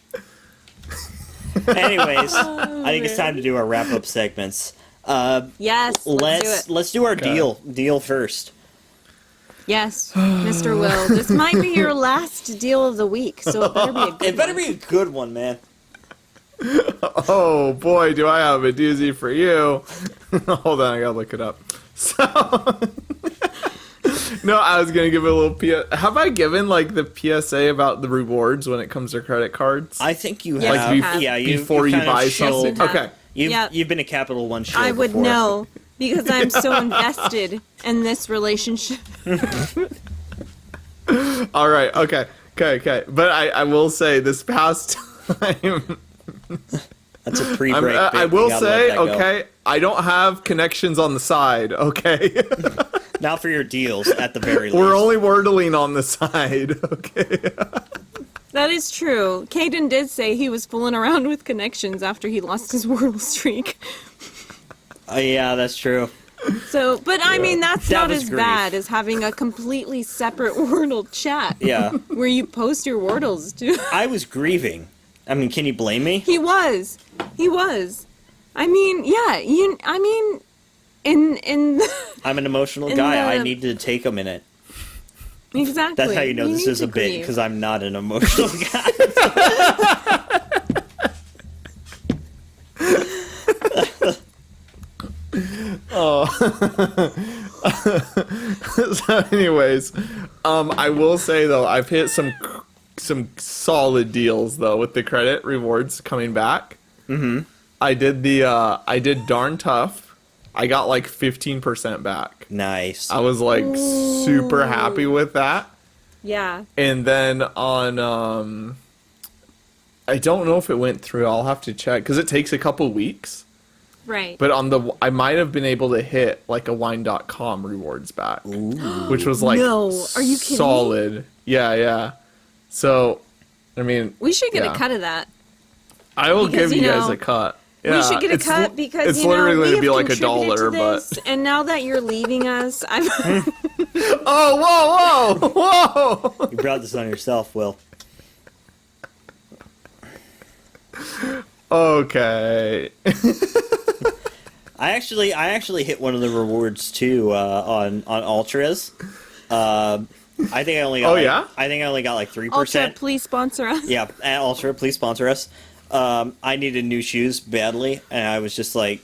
Anyways, I think it's time to do our wrap up segments. Yes, let's do it. Let's do our Okay. deal first. Yes, Mr. Will. This might be your last deal of the week, so it better be a good It better one. be a good one, man. Oh boy, do I have a doozy for you. Hold on, I gotta look it up. So, no, I was gonna give a little Have I given like the PSA about the rewards when it comes to credit cards? I think you Yes, have. you have. Yeah, Before you kind of buy showed- something. have. Okay. Yep. You've been a Capital One show I would before. know because I'm so invested in this relationship. All right. Okay. But I will say this past time, That's a pre-break. I bit. We will gotta say, let that go. okay, I don't have connections on the side. Okay. Not for your deals, at the very least. We're only wordling on the side. Okay. That is true. Caden did say he was fooling around with connections after he lost his Wordle streak. Yeah, that's true. So, but I mean, that's That not was as grief. bad as having a completely separate Wordle chat. Yeah. Where you post your Wordles to. I was grieving. I mean, can you blame me? He was. I mean, yeah, in I'm an emotional In guy. I the- need to take a minute. exactly. That's how you know this need is a to bit, grieve. because I'm not an emotional guy. So, anyways, I will say though, I've hit some solid deals though with the credit rewards coming back. Mm-hmm. I did darn tough. I got like 15% back. Nice. I was like super happy with that. Yeah. And then on I don't know if it went through. I'll have to check because it takes a couple weeks. Right. But I might have been able to hit like a wine.com rewards back, which was like No, are you kidding me? solid. Yeah. So, I mean, We should get yeah. a cut of that. I will because, give you you guys know, a cut. We Yeah, should get a it's cut because it's you know literally we going to have be like contributed $1, to this, but and now that you're leaving us, I'm oh, whoa. You brought this on yourself, Will. Okay. I actually hit one of the rewards too on Ultras. I think I only got. Oh, like, yeah? I think I only got like 3%. Ultra. Please sponsor us. Yeah, at Ultra, please sponsor us. I needed new shoes badly, and I was just like,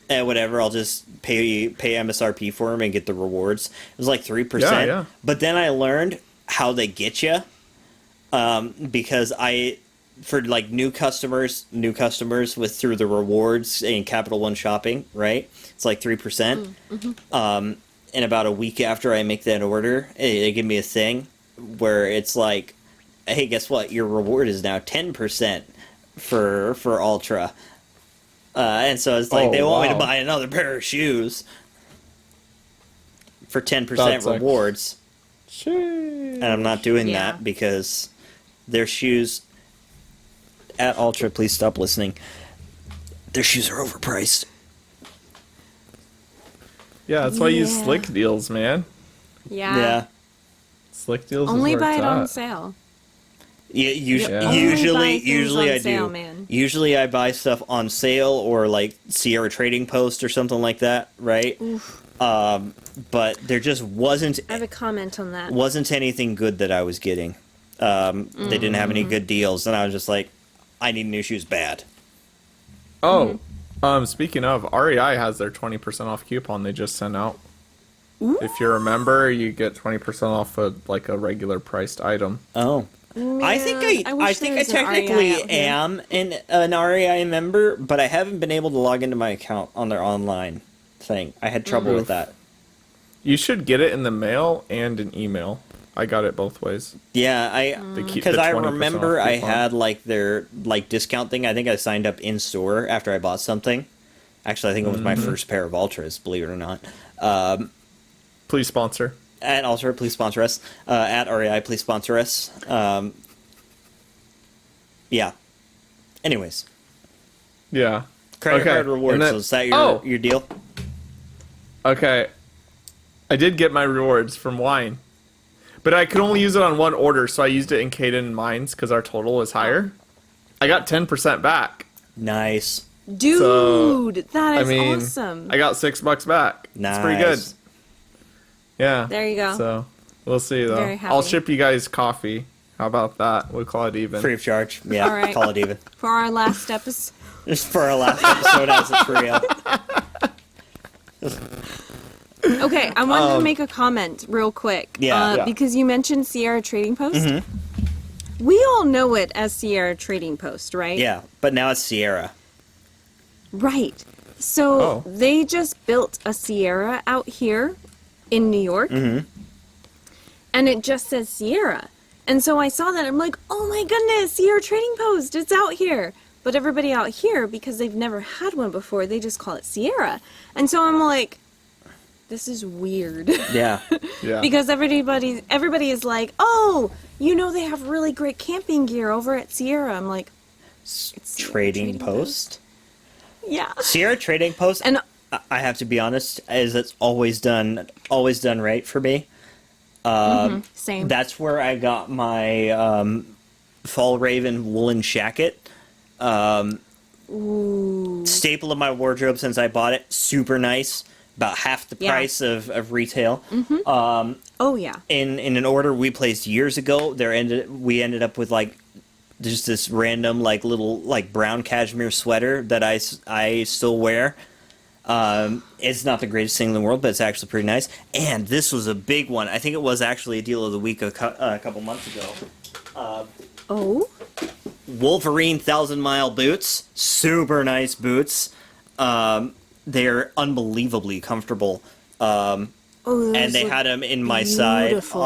whatever. I'll just pay MSRP for them and get the rewards. It was like 3%. Yeah. But then I learned how they get you, because for like new customers with through the rewards in Capital One Shopping, right? It's like 3%. And about a week after I make that order, they give me a thing where it's like, hey, guess what? Your reward is now 10% for Ultra. And so it's like, Oh, they want me to wow. buy another pair of shoes for 10% That's like- rewards. Sheesh. And I'm not doing Yeah. that because their shoes at Ultra, please stop listening. Their shoes are overpriced. Yeah, that's why you use Yeah. Slick Deals, man. Yeah. Slick Deals Only is where buy it's it on at. sale. Yeah, Yeah. Only usually buy things usually on I sale, do. man. Usually I buy stuff on sale or like Sierra Trading Post or something like that, right? But there just wasn't I have a comment on that. anything good that I was getting. They didn't have any good deals, and I was just like, I need new shoes bad. Oh, speaking of, REI has their 20% off coupon they just sent out. If you're a member, you get 20% off a regular priced item. Oh. I think I wish think there I was an REI technically out here. am an REI member, but I haven't been able to log into my account on their online thing. I had trouble with that. You should get it in the mail and an email. I got it both ways. Yeah, They keep because the I 20% remember off I coupon. had like their like discount thing. I think I signed up in store after I bought something. Actually, I think it was my first pair of Ultras, believe it or not. Please sponsor. At Ultra, please sponsor us. At REI, please sponsor us. Yeah. Anyways, Yeah. credit Okay, card rewards. and then- So is that Oh! your deal? Okay. I did get my rewards from wine. But I could only use it on one order, so I used it in Caden and Mines because our total was higher. I got 10% back. Nice. Dude, So, that I is mean, awesome. I got $6 back. It's pretty good. Nice. Yeah. There you go. So we'll see though. Very happy. I'll ship you guys coffee. How about that? We'll call it even. Free of charge. Yeah, All right. call it even. For our last episode. Just for our last episode as a trio. Okay, I wanted to make a comment real quick. Yeah. Because you mentioned Sierra Trading Post. We all know it as Sierra Trading Post, right? Yeah, but now it's Sierra. Right. So Oh. they just built a Sierra out here in New York. And it just says Sierra. And so I saw that. I'm like, oh my goodness, Sierra Trading Post. It's out here. But everybody out here, because they've never had one before, they just call it Sierra. And so I'm like, this is weird. Yeah. Yeah. Because everybody is like, oh, you know they have really great camping gear over at Sierra. I'm like, Sierra Trading Trading Post. yeah. Sierra Trading Post. And I have to be honest, as it's always done right for me. same. That's where I got my Fall Raven woolen jacket. Ooh. Staple of my wardrobe since I bought it. Super nice. About half the Yeah. price of retail. Oh yeah. In an order we placed years ago, we ended up with like just this random like little like brown cashmere sweater that I still wear. It's not the greatest thing in the world, but it's actually pretty nice. And this was a big one. I think it was actually a deal of the week a couple months ago. Oh. Wolverine 1,000-mile boots, super nice boots. They're unbelievably comfortable. Oh, And they had them in my size, beautiful.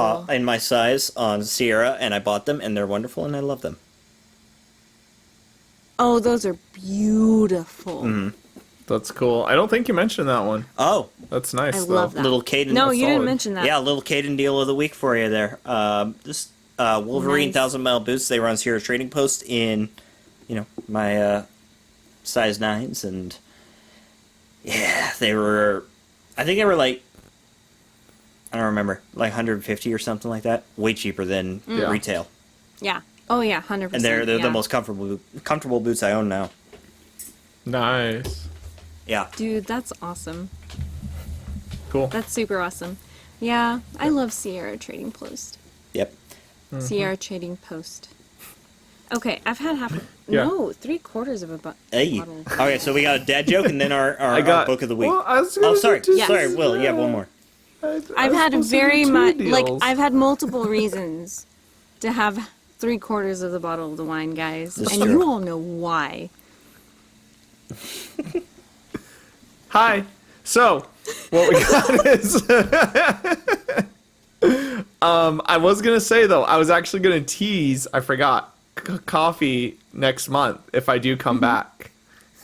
on Sierra, and I bought them, and they're wonderful, and I love them. Oh, those are beautiful. That's cool. I don't think you mentioned that one. Oh, That's nice. I though. love that. little Caden. No, That's you didn't solid. mention that. Yeah, little Caden deal of the week for you there. This Wolverine Nice. 1,000 mile boots. They were on Sierra Trading Post in, my size 9s, and yeah, they were. I think they were like, I don't remember, like 150 or something like that. Way cheaper than Yeah. retail, Yeah. Oh yeah, 100%. and they're yeah. the most comfortable boots I own now. Nice. Yeah. Dude, that's awesome. Cool. That's super awesome. Yeah, I love Sierra Trading Post. Yep. Sierra Trading Post. Okay, I've had half. Yeah. No, 3/4 of a Hey. bottle. Okay, so we got a dad joke and then our book of the week. Well, I was gonna Oh, do sorry. two- Yes. Sorry, Will. You have one more. I've had very much like deals. I've had multiple reasons to have 3/4 of the bottle of the wine, guys, That's and true. you all know why. Hi. So, what we got is I was going to say though, I was actually going to tease, I forgot, coffee next month if I do come back.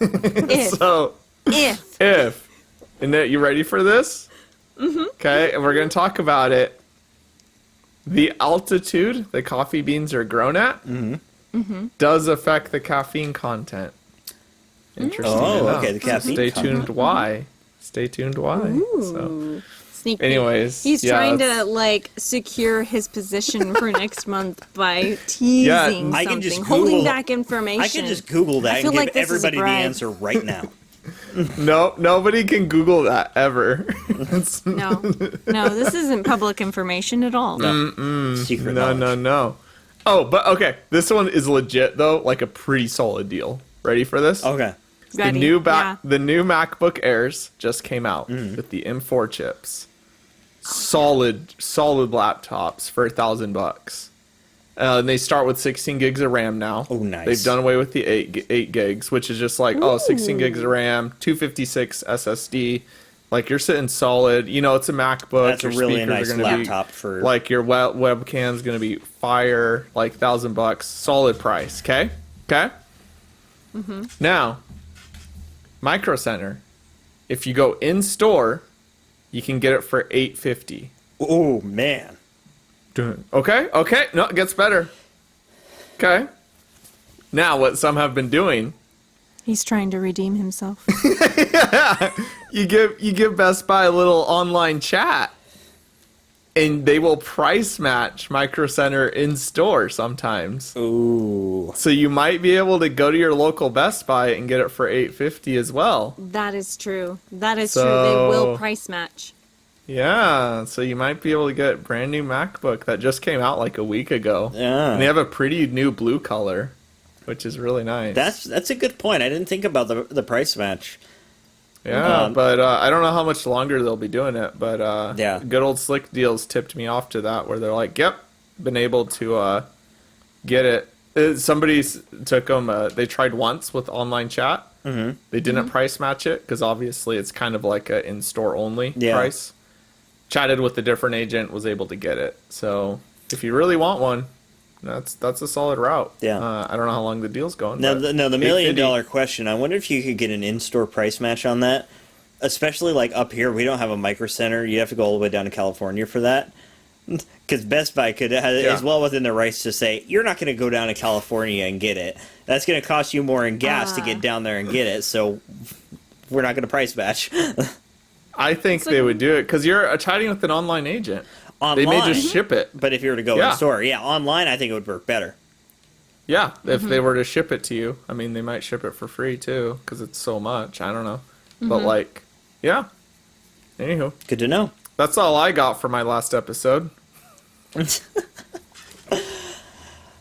If So, if and that you ready for this? Okay, and we're going to talk about it. The altitude the coffee beans are grown at does affect the caffeine content. Interesting. Oh, enough. okay, the caffeine Stay content. tuned. Why? Stay tuned. Why? So, Ooh, sneak peek. anyways, He's yeah, trying to that's- like secure his position for next month by teasing I can something, just holding Google- back information. I can just Google that I and feel give like this is a everybody the bribe. answer right now. No, nobody can Google that ever. It's- No, this isn't public information at all. No. Secret no, knowledge. no. Oh, but okay, this one is legit though, like a pretty solid deal. Ready for this? Okay. Ready? The new MacBook Airs just came out with the M4 chips. Solid laptops for $1,000. And they start with 16 gigs of RAM now. Oh, nice. They've done away with the 8 gigs, which is just like 16 gigs of RAM, 256 SSD. Like you're sitting solid. You know, it's a MacBook. That's a your really speakers nice are gonna be- laptop for. like your webcam's gonna be fire, like $1,000, solid price. Okay. Now, Micro Center, if you go in store, you can get it for $850. Oh man. Okay. No, it gets better. Okay. Now, what some have been doing, He's trying to redeem himself. you give Best Buy a little online chat, and they will price match Micro Center in store sometimes. Ooh. So you might be able to go to your local Best Buy and get it for $850 as well. That is true. That is So- true. They will price match. Yeah, so you might be able to get a brand new MacBook that just came out like a week ago. Yeah. And they have a pretty new blue color, which is really nice. That's a good point. I didn't think about the price match. Yeah, but I don't know how much longer they'll be doing it. But Yeah. good old Slick Deals tipped me off to that, where they're like, "Yep, been able to get it." Somebody took them. They tried once with online chat. Mm-hmm. They didn't price match it because obviously it's kind of like a in-store only Yeah. price. Chatted with a different agent, was able to get it. So if you really want one, that's a solid route. Yeah. I don't know how long the deal's going. Now, but the $1 $850. million question. I wonder if you could get an in-store price match on that. Especially like up here, we don't have a Micro Center. You have to go all the way down to California for that. Because Best Buy could is well within their rights to say you're not going to go down to California and get it. That's going to cost you more in gas to get down there and get it. So we're not going to price match. I think they would do it because you're chatting with an online agent. Online, They may just ship it. but if you were to go Yeah. in store, online, I think it would work better. Yeah, if they were to ship it to you. I mean, they might ship it for free too because it's so much. I don't know. But like, yeah. Anywho, Good to know. that's all I got for my last episode.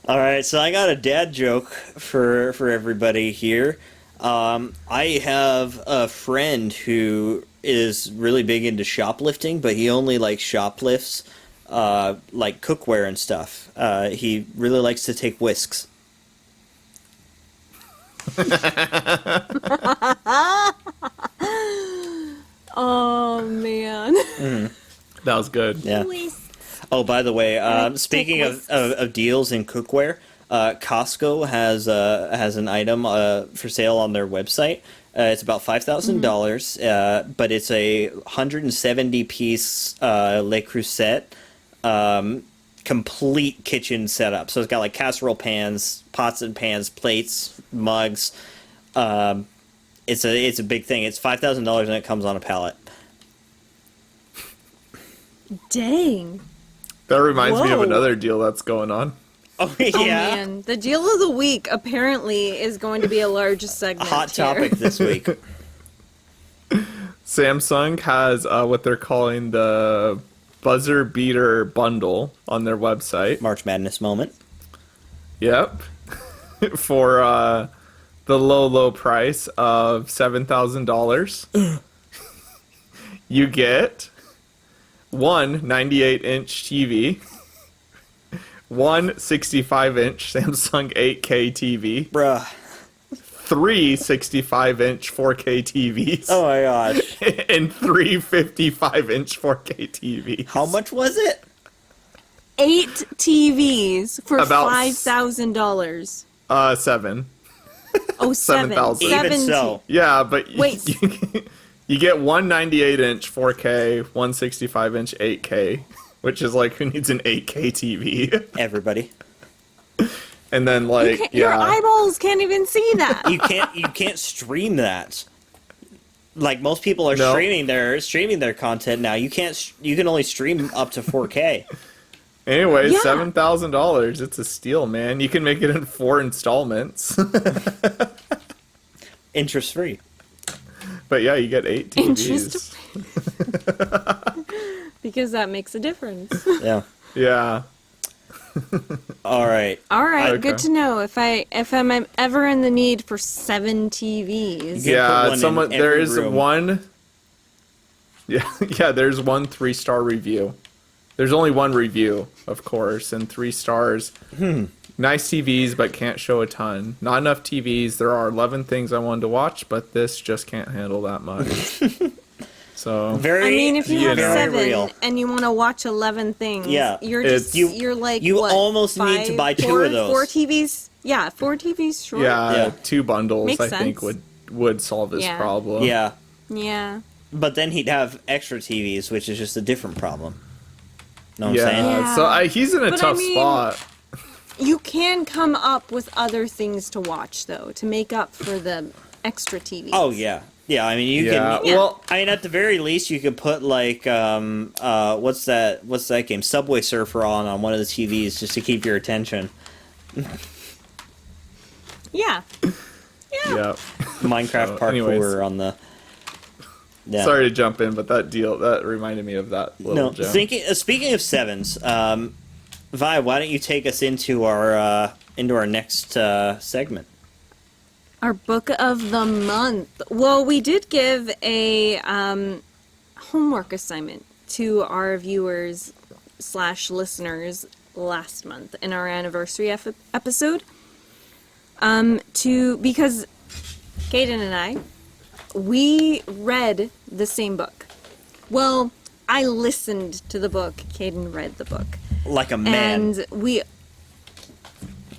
All right, so I got a dad joke for everybody here. I have a friend who is really big into shoplifting, but he only like shoplifts like cookware and stuff. He really likes to take whisks. Oh man. That was good. Yeah. Please. Oh, by the way, speaking take of, whisks. of deals in cookware, Costco has an item for sale on their website. It's about $5,000, but it's a 170-piece Le Creuset complete kitchen setup. So it's got like casserole pans, pots and pans, plates, mugs. It's a big thing. It's $5,000 and it comes on a pallet. Dang. That reminds me of Whoa. another deal that's going on. Oh yeah, Oh man, the deal of the week apparently is going to be a large segment. hot here. topic this week. Samsung has what they're calling the buzzer beater bundle on their website. March Madness moment. Yep. For the low price of $7,000. You get one 98-inch TV, one 65-inch Samsung 8K TV, Bruh. three 65-inch 4K TVs, Oh my gosh. and three 55-inch 4K TVs. How much was it? 8 TVs for About $5,000. 7. Oh, 7,000. Even 17. so. Yeah, but Wait. you get one 98-inch 4K, one 65-inch 8K, which is like, who needs an 8K TV? Everybody. And then like, Your yeah, eyeballs can't even see that. You can't stream that. Like most people are No. streaming their content now. You can only stream up to 4K. Anyways, Yeah. $7,000. It's a steal, man. You can make it in 4 installments. Interest free. But yeah, you get 8 TVs. Interest- Because that makes a difference. Yeah. Yeah. All right. All right, Okay. good to know. If I'm ever in the need for 7 TVs. You can put one in There every is room. one. Yeah, yeah. There's one 3-star review. There's only one review, of course, and 3 stars. Nice TVs, but can't show a ton. Not enough TVs. There are 11 things I wanted to watch, but this just can't handle that much. So Very. I mean, if you have know. very 7 real. and you want to watch 11 things, Yeah, you're it's- just You- you're like you what, almost need to 5, buy 2 4 of those. 4 TVs. Yeah, 4 TVs. Sure. yeah, Yeah. 2 bundles Makes I think sense. would solve this Yeah. problem. Yeah, Yeah. but then he'd have extra TVs, which is just a different problem. Know what I'm Yeah. saying? Yeah. So he's in a But I tough mean- spot. You can come up with other things to watch though to make up for the extra TVs. Oh yeah, yeah. I mean, you Yeah. can. Yeah. Well, I mean, at the very least, you could put like what's that game, Subway Surfer on one of the TVs just to keep your attention. Yeah. yeah. Minecraft So, parkour anyways. on the. Yeah. Sorry to jump in, but that reminded me of that little No, gem. speaking of sevens, Vi, why don't you take us into our next segment? Our book of the month. Well, we did give a homework assignment to our viewers / listeners last month in our anniversary episode. Because Kaden and I, we read the same book. Well, I listened to the book. Kaden read the book. Like a man. And we...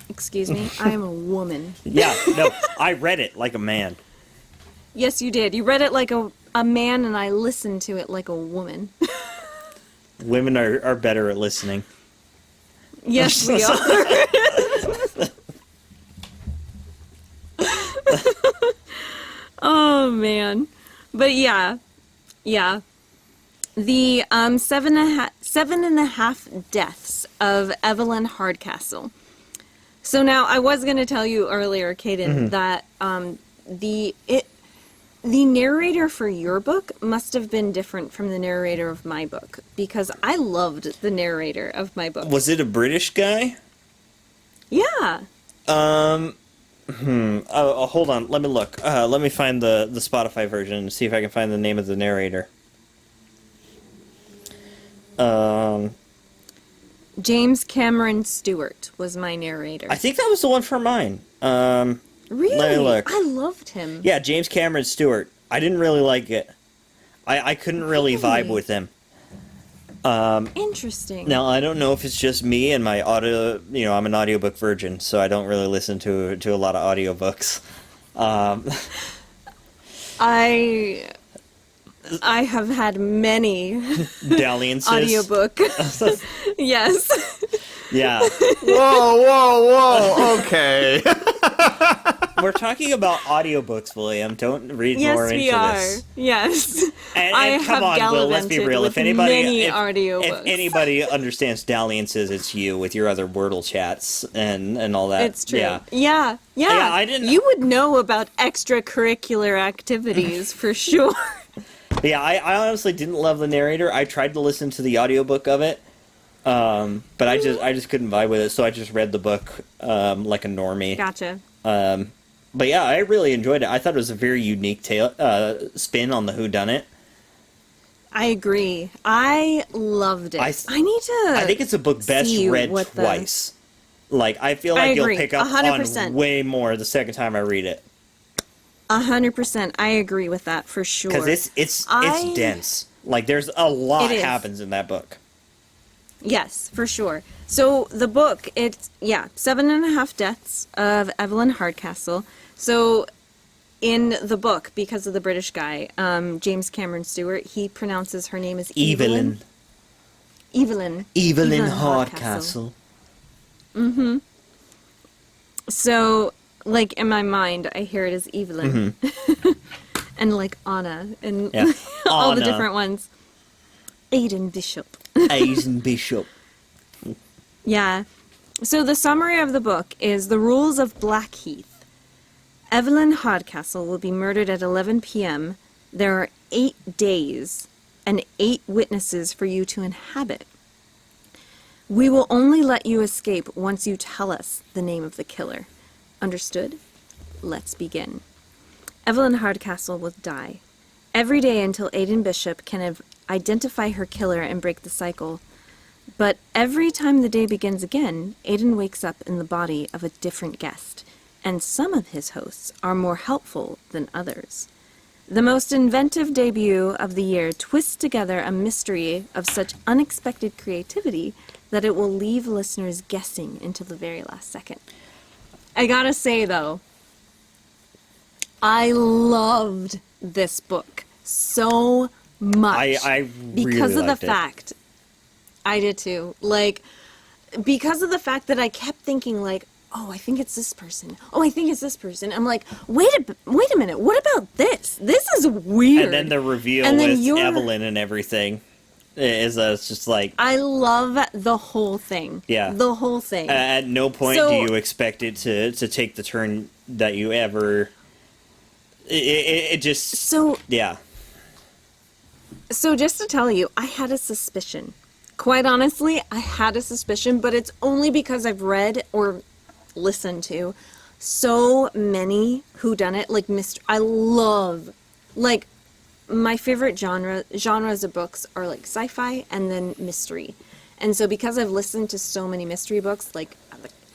Excuse me? I am a woman. Yeah, no, I read it like a man. Yes, you did. You read it like a man, and I listened to it like a woman. Women are better at listening. Yes, we are. Oh, man. But yeah. The 7.5 deaths of Evelyn Hardcastle. So now, I was going to tell you earlier, Kaden, that the narrator for your book must have been different from the narrator of my book, because I loved the narrator of my book. Was it a British guy? Yeah. Oh, hold on. Let me look. Let me find the Spotify version and see if I can find the name of the narrator. James Cameron Stewart was my narrator. I think that was the one for mine. Really? let me look. I loved him. Yeah, James Cameron Stewart. I didn't really like it. I couldn't really vibe Really? with him. Interesting. Now, I don't know if it's just me and my audio... You know, I'm an audiobook virgin, so I don't really listen to a lot of audiobooks. I have had many Dalliances. audiobook. Yes. Yeah. Whoa, okay. We're talking about audiobooks, William. Don't read Yes, more we into are. this. Yes. And I come have on, Will, let's be gallivanted real. with If anybody, many if audiobooks. anybody understands dalliances, it's you with your other Wordle chats and all that. It's true. Yeah. Yeah. I didn't- You would know about extracurricular activities for sure. Yeah, I honestly didn't love the narrator. I tried to listen to the audiobook of it, but I just couldn't vibe with it, so I just read the book like a normie. Gotcha. But yeah, I really enjoyed it. I thought it was a very unique spin on the whodunit. I agree. I loved it. I need to. I think it's a book best see read what the- twice. Like, I feel like you'll agree, pick up 100%. on way more the second time I read it. 100%. I agree with that for sure. Because it's dense. Like, there's a lot happens in that book. Yes, for sure. So the book, it's 7.5 Deaths of Evelyn Hardcastle. So in the book, because of the British guy, James Cameron Stewart, he pronounces her name as Evelyn. Evelyn Hardcastle. So, like, in my mind, I hear it as Evelyn. And, like, Anna, and all the Anna. different ones. Aidan Bishop. Aidan Bishop. Yeah. So the summary of the book is the rules of Blackheath. Evelyn Hardcastle will be murdered at 11 p.m. There are 8 days and 8 witnesses for you to inhabit. We will only let you escape once you tell us the name of the killer. Understood? Let's begin. Evelyn Hardcastle will die. Every day until Aidan Bishop can identify her killer and break the cycle. But every time the day begins again, Aidan wakes up in the body of a different guest, and some of his hosts are more helpful than others. The most inventive debut of the year twists together a mystery of such unexpected creativity that it will leave listeners guessing until the very last second. I gotta say, though, I loved this book so much. I really because of the liked it. fact I did too. Like, because of the fact that I kept thinking, like, oh, I think it's this person. Oh, I think it's this person. I'm like, wait a minute. What about this? This is weird. And then the reveal And then with Evelyn and everything is it's just like... I love the whole thing. Yeah. The whole thing. At no point So- do you expect it to take the turn that you ever... It just... So, Yeah. So just to tell you, I had a suspicion. Quite honestly, I had a suspicion, but it's only because I've read or listened to so many whodunit, like I love, like, my favorite genres of books are like sci-fi and then mystery. And so because I've listened to so many mystery books, like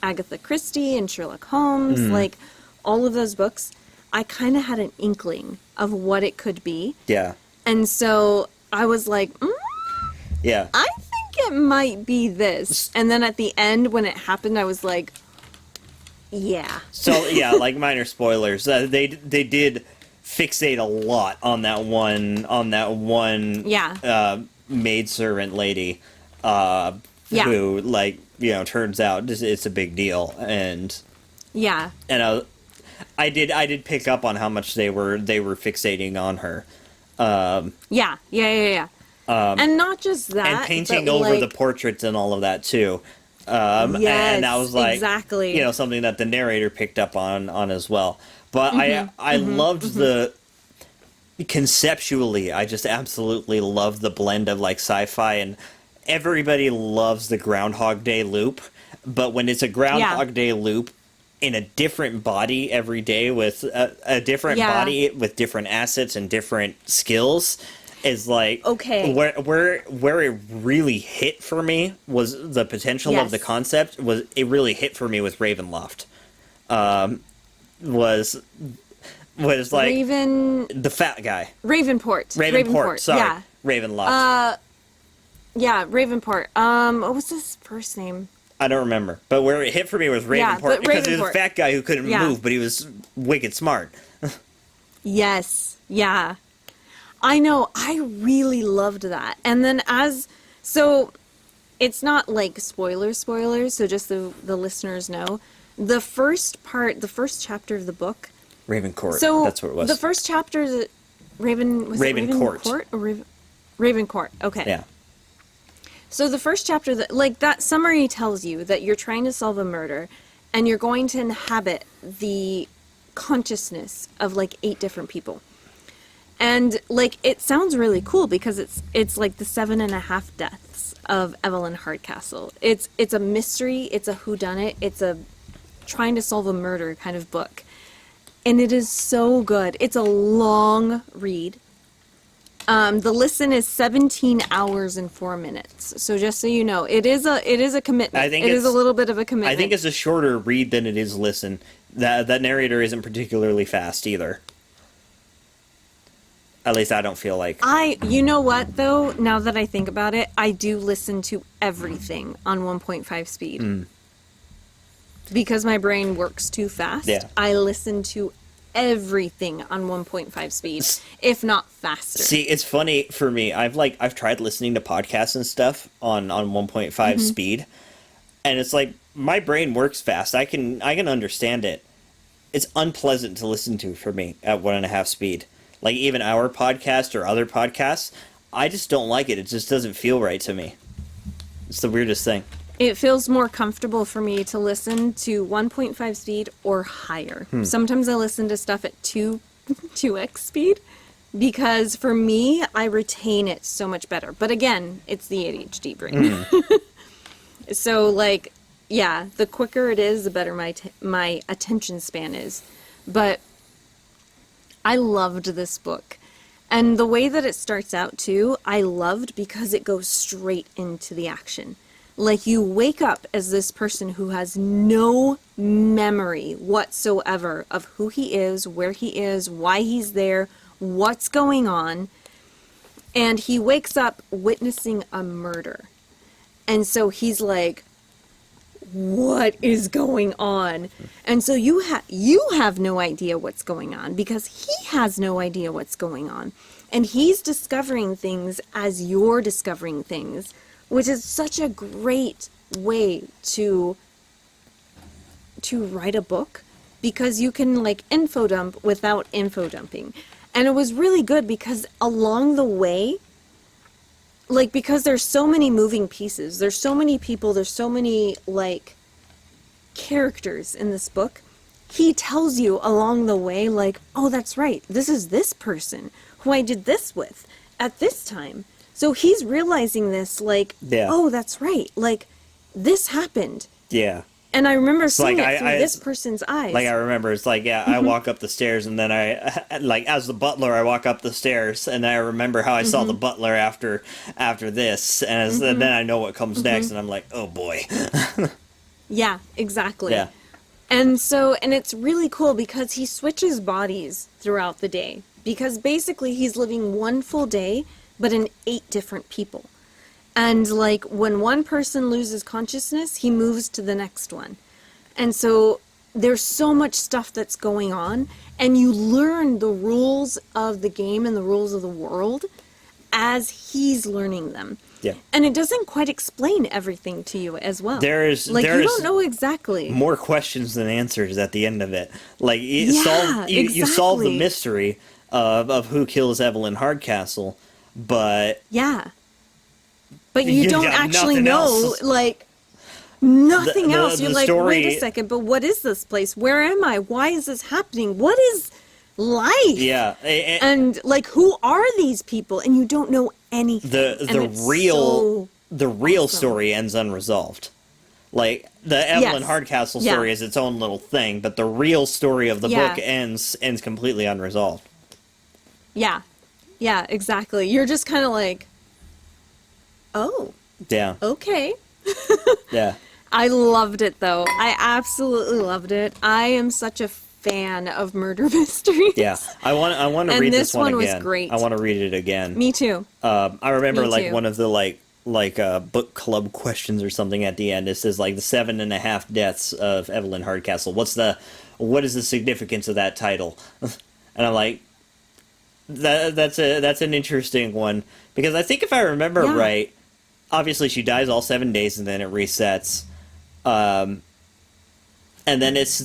Agatha Christie and Sherlock Holmes, like all of those books, I kind of had an inkling of what it could be. Yeah. And so I was like, Yeah. I think it might be this. And then at the end, when it happened, I was like, yeah. So, yeah, like, minor spoilers. They did fixate a lot on that one Yeah. maidservant lady Yeah. who, like, turns out it's a big deal. And Yeah. I did pick up on how much they were fixating on her. Yeah. And not just that. And painting but, over like, the portraits and all of that too. Yes, and that was like exactly. Something that the narrator picked up on as well. But Mm-hmm, I loved the conceptually. I just absolutely love the blend of like sci-fi, and everybody loves the Groundhog Day loop. But when it's a Groundhog Day loop in a different body every day with a different body with different assets and different skills, is like Okay. where it really hit for me was the potential of the Yes. concept. Was it really hit for me with Ravenloft? Was like the fat guy. Ravenport. Sorry, Yeah. Ravenloft. Yeah, Ravenport. What was his first name? I don't remember, but where it hit for me was Ravenport, Yeah, but because he was a Ravenport. fat guy who couldn't Yeah. move, but he was wicked smart. Yes. Yeah. I know. I really loved that. And then so it's not like spoilers, so just the listeners know. The first chapter of the book. Raven Court. So that's what it was. The first chapter is Raven Court. Or Raven Court. Okay. Yeah. So the first chapter, that summary tells you that you're trying to solve a murder, and you're going to inhabit the consciousness of 8 different people. And it sounds really cool because it's like the 7.5 deaths of Evelyn Hardcastle. It's a mystery, it's a whodunit, it's a trying to solve a murder kind of book. And it is so good. It's a long read. The listen is 17 hours and 4 minutes. So just so you know, it is a commitment. I think it is a little bit of a commitment. I think it's a shorter read than it is listen. That narrator isn't particularly fast either. At least I don't feel like. You know what though? Now that I think about it, I do listen to everything on 1.5 speed. Because my brain works too fast. Yeah. I listen to everything on 1.5 speed, if not faster. See, it's funny for me. I've tried listening to podcasts and stuff on 1.5 speed, and it's like my brain works fast. I can understand it. It's unpleasant to listen to for me at 1.5 speed. Like even our podcast or other podcasts, I just don't like it. It just doesn't feel right to me. It's the weirdest thing. It feels more comfortable for me to listen to 1.5 speed or higher. Sometimes I listen to stuff at 2x speed because for me, I retain it so much better. But again, it's the ADHD brain. So yeah, the quicker it is, the better my attention span is. But I loved this book. And the way that it starts out too, I loved because it goes straight into the action. You wake up as this person who has no memory whatsoever of who he is, where he is, why he's there, what's going on. And he wakes up witnessing a murder. And so he's like, what is going on? And so you have no idea what's going on because he has no idea what's going on. And he's discovering things as you're discovering things, which is such a great way to write a book because you can info dump without info dumping. And it was really good because along the way, because there's so many moving pieces, there's so many people, there's so many characters in this book, he tells you along the way oh, that's right, this is this person who I did this with at this time. So he's realizing this, yeah. Oh, that's right, this happened. Yeah. And I remember seeing it through this person's eyes. I remember, it's I walk up the stairs, and then as the butler, I walk up the stairs, and I remember how I saw the butler after this, and then I know what comes next, and I'm like, oh boy. Yeah, exactly. Yeah. And it's really cool because he switches bodies throughout the day. Because basically he's living one full day, but in 8 different people. And when one person loses consciousness, he moves to the next one. And so there's so much stuff that's going on, and you learn the rules of the game and the rules of the world as he's learning them. Yeah. And it doesn't quite explain everything to you as well. There's you don't know exactly. More questions than answers at the end of it. You solve the mystery of who kills Evelyn Hardcastle, but yeah. But you don't actually know, else. Nothing else. You're story, wait a second, but what is this place? Where am I? Why is this happening? What is life? Yeah. And who are these people? And you don't know anything. The real awesome. story ends unresolved. The Evelyn Hardcastle story is its own little thing, but the real story of the book ends completely unresolved. Yeah. Yeah, exactly. You're just kind of oh. Yeah. Okay. Yeah. I loved it, though. I absolutely loved it. I am such a fan of murder mysteries. Yeah. I want to read this one again. And this one was great. I want to read it again. Me too. I remember Me too. one of the book club questions or something at the end. It says the 7.5 deaths of Evelyn Hardcastle. What is the significance of that title? And I'm like, that's an interesting one because I think if I remember Yeah. right, obviously she dies all 7 days and then it resets, and then it's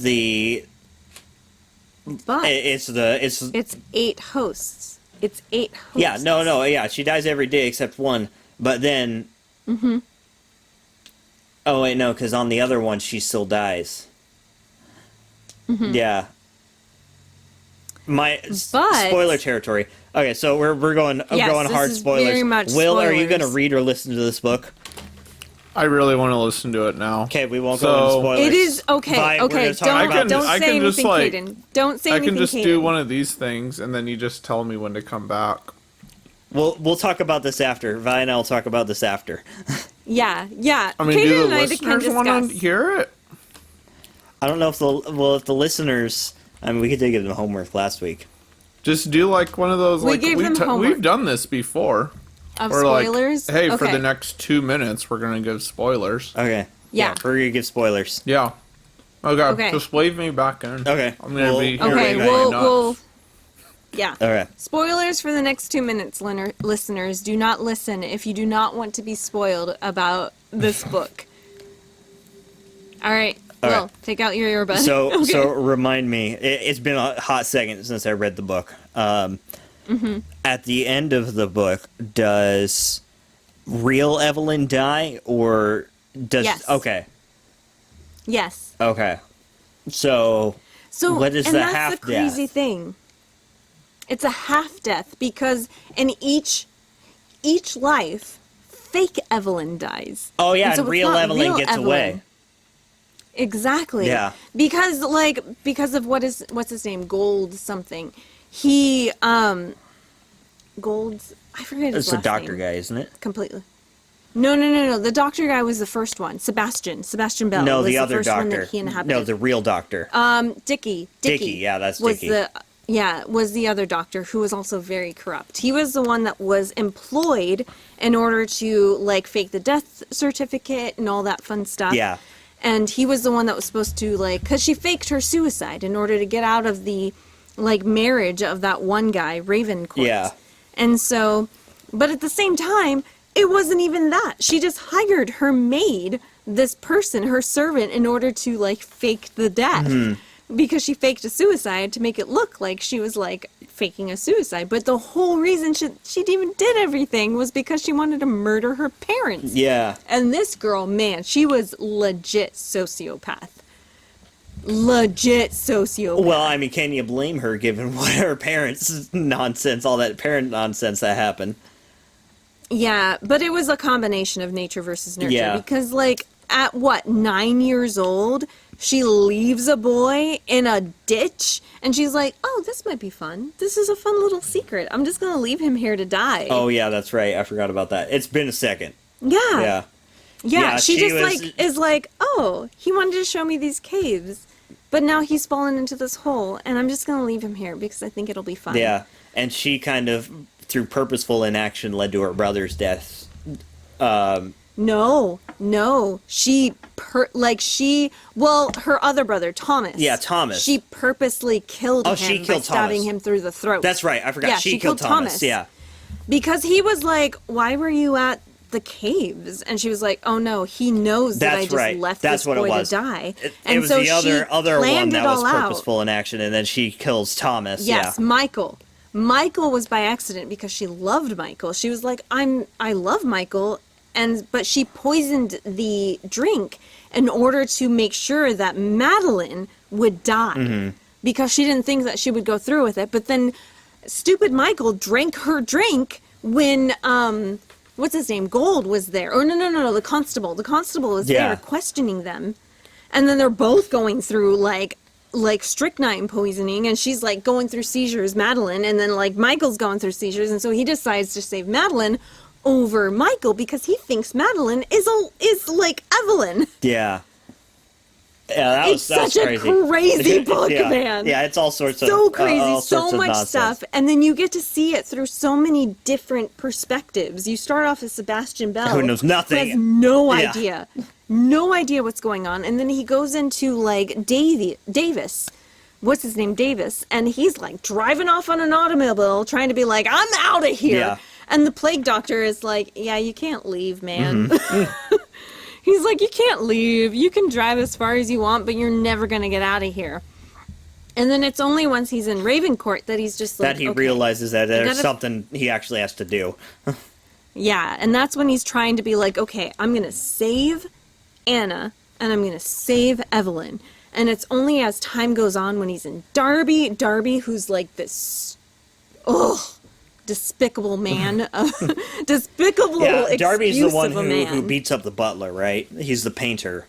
But it's it's 8 hosts. It's 8 hosts. yeah, no, yeah, she dies every day except one, but then oh wait, no, because on the other one she still dies. Yeah. But Spoiler territory. Okay, so we're going Yes, going this hard is spoilers. very much Will, are you going to spoilers. read or listen to this book? I really want to listen to it now. Okay, we won't So- go into spoilers. It is okay. Vi, we're Okay, gonna talk about don't this. I say can just, anything, like- Caden. Don't say I anything, can just Caden. do one of these things, and then you just tell me when to come back. We'll talk about this after. Vi and I will talk about this after. Yeah. I mean, Caden do and the I can listeners want to discuss. hear it? I don't know if the listeners. I mean, we could give them homework last week. Just do like one of those. We Like gave them homework. we've done this before. Of We're like, spoilers. hey, for Okay. the next 2 minutes, we're gonna give spoilers. Okay. Yeah. We're gonna give spoilers. Yeah. Okay. Okay. Just wave me back in. Okay. I'm gonna be here Okay, waving we'll, my nuts. we'll. Yeah. Okay. Spoilers for the next 2 minutes, listeners. Do not listen if you do not want to be spoiled about this book. All right. All Will, right. take out your earbud. So Okay. so remind me. It's been a hot second since I read the book. At the end of the book, does real Evelyn die or does? Yes. Okay. Yes. Okay. So So what is and the that's half the crazy death? thing. It's a half death because in each life, fake Evelyn dies. Oh yeah, so and it's real not Evelyn real gets Evelyn. away. Exactly. Yeah. Because of what's his name? Gold something. He Gold's I forget his It's the last doctor name. guy, isn't it? Completely. No. The doctor guy was the first one. Sebastian Bell. No, was the other first one doctor. that he inhabited. No, the real doctor. Dickie. Dickie, yeah, that's was Dickie. was the other doctor who was also very corrupt. He was the one that was employed in order to like fake the death certificate and all that fun stuff. Yeah. And he was the one that was supposed to like, cause she faked her suicide in order to get out of the like marriage of that one guy, Ravencourt. Yeah. And so, but at the same time, it wasn't even that. She just hired her maid, this person, her servant, in order to like fake the death. Mm-hmm. Because she faked a suicide to make it look like she was like faking a suicide. But the whole reason she even did everything was because she wanted to murder her parents. Yeah. And this girl, man, she was legit sociopath. Legit sociopath. Well, I mean, can you blame her given what her parents' nonsense, all that parent nonsense that happened? Yeah, but it was a combination of nature versus nurture. Yeah. Because, like, at what, 9 years old, she leaves a boy in a ditch, and she's like, oh, this might be fun. This is a fun little secret. I'm just going to leave him here to die. Oh, yeah, that's right. I forgot about that. It's been a second. Yeah. Yeah. Yeah, she just, was- like, is like, oh, he wanted to show me these caves, but now he's fallen into this hole, and I'm just going to leave him here because I think it'll be fun. Yeah. And she kind of, through purposeful inaction, led to her brother's death. No. Her other brother, Thomas. Yeah, Thomas. She purposely killed him she by killed stabbing Thomas. him through the throat. That's right. I forgot. Yeah, she killed Thomas. Yeah. Because he was like, why were you at the caves? And she was like, oh no, he knows that I That's just right. left That's this what boy it was. to die. It was so the other one planned that it was all out. purposeful in action, and then she kills Thomas. Yes, Yeah. Michael. Michael was by accident because she loved Michael. She was like, I love Michael, but she poisoned the drink in order to make sure that Madeline would die. Mm-hmm. Because she didn't think that she would go through with it. But then stupid Michael drank her drink when what's his name? Gold was there. Oh no, the constable. The constable was Yeah. there questioning them. And then they're both going through like strychnine poisoning, and she's like going through seizures, Madeline, and then like Michael's going through seizures, and so he decides to save Madeline over Michael because he thinks Madeline is like Evelyn. Yeah. Yeah, It's such a crazy book, yeah. man. Yeah, it's all sorts of So crazy, all so sorts of much nonsense. stuff, and then you get to see it through so many different perspectives. You start off as Sebastian Bell, Who knows nothing. who has no Yeah. idea what's going on, and then he goes into like Davis, what's his name, Davis, and he's like driving off on an automobile trying to be like, I'm out of here. Yeah. And the plague doctor is like, yeah, you can't leave, man. Mm-hmm. He's like, you can't leave. You can drive as far as you want, but you're never going to get out of here. And then it's only once he's in Ravencourt that he's just like, That he okay, realizes that there's gotta- something he actually has to do. Yeah, and that's when he's trying to be like, okay, I'm going to save Anna, and I'm going to save Evelyn. And it's only as time goes on when he's in Darby, who's like this, despicable man. Despicable Yeah, Darby's the excuse one of a man. who beats up the butler, right? He's the painter.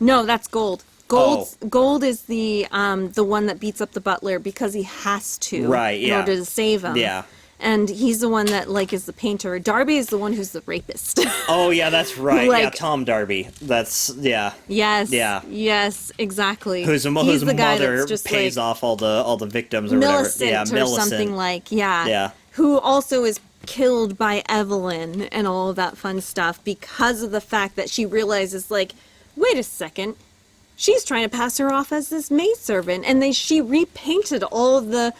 No, that's Gold. Oh. Gold is the one that beats up the butler because he has to, Right, in yeah. order to save him. Yeah. And he's the one that like is the painter. Darby is the one who's the rapist. Oh, yeah, that's right. Yeah, Like- Tom Darby. That's, yeah. Yes. Yeah. Yes, exactly. Whose He's the guy mother that's just pays like off all the victims or Millicent whatever. Yeah, or something like, yeah. Yeah. Who also is killed by Evelyn and all of that fun stuff because of the fact that she realizes like, wait a second, she's trying to pass her off as this maidservant, and she repainted all of the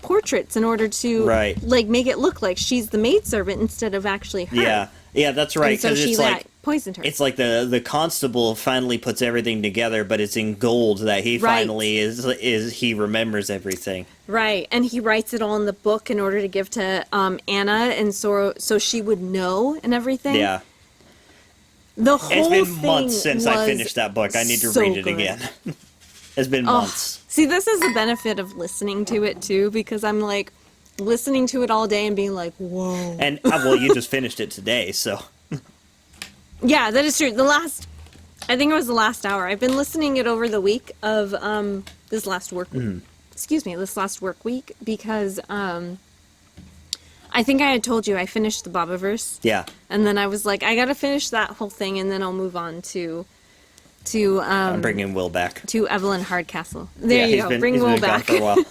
portraits in order to Right. like make it look like she's the maidservant instead of actually her. Yeah. Yeah, that's right. And so Because she it's like poisoned her. it's like the constable finally puts everything together, but it's in gold that he Right. finally is he remembers everything. Right, and he writes it all in the book in order to give to Anna, and so she would know and everything. Yeah. The whole It's been thing months since I was finished that book. I need to so read it good. again. It's been Oh, months. see, this is the benefit of listening to it too, because I'm like listening to it all day and being like, whoa. And well, you just finished it today, so Yeah, that is true. I think it was the last hour. I've been listening it over the week of this last work week because I think I had told you I finished the Bobaverse. yeah. And then I was like, I gotta finish that whole thing, and then I'll move on to I'm bringing Will back. to Evelyn Hardcastle. There Yeah, you he's go. been- Bring he's Will been gone back. for a while.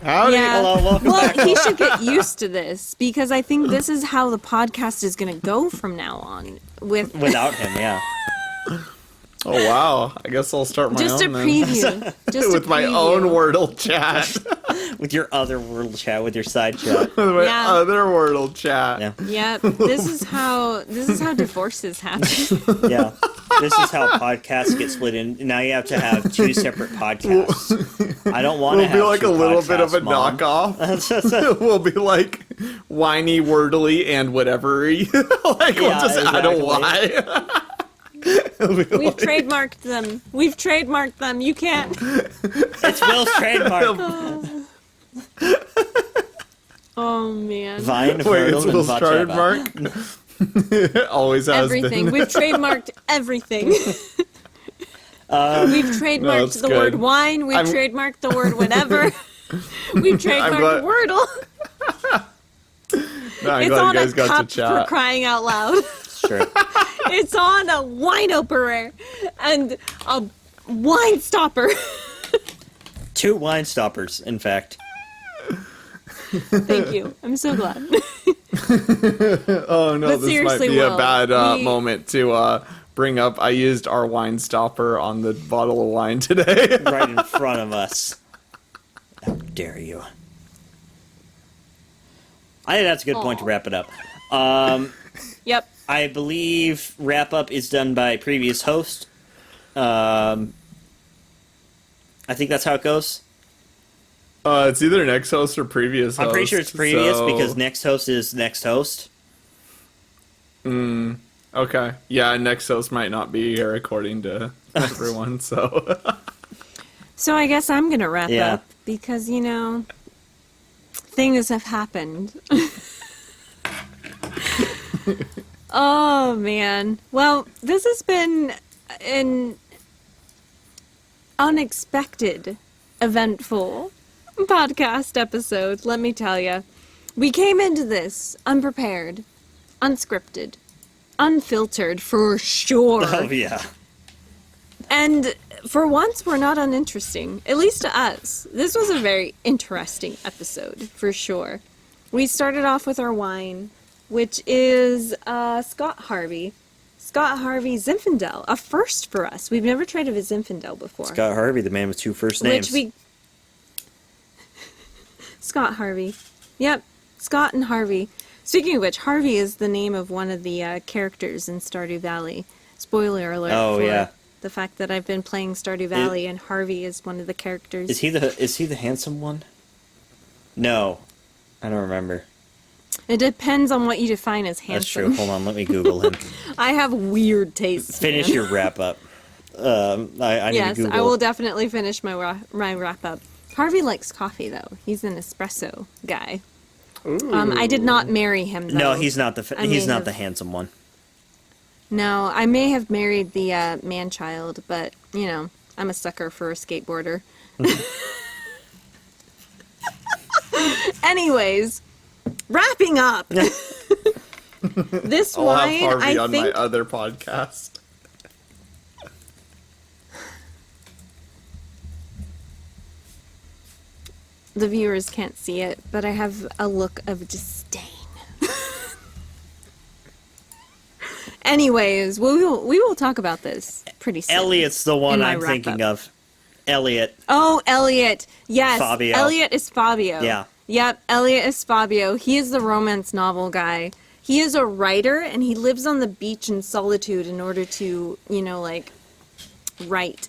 Howdy. Yeah. Hello, welcome well, back. he should get used to this because I think this is how the podcast is going to go from now on. Without him, yeah. Oh wow! I guess I'll start my Just a own then. preview. Just with a my preview. own Wordle chat. With your other world chat, with your side chat. With my Yeah. other Wordle chat. Yeah. Yep. This is how divorces happen. Yeah. This is how podcasts get split in. Now you have to have two separate podcasts. I don't want to We'll have be like two a little bit of a podcasts, Mom. knockoff. We'll be like whiny, wordly, and whatever. Like we'll Yeah, just add a exactly. Y. It'll be We've like- trademarked them. We've trademarked them. You can't. It's Will's trademark. Oh man. Vine, Wait, Vernal, it's and Will's Vacheva. trademark. Always has Everything. been. We've trademarked everything. We've trademarked that's the word good. wine. We've trademarked the word whatever. We've trademarked glad- Wordle. No, I'm It's glad on you a guys got cup to for chat. crying out loud. Sure. It's on a wine opener and a wine stopper. Two wine stoppers, in fact. Thank you. I'm so glad. Oh no, But this might seriously, be a Will, bad we- moment to bring up. I used our wine stopper on the bottle of wine today. Right in front of us. How dare you. I think that's a good point to Aw. wrap it up. Yep. I believe wrap up is done by previous host. I think that's how it goes. It's either next host or previous host. I'm pretty sure it's previous so- because next host is next host. Okay. Yeah, next host might not be here according to everyone, so. So I guess I'm gonna wrap Yeah. up because things have happened. Oh man. Well, this has been an unexpected, eventful podcast episode, let me tell you. We came into this unprepared, unscripted, unfiltered for sure. Oh, yeah. And for once, we're not uninteresting, at least to us. This was a very interesting episode, for sure. We started off with our wine, which is Scott Harvey. Scott Harvey Zinfandel, a first for us. We've never tried a Zinfandel before. Scott Harvey, the man with 2 first names. Scott Harvey. Yep, Scott and Harvey. Speaking of which, Harvey is the name of one of the characters in Stardew Valley. Spoiler alert for the fact that I've been playing Stardew Valley, and Harvey is one of the characters. Is he the handsome one? No, I don't remember. It depends on what you define as handsome. That's true. Hold on, let me Google him. I have weird tastes. Finish your wrap up. I need to Google. I will definitely finish my wrap up. Harvey likes coffee though. He's an espresso guy. Ooh. I did not marry him though. No, he's not the handsome one. No, I may have married the man-child, but you know, I'm a sucker for a skateboarder. Anyways, wrapping up. This I'll wine, have Harvey I on think, my other podcast. the viewers can't see it, but I have a look of disdain. Anyways, we will talk about this pretty soon. Elliot's the one I'm wrap-up. thinking of. Elliot. Oh, Elliot. Yes. Fabio. Elliot is Fabio. Yeah. Yep, Elliot is Fabio. He is the romance novel guy. He is a writer, and he lives on the beach in solitude in order to, you know, like, write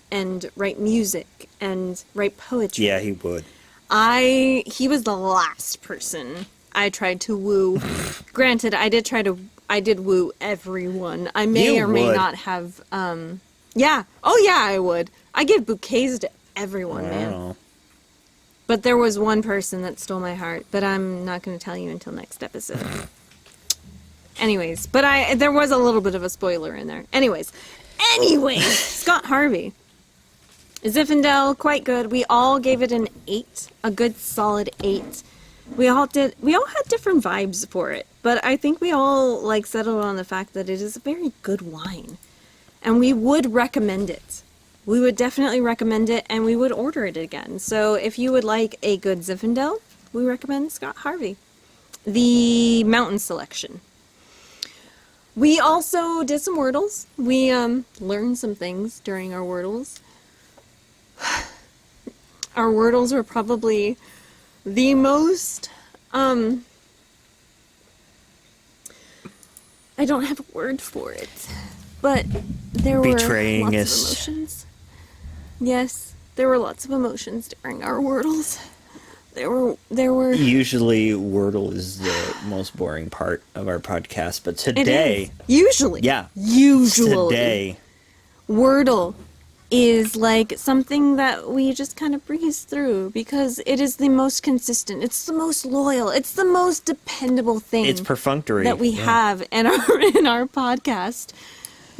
music and write poetry. Yeah, he would. He was the last person I tried to woo. Granted, I did woo everyone. I may You or may would. not have, yeah. Oh, yeah, I would. I give bouquets to everyone, man. Wow. But there was one person that stole my heart, but I'm not going to tell you until next episode. Anyways, but there was a little bit of a spoiler in there. Anyways, Scott Harvey. Zinfandel, quite good. We all gave it an 8, a good solid 8. We all had different vibes for it, but I think we all like settled on the fact that it is a very good wine, and we would recommend it. We would definitely recommend it, and we would order it again. So if you would like a good Zinfandel, we recommend Scott Harvey. The Mountain Selection. We also did some Wordles. We learned some things during our Wordles. Our Wordles were probably the most, I don't have a word for it, but there were Betraying lots us. of emotions. Yes, there were lots of emotions during our Wordles. There were. Usually, Wordle is the most boring part of our podcast, but It today, is. Usually. yeah, Usually. today, Wordle is like something that we just kind of breeze through because it is the most consistent. It's the most loyal. It's the most dependable thing. it's perfunctory that we yeah. have in our podcast.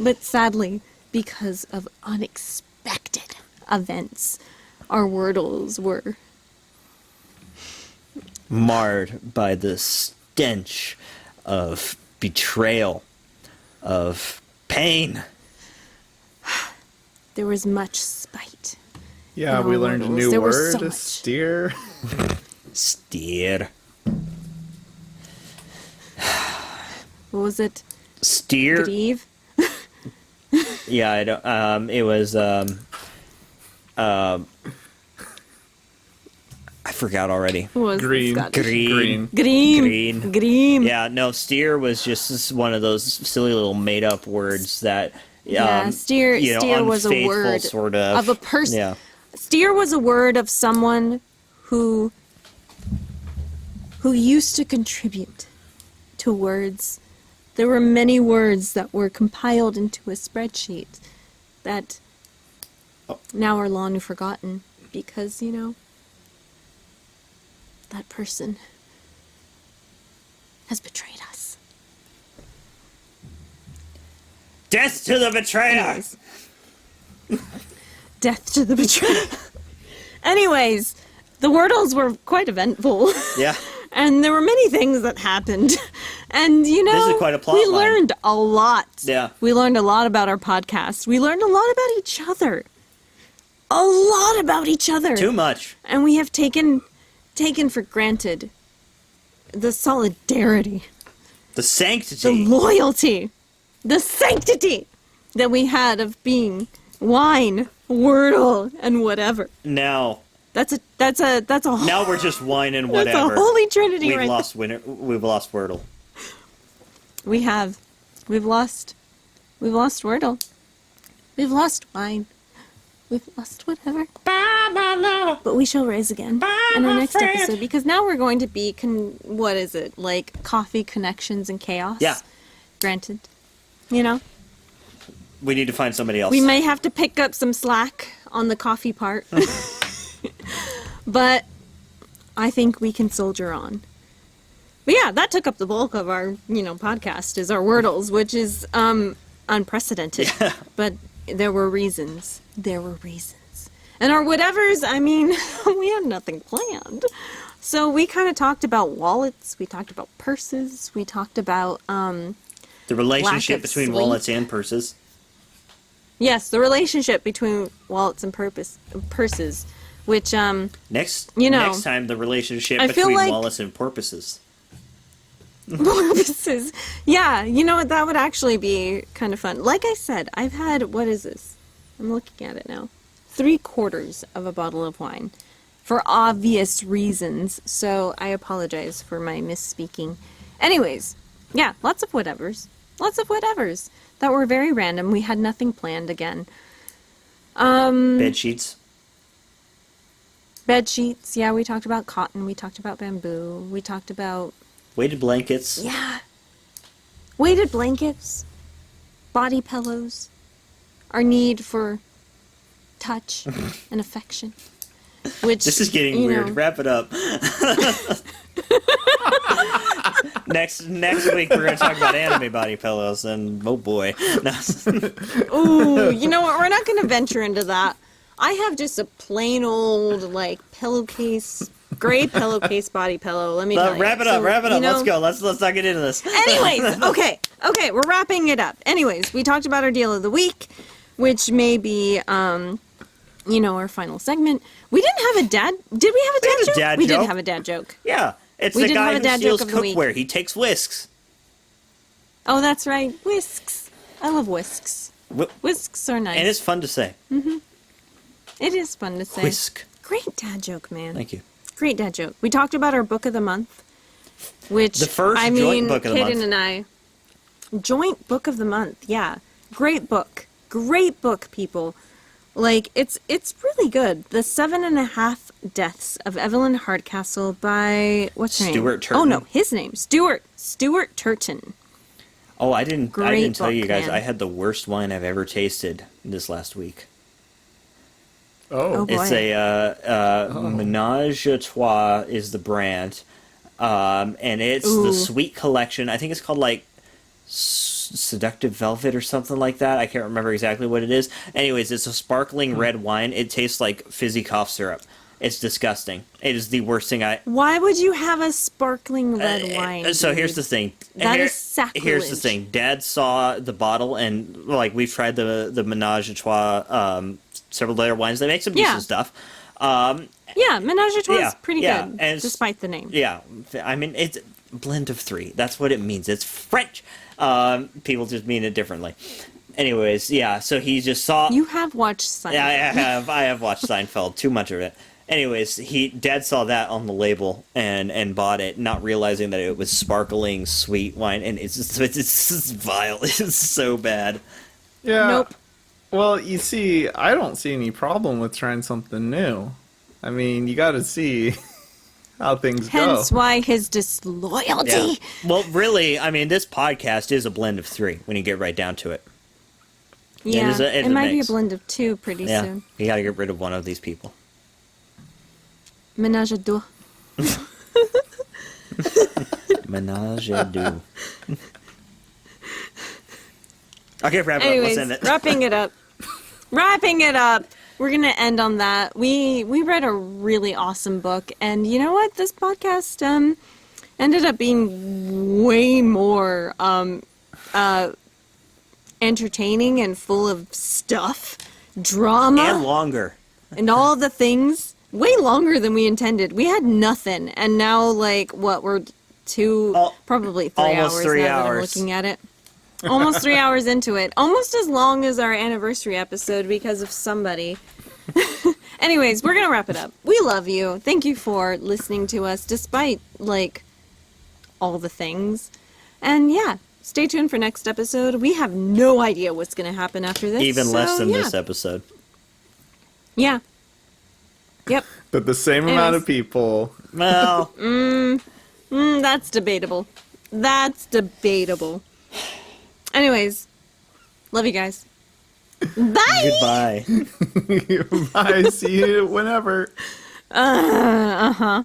But sadly, because of unexpected events, our Wordles were marred by the stench of betrayal, of pain. there was much spite. Yeah, in we our learned a Wordles. new There was word, so much. steer. Steer. What was it? Steer. Grieve? Yeah, I don't. It was. I forgot already. What was Green. Scott? Green. Green. Green. Yeah, no, steer was just one of those silly little made-up words that. Yeah, steer. You know, steer was a unfaithful word sort of a person. Yeah. Steer was a word of someone who used to contribute to words. There were many words that were compiled into a spreadsheet that now are long forgotten because, you know, that person has betrayed us. Death to the betrayer. Anyways. Death to the betrayer. Anyways, the Wordles were quite eventful. Yeah. And there were many things that happened. And, you know, This is quite a plot we line. learned a lot. Yeah. We learned a lot about our podcast. We learned a lot about each other. A lot about each other. Too much. And we have taken for granted the solidarity, The the sanctity. loyalty the sanctity that we had of being wine, Wordle, and whatever. Now That's a now we're just wine and that's whatever. a holy trinity, We've right? lost Wordle. We have. We've lost Wordle. We've lost wine. We've lost whatever. But we shall rise again in our next episode, because now we're going to be, what is it? Like coffee connections and chaos? Yeah. Granted. You know? We need to find somebody else. We may have to pick up some slack on the coffee part. But I think we can soldier on. But yeah, that took up the bulk of our, podcast, is our Wordles, which is unprecedented. Yeah. But there were reasons. And our whatevers, I mean, we had nothing planned. So we kind of talked about wallets, we talked about purses, we talked about the relationship lack of between sleep. wallets and purses. Yes, the relationship between wallets and purses, which Next know, time, the relationship I feel between like- wallets and porpoises. purposes. Yeah, you know what? That would actually be kind of fun. Like I said, I've had, what is this? I'm looking at it now. 3/4 of a bottle of wine. For obvious reasons. So I apologize for my misspeaking. Anyways, yeah, lots of whatevers. That were very random. We had nothing planned again. Bed sheets. Bed sheets. Yeah, we talked about cotton. We talked about bamboo. We talked about Weighted blankets. yeah. Weighted blankets, body pillows, our need for touch and affection. Which This is getting you weird. know, Wrap it up. Next week we're gonna talk about anime body pillows, and oh boy. No. Ooh, you know what? We're not going to venture into that. I have just a plain old pillowcase, gray pillowcase body pillow. Let me tell you. Wrap it up. So, Wrap it up. you know- Let's go. Let's not get into this. Anyways, okay, we're wrapping it up. Anyways, we talked about our deal of the week, which may be, our final segment. We didn't have a dad. Did we have a dad had a joke? dad We did joke. have a dad joke. Yeah, it's We the did guy have a who dad steals joke of the week. cookware. He takes whisks. Oh, that's right, whisks. I love whisks. Whisks are nice. And it's fun to say. It is fun to say. Whisk. Great dad joke, man. Thank you. Great dad joke. We talked about our book of the month, which The first joint book of the Kaden month. and I, joint book of the month. Yeah, great book, people. Like it's really good. The 7.5 Deaths of Evelyn Hardcastle by what's her name? Stuart Oh Turton. no, his name Stuart Turton. Oh, I didn't Great tell you book, guys. man. I had the worst wine I've ever tasted this last week. Oh, boy. It's a Menage a Trois is the brand, and it's the Ooh. Sweet Collection. I think it's called like Seductive Velvet or something like that. I can't remember exactly what it is. Anyways, it's a sparkling red wine. It tastes like fizzy cough syrup. It's disgusting. It is the worst thing Why would you have a sparkling red wine? So here's dude? the thing. That is sacrilege. Here's the thing. Dad saw the bottle, and we've tried the Menage a Trois, several other wines. They make some decent Yeah. stuff. Yeah, Menage a Trois Yeah, is pretty yeah, good, and it's- despite the name. Yeah, I mean it's a blend of three. That's what it means. It's French. People just mean it differently. Anyways, yeah. So he just saw. You have watched Seinfeld. Yeah, I have watched Seinfeld. Too much of it. Anyways, Dad saw that on the label and bought it, not realizing that it was sparkling sweet wine, and it's just vile. It's so bad. Yeah. Nope. Well, you see, I don't see any problem with trying something new. I mean, you got to see how things Hence go. why his disloyalty. Yeah. Well, really, I mean, this podcast is a blend of three when you get right down to it. Yeah, it's a it might be a mix. blend of two pretty Yeah, soon. you got to get rid of one of these people. Menage a deux. Menage a deux. Okay, wrap it up. Anyways, Let's end it. wrapping it up. We're gonna end on that. We read a really awesome book, and you know what? This podcast ended up being way more entertaining and full of stuff, drama, And longer. and all the things. Way longer than we intended. We had nothing, and now we're Al- probably 3 almost hours 3 now that I'm hours. looking at it. Almost 3 hours into it. Almost as long as our anniversary episode because of somebody. Anyways, we're going to wrap it up. We love you. Thank you for listening to us despite, like, all the things. And yeah, stay tuned for next episode. We have no idea what's going to happen after this. Even less so, than yeah. this episode. Yeah. Yep. But the same amount of people. Well, That's debatable. That's debatable. Anyways, love you guys. Bye! goodbye. Bye. See you whenever. Uh-huh.